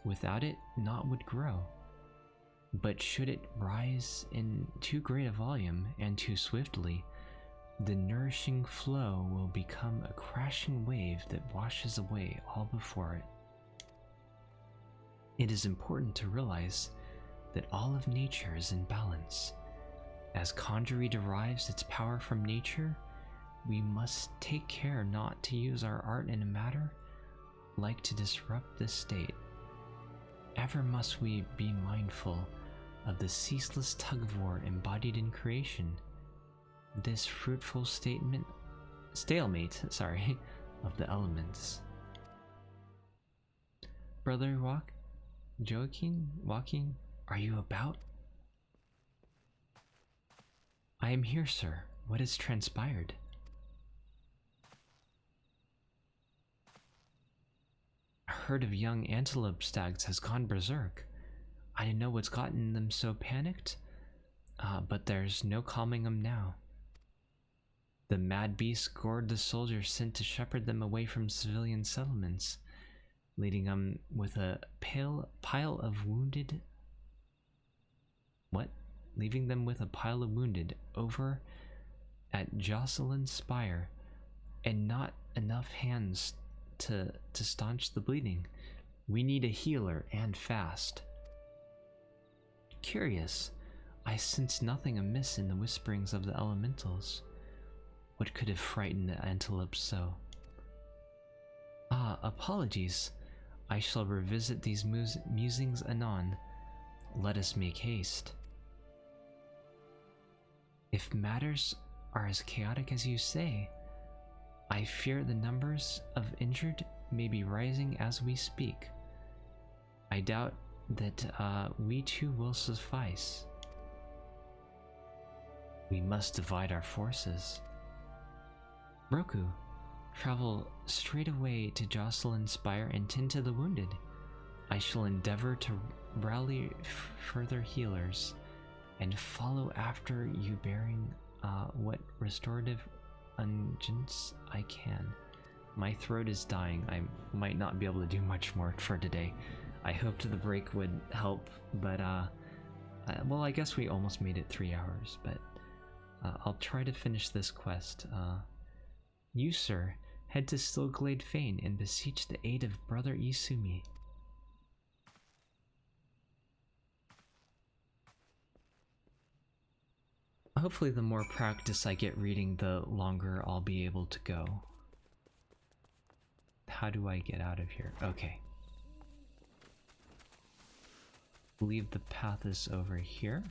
Without it, naught would grow. But should it rise in too great a volume and too swiftly, the nourishing flow will become a crashing wave that washes away all before it. It is important to realize that all of nature is in balance. As Conjury derives its power from nature, we must take care not to use our art in a matter like to disrupt this state. Ever must we be mindful of the ceaseless tug-of-war embodied in creation, this fruitful stalemate of the elements. Brother Joaquin, are you about? I am here, sir. What has transpired? A herd of young antelope stags has gone berserk. I didn't know what's gotten them so panicked, but there's no calming them now. The mad beasts gored the soldiers sent to shepherd them away from civilian settlements, leading them with a pile of wounded. Leaving them with a pile of wounded over at Jocelyn's Spire, and not enough hands to staunch the bleeding. We need a healer, and fast. Curious, I sense nothing amiss in the whisperings of the elementals. What could have frightened the antelopes so? Apologies. I shall revisit these musings anon. Let us make haste. If matters are as chaotic as you say, I fear the numbers of injured may be rising as we speak. I doubt that we two will suffice. We must divide our forces. Roku, travel straight away to Jocelyn's Spire and tend to the wounded. I shall endeavor to rally further healers and follow after you, bearing what restorative unguents I can. My throat is dying. I might not be able to do much more for today. I hoped the break would help, but well, I guess we almost made it 3 hours, but I'll try to finish this quest. You, sir, head to Stillglade Fane and beseech the aid of Brother Isumi. Hopefully the more practice I get reading, the longer I'll be able to go. How do I get out of here? Okay. I believe the path is over here.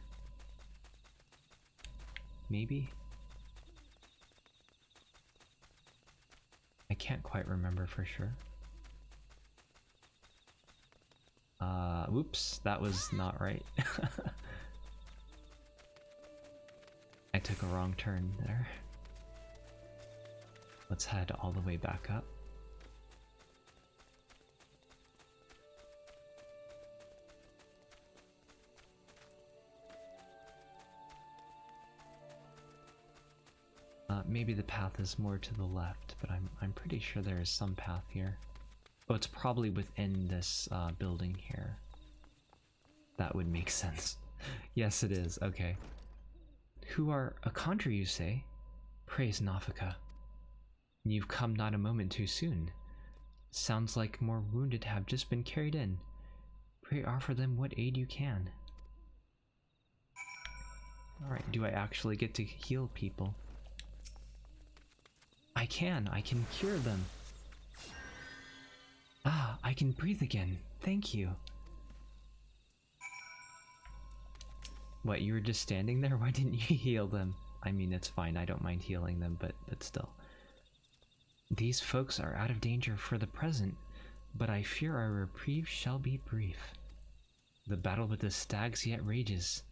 Maybe? I can't quite remember for sure. Whoops, that was not right. I took a wrong turn there. Let's head all the way back up. Maybe the path is more to the left, but I'm pretty sure there is some path here. Oh, it's probably within this building here. That would make sense. Yes, it is. Okay. Who are a conjurer, you say? Praise Nafika. You've come not a moment too soon. Sounds like more wounded have just been carried in. Pray offer them what aid you can. Alright, do I actually get to heal people? I can cure them. Ah, I can breathe again. Thank you. What, you were just standing there? Why didn't you heal them? I mean, it's fine, I don't mind healing them, but still. These folks are out of danger for the present, but I fear our reprieve shall be brief. The battle with the stags yet rages,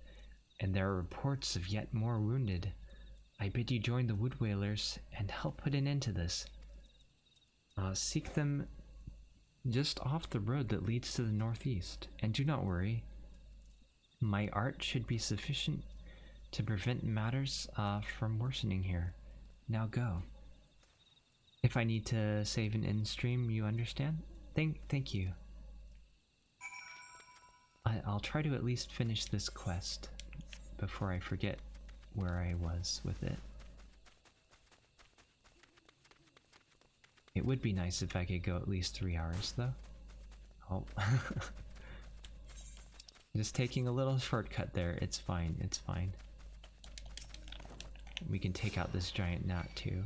and there are reports of yet more wounded. I bid you join the Wood Whalers and help put an end to this. Seek them just off the road that leads to the northeast. And do not worry, my art should be sufficient to prevent matters from worsening here. Now go. If I need to save an end stream, you understand? Thank you. I'll try to at least finish this quest before I forget where I was with it. It would be nice if I could go at least 3 hours, though. Oh. Just taking a little shortcut there. It's fine, it's fine. We can take out this giant gnat, too.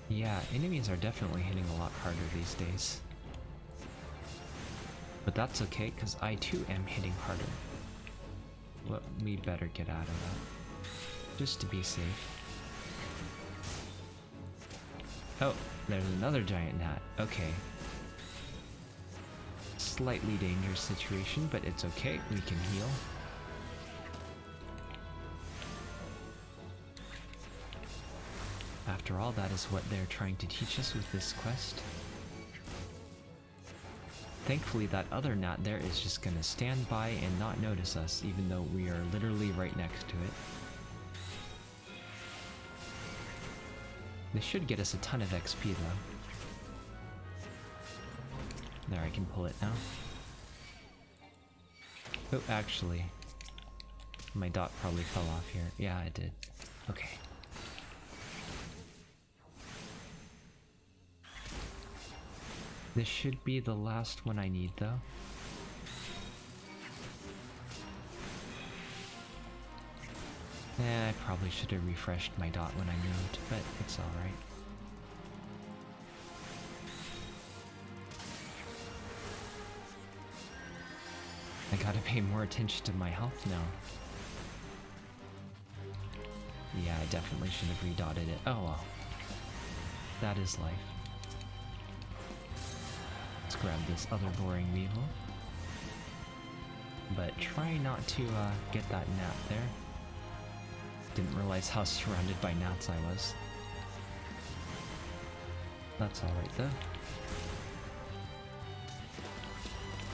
Yeah, enemies are definitely hitting a lot harder these days. But that's okay, because I too am hitting harder. Well, we better get out of that. Just to be safe. Oh, there's another giant gnat. Okay. Slightly dangerous situation, but it's okay. We can heal. After all, that is what they're trying to teach us with this quest. Thankfully, that other gnat there is just gonna stand by and not notice us, even though we are literally right next to it. This should get us a ton of XP though. There, I can pull it now. Oh, actually, my dot probably fell off here. Yeah, it did. Okay. This should be the last one I need, though. I probably should have refreshed my dot when I moved, but it's alright. I gotta pay more attention to my health now. Yeah, I definitely should have redotted it. Oh well. That is life. Let's grab this other boring weevil. But try not to get that gnat there. Didn't realize how surrounded by gnats I was. That's alright though.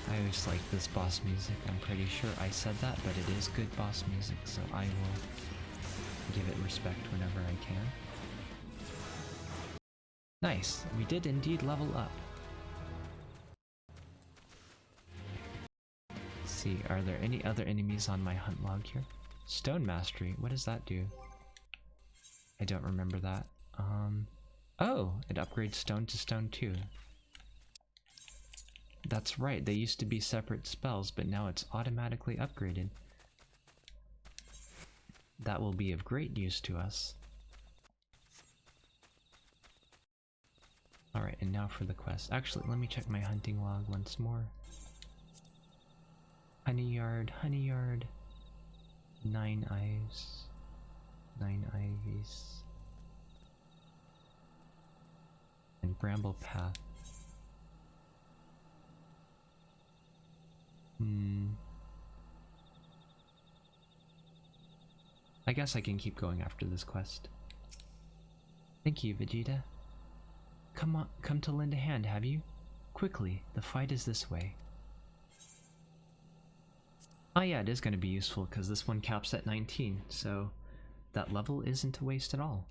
I always like this boss music. I'm pretty sure I said that, but it is good boss music, so I will give it respect whenever I can. Nice! We did indeed level up. Let's see, are there any other enemies on my hunt log here? Stone Mastery, what does that do? I don't remember that. Oh, it upgrades stone to stone too. That's right, they used to be separate spells, but now it's automatically upgraded. That will be of great use to us. Alright, and now for the quest. Actually, let me check my hunting log once more. Honey yard, 9 eyes, 9 ivies, and bramble path. I guess I can keep going after this quest. Thank you, Vegeta. Come on, come to lend a hand, have you? Quickly, the fight is this way. Oh yeah, it is going to be useful because this one caps at 19, so that level isn't a waste at all.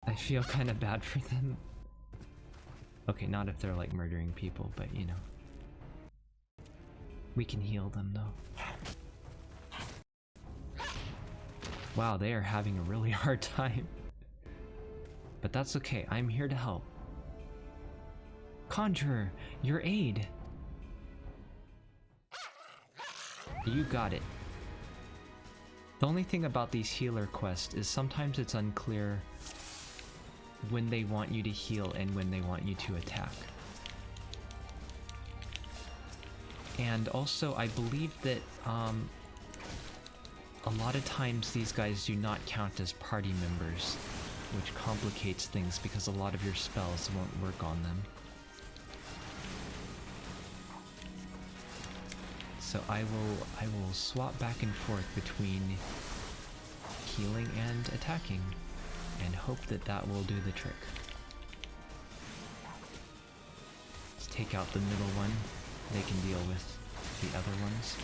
I feel kind of bad for them. Okay, not if they're like murdering people, but you know. We can heal them though. Wow, they are having a really hard time. But that's okay, I'm here to help. Conjurer, your aid! You got it. The only thing about these healer quests is sometimes it's unclear when they want you to heal and when they want you to attack. And also, I believe that a lot of times these guys do not count as party members which complicates things because a lot of your spells won't work on them. So I will swap back and forth between healing and attacking, and hope that that will do the trick. Let's take out the middle one. They can deal with the other ones.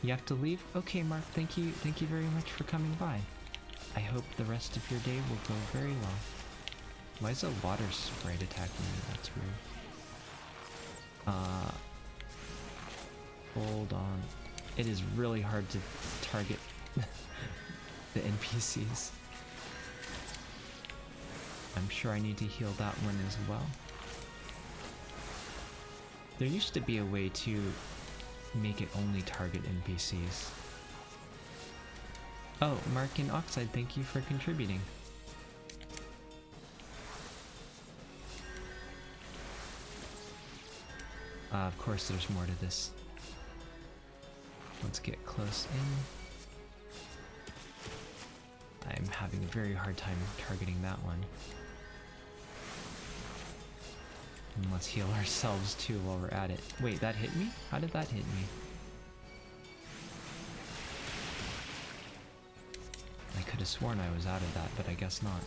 You have to leave? Okay, Mark, thank you very much for coming by. I hope the rest of your day will go very well. Why is a water sprite attacking me? That's weird. Hold on. It is really hard to target the NPCs. I'm sure I need to heal that one as well. There used to be a way to make it only target NPCs. Oh, Mark and Oxide, thank you for contributing. Of course there's more to this. Let's get close in. I'm having a very hard time targeting that one. And let's heal ourselves too while we're at it. Wait, that hit me? How did that hit me? I could have sworn I was out of that, but I guess not.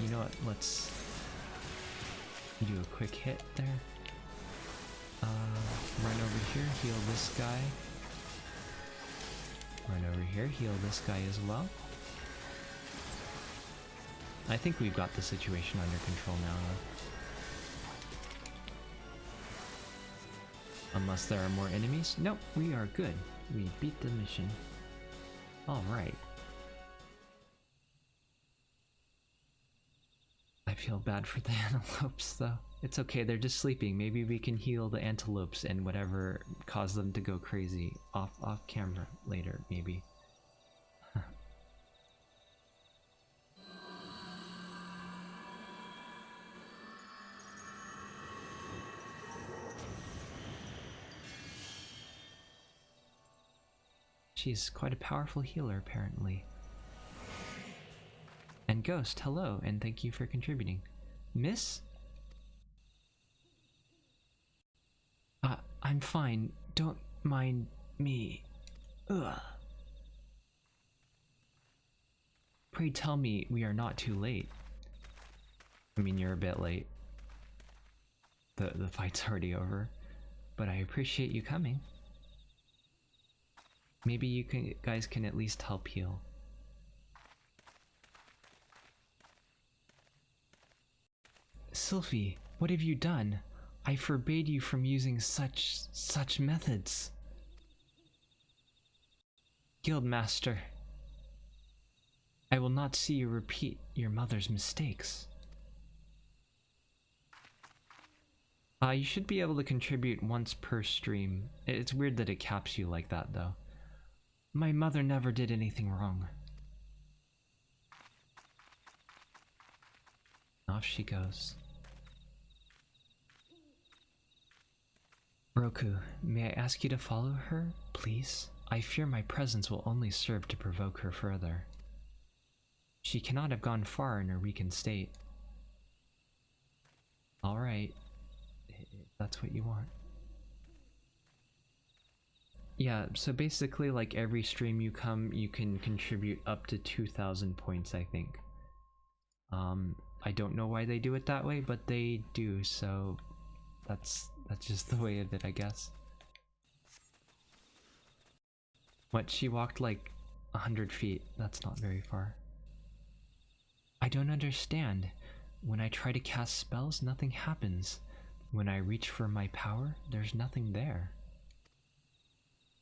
You know what? Let's do a quick hit there. Run over here, heal this guy. Run over here, heal this guy as well. I think we've got the situation under control now, though. Unless there are more enemies? Nope, we are good. We beat the mission. Alright. I feel bad for the antelopes, though. It's okay, they're just sleeping. Maybe we can heal the antelopes and whatever caused them to go crazy off camera later, maybe. She's quite a powerful healer, apparently. And Ghost, hello, and thank you for contributing. Miss? I'm fine. Don't mind me. Ugh. Pray tell me we are not too late. I mean, you're a bit late. The fight's already over. But I appreciate you coming. Maybe you guys can at least help heal. Sylphie, what have you done? I forbade you from using such methods. Guildmaster, I will not see you repeat your mother's mistakes. You should be able to contribute once per stream. It's weird that it caps you like that, though. My mother never did anything wrong. Off she goes. Roku, may I ask you to follow her, please? I fear my presence will only serve to provoke her further. She cannot have gone far in her weakened state. Alright, that's what you want. Yeah, so basically like every stream you come, you can contribute up to 2,000 points, I think. I don't know why they do it that way, but they do, so that's just the way of it, I guess. What, she walked like 100 feet. That's not very far. I don't understand. When I try to cast spells, nothing happens. When I reach for my power, there's nothing there.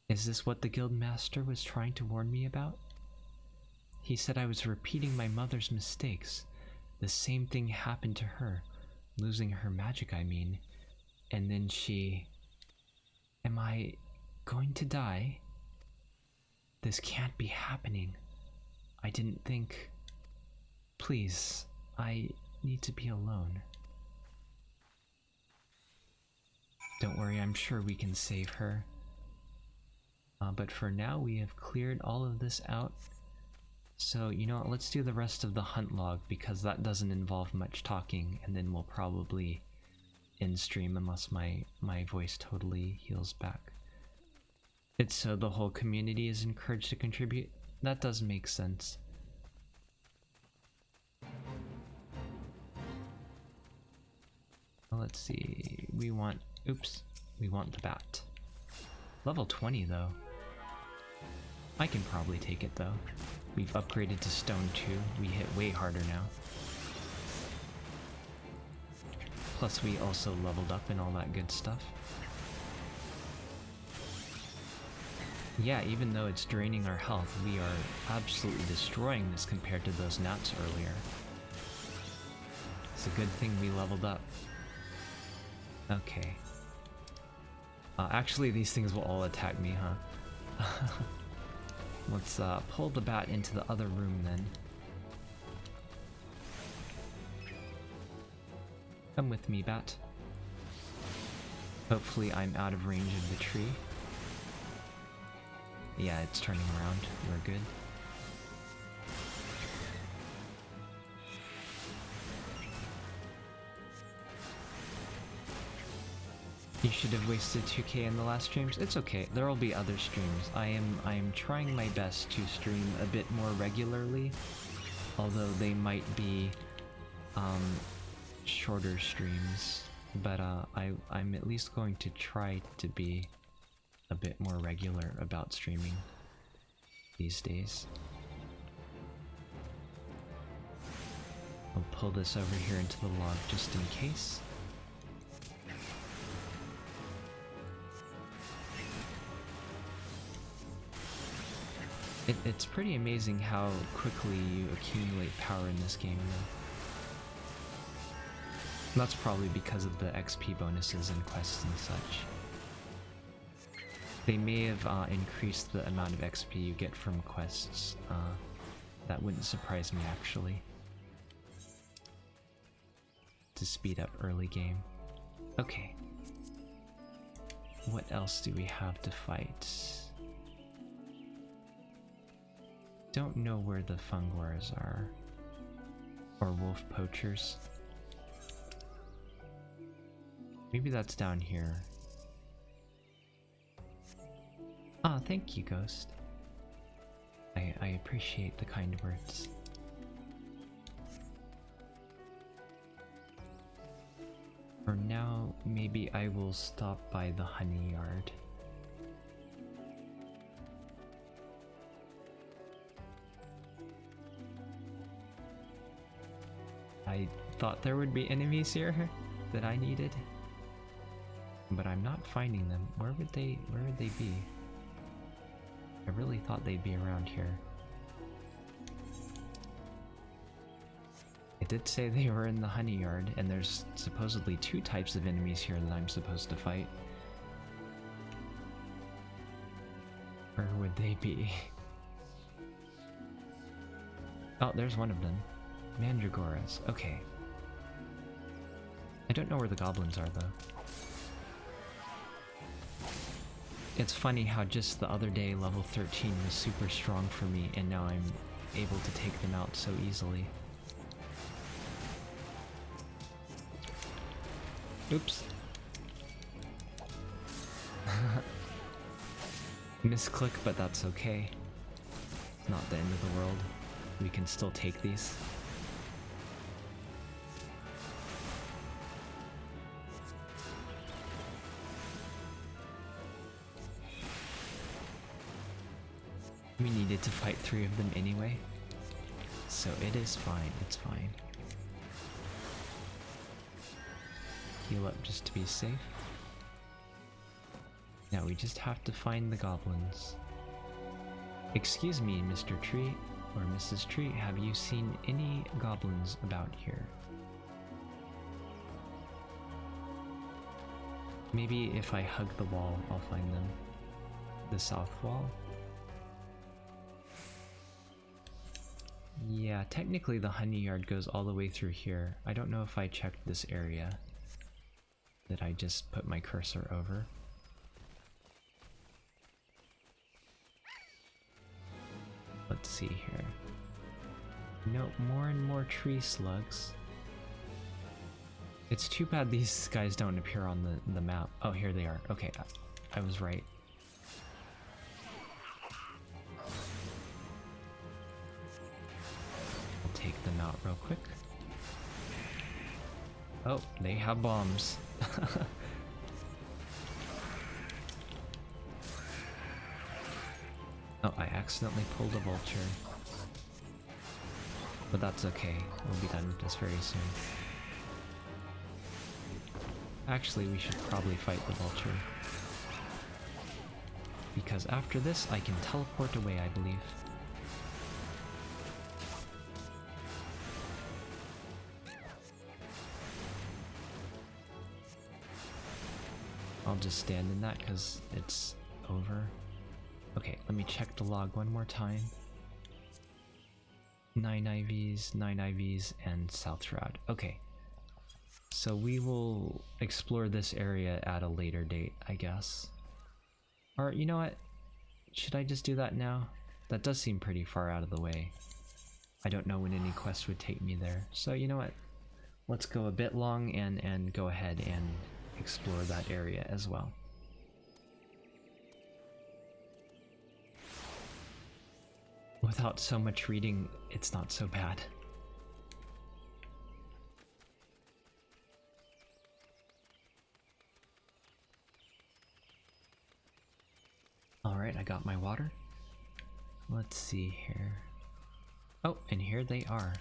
Is this what the Guildmaster was trying to warn me about? He said I was repeating my mother's mistakes. The same thing happened to her. Losing her magic, I mean. And then she... Am I going to die? This can't be happening. I didn't think... Please, I need to be alone. Don't worry, I'm sure we can save her. But for now, we have cleared all of this out. So, you know what, let's do the rest of the hunt log, because that doesn't involve much talking, and then we'll probably end stream unless my voice totally heals back. It's so the whole community is encouraged to contribute. That does make sense. Well, let's see, we want the bat. Level 20 though. I can probably take it though. We've upgraded to stone 2, we hit way harder now. Plus we also leveled up and all that good stuff. Yeah, even though it's draining our health, we are absolutely destroying this compared to those gnats earlier. It's a good thing we leveled up. Okay. Actually, these things will all attack me, huh? Let's pull the bat into the other room then. Come with me, bat. Hopefully I'm out of range of the tree. Yeah, it's turning around. We're good. You should have wasted 2k in the last streams. It's okay. There will be other streams. I am trying my best to stream a bit more regularly, although they might be shorter streams. But I'm at least going to try to be a bit more regular about streaming these days. I'll pull this over here into the log just in case. It's pretty amazing how quickly you accumulate power in this game though. That's probably because of the XP bonuses and quests and such. They may have increased the amount of XP you get from quests. That wouldn't surprise me actually. To speed up early game. Okay. What else do we have to fight? Don't know where the Fungwars are. Or wolf poachers. Maybe that's down here. Ah, thank you, Ghost. I appreciate the kind words. For now, maybe I will stop by the honey yard. I thought there would be enemies here that I needed, but I'm not finding them. Where would they be? I really thought they'd be around here. It did say they were in the honey yard, and there's supposedly 2 types of enemies here that I'm supposed to fight. Where would they be? Oh, there's one of them. Mandragoras. Okay. I don't know where the goblins are though. It's funny how just the other day level 13 was super strong for me, and now I'm able to take them out so easily. Oops. Misclick, but that's okay. It's not the end of the world. We can still take these. We needed to fight 3 of them anyway, so it is fine, it's fine. Heal up just to be safe. Now we just have to find the goblins. Excuse me, Mr. Tree, or Mrs. Tree, have you seen any goblins about here? Maybe if I hug the wall, I'll find them. The south wall? Yeah, technically the honey yard goes all the way through here. I don't know if I checked this area that I just put my cursor over. Let's see here. No, more and more tree slugs. It's too bad these guys don't appear on the map. Oh, here they are. Okay, I was right. I'll take them out real quick. Oh, they have bombs. Oh, I accidentally pulled a vulture. But that's okay. We'll be done with this very soon. Actually, we should probably fight the vulture. Because after this, I can teleport away, I believe. I'll just stand in that because it's over. Okay, let me check the log one more time. 9 IVs, 9 IVs, and South Shroud. Okay. So we will explore this area at a later date, I guess. Or, you know what? Should I just do that now? That does seem pretty far out of the way. I don't know when any quest would take me there. So, you know what? Let's go a bit long and go ahead and explore that area as well. Without so much reading, it's not so bad. Alright, I got my water. Let's see here. Oh, and here they are.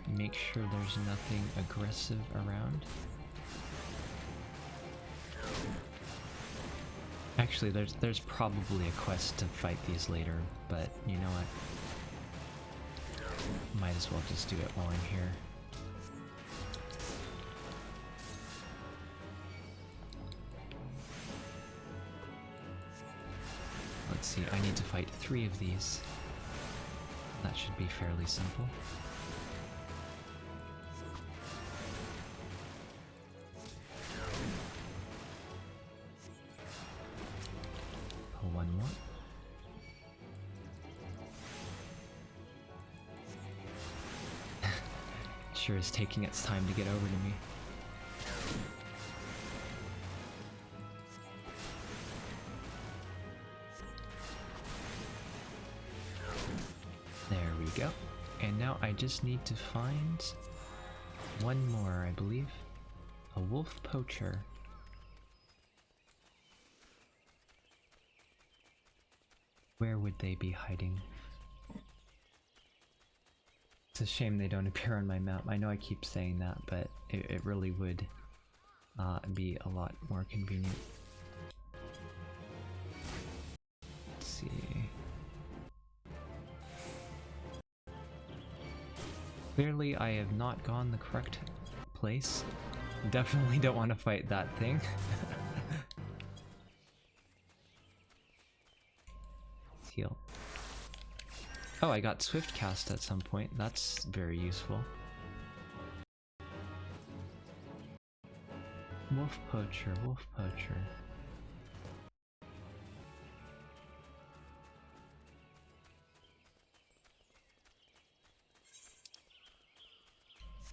Make sure there's nothing aggressive around. Actually, there's probably a quest to fight these later, but you know what? Might as well just do it while I'm here. Let's see, I need to fight 3 of these. That should be fairly simple. Oh, one more. Sure is taking its time to get over to me. There we go. And now I just need to find one more, I believe. A wolf poacher. Where would they be hiding? It's a shame they don't appear on my map. I know I keep saying that, but it really would be a lot more convenient. Let's see. Clearly I have not gone the correct place. Definitely don't want to fight that thing. Let's heal. Oh, I got Swift Cast at some point. That's very useful. Wolf Poacher, Wolf Poacher.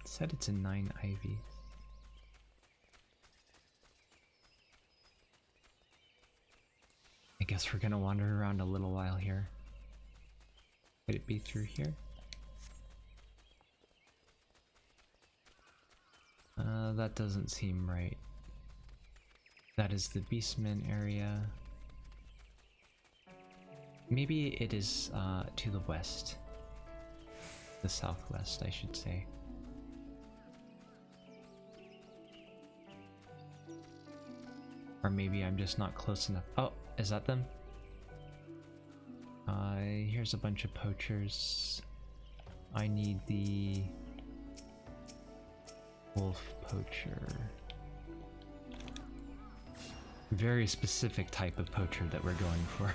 It said it's a 9 Ivy. I guess we're gonna wander around a little while here. Could it be through here? That doesn't seem right. That is the Beastman area. Maybe it is to the west. The southwest, I should say. Or maybe I'm just not close enough. Oh, is that them? Here's a bunch of poachers. I need the wolf poacher. Very specific type of poacher that we're going for.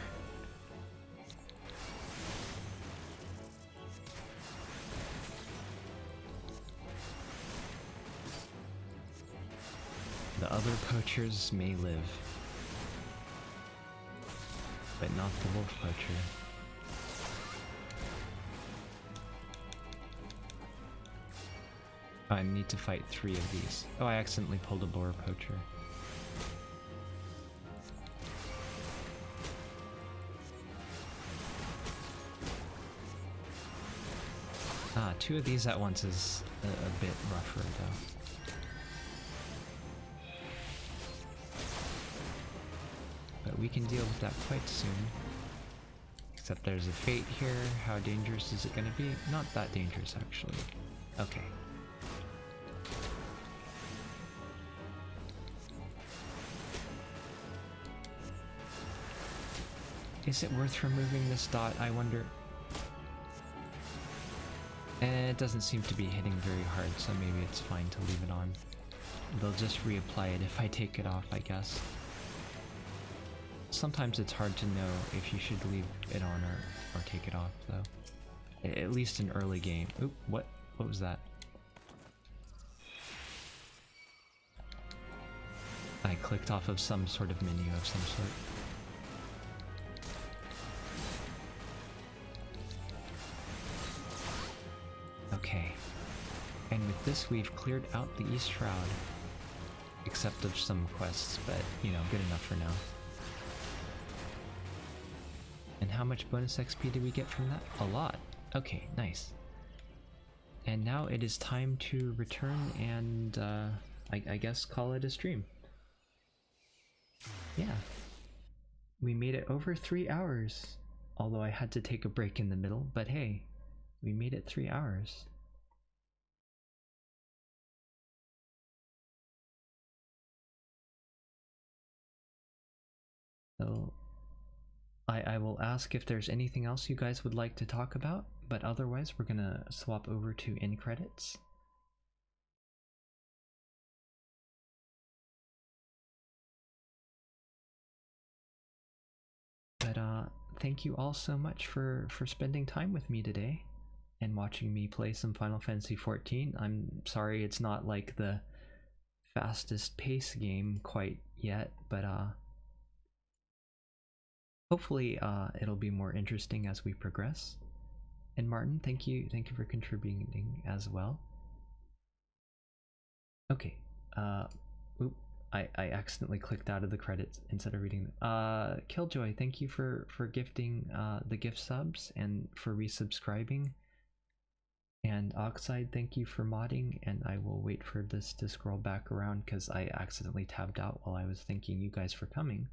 The other poachers may live. but not the wolf poacher. I need to fight 3 of these. Oh, I accidentally pulled a boar poacher. Ah, 2 of these at once is a bit rougher though. But we can deal with that quite soon. Except there's a fate here. How dangerous is it going to be? Not that dangerous actually. Okay. Is it worth removing this dot, I wonder? It doesn't seem to be hitting very hard, so maybe it's fine to leave it on. They'll just reapply it if I take it off, I guess. Sometimes it's hard to know if you should leave it on or take it off, though. At least in early game. Oop, what was that? I clicked off of some sort of menu of some sort. Okay, and with this we've cleared out the East Shroud, except of some quests, but you know, good enough for now. And how much bonus XP did we get from that? A lot. Okay, nice. And now it is time to return and I guess call it a stream. Yeah, we made it over 3 hours, although I had to take a break in the middle, but hey, we made it 3 hours. So I will ask if there's anything else you guys would like to talk about, but otherwise we're gonna swap over to end credits. But thank you all so much for spending time with me today and watching me play some Final Fantasy XIV. I'm sorry it's not like the fastest pace game quite yet, but hopefully it'll be more interesting as we progress. And Martin, thank you for contributing as well. Okay, oop, I accidentally clicked out of the credits instead of reading them. Killjoy, thank you for gifting the gift subs and for resubscribing. And Oxide, thank you for modding, and I will wait for this to scroll back around because I accidentally tabbed out while I was thanking you guys for coming.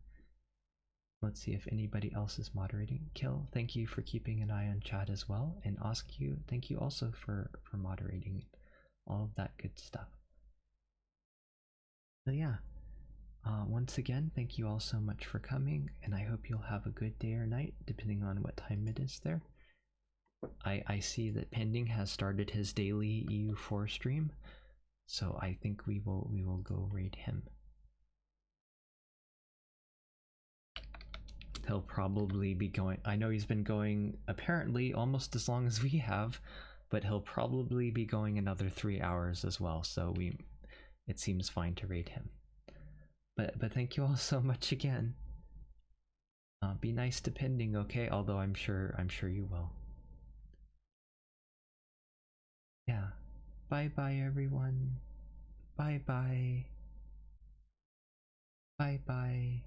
Let's see if anybody else is moderating. Kill, thank you for keeping an eye on chat as well. And Oscu, thank you also for moderating all of that good stuff. So yeah, once again, thank you all so much for coming, and I hope you'll have a good day or night, depending on what time it is there. I see that Pending has started his daily EU4 stream, so I think we will go raid him. He'll probably be going, I know he's been going apparently almost as long as we have, but he'll probably be going another 3 hours as well, so it seems fine to raid him. But thank you all so much again. Be nice to Pending, okay? Although I'm sure you will. Yeah. Bye bye everyone. Bye bye. Bye bye.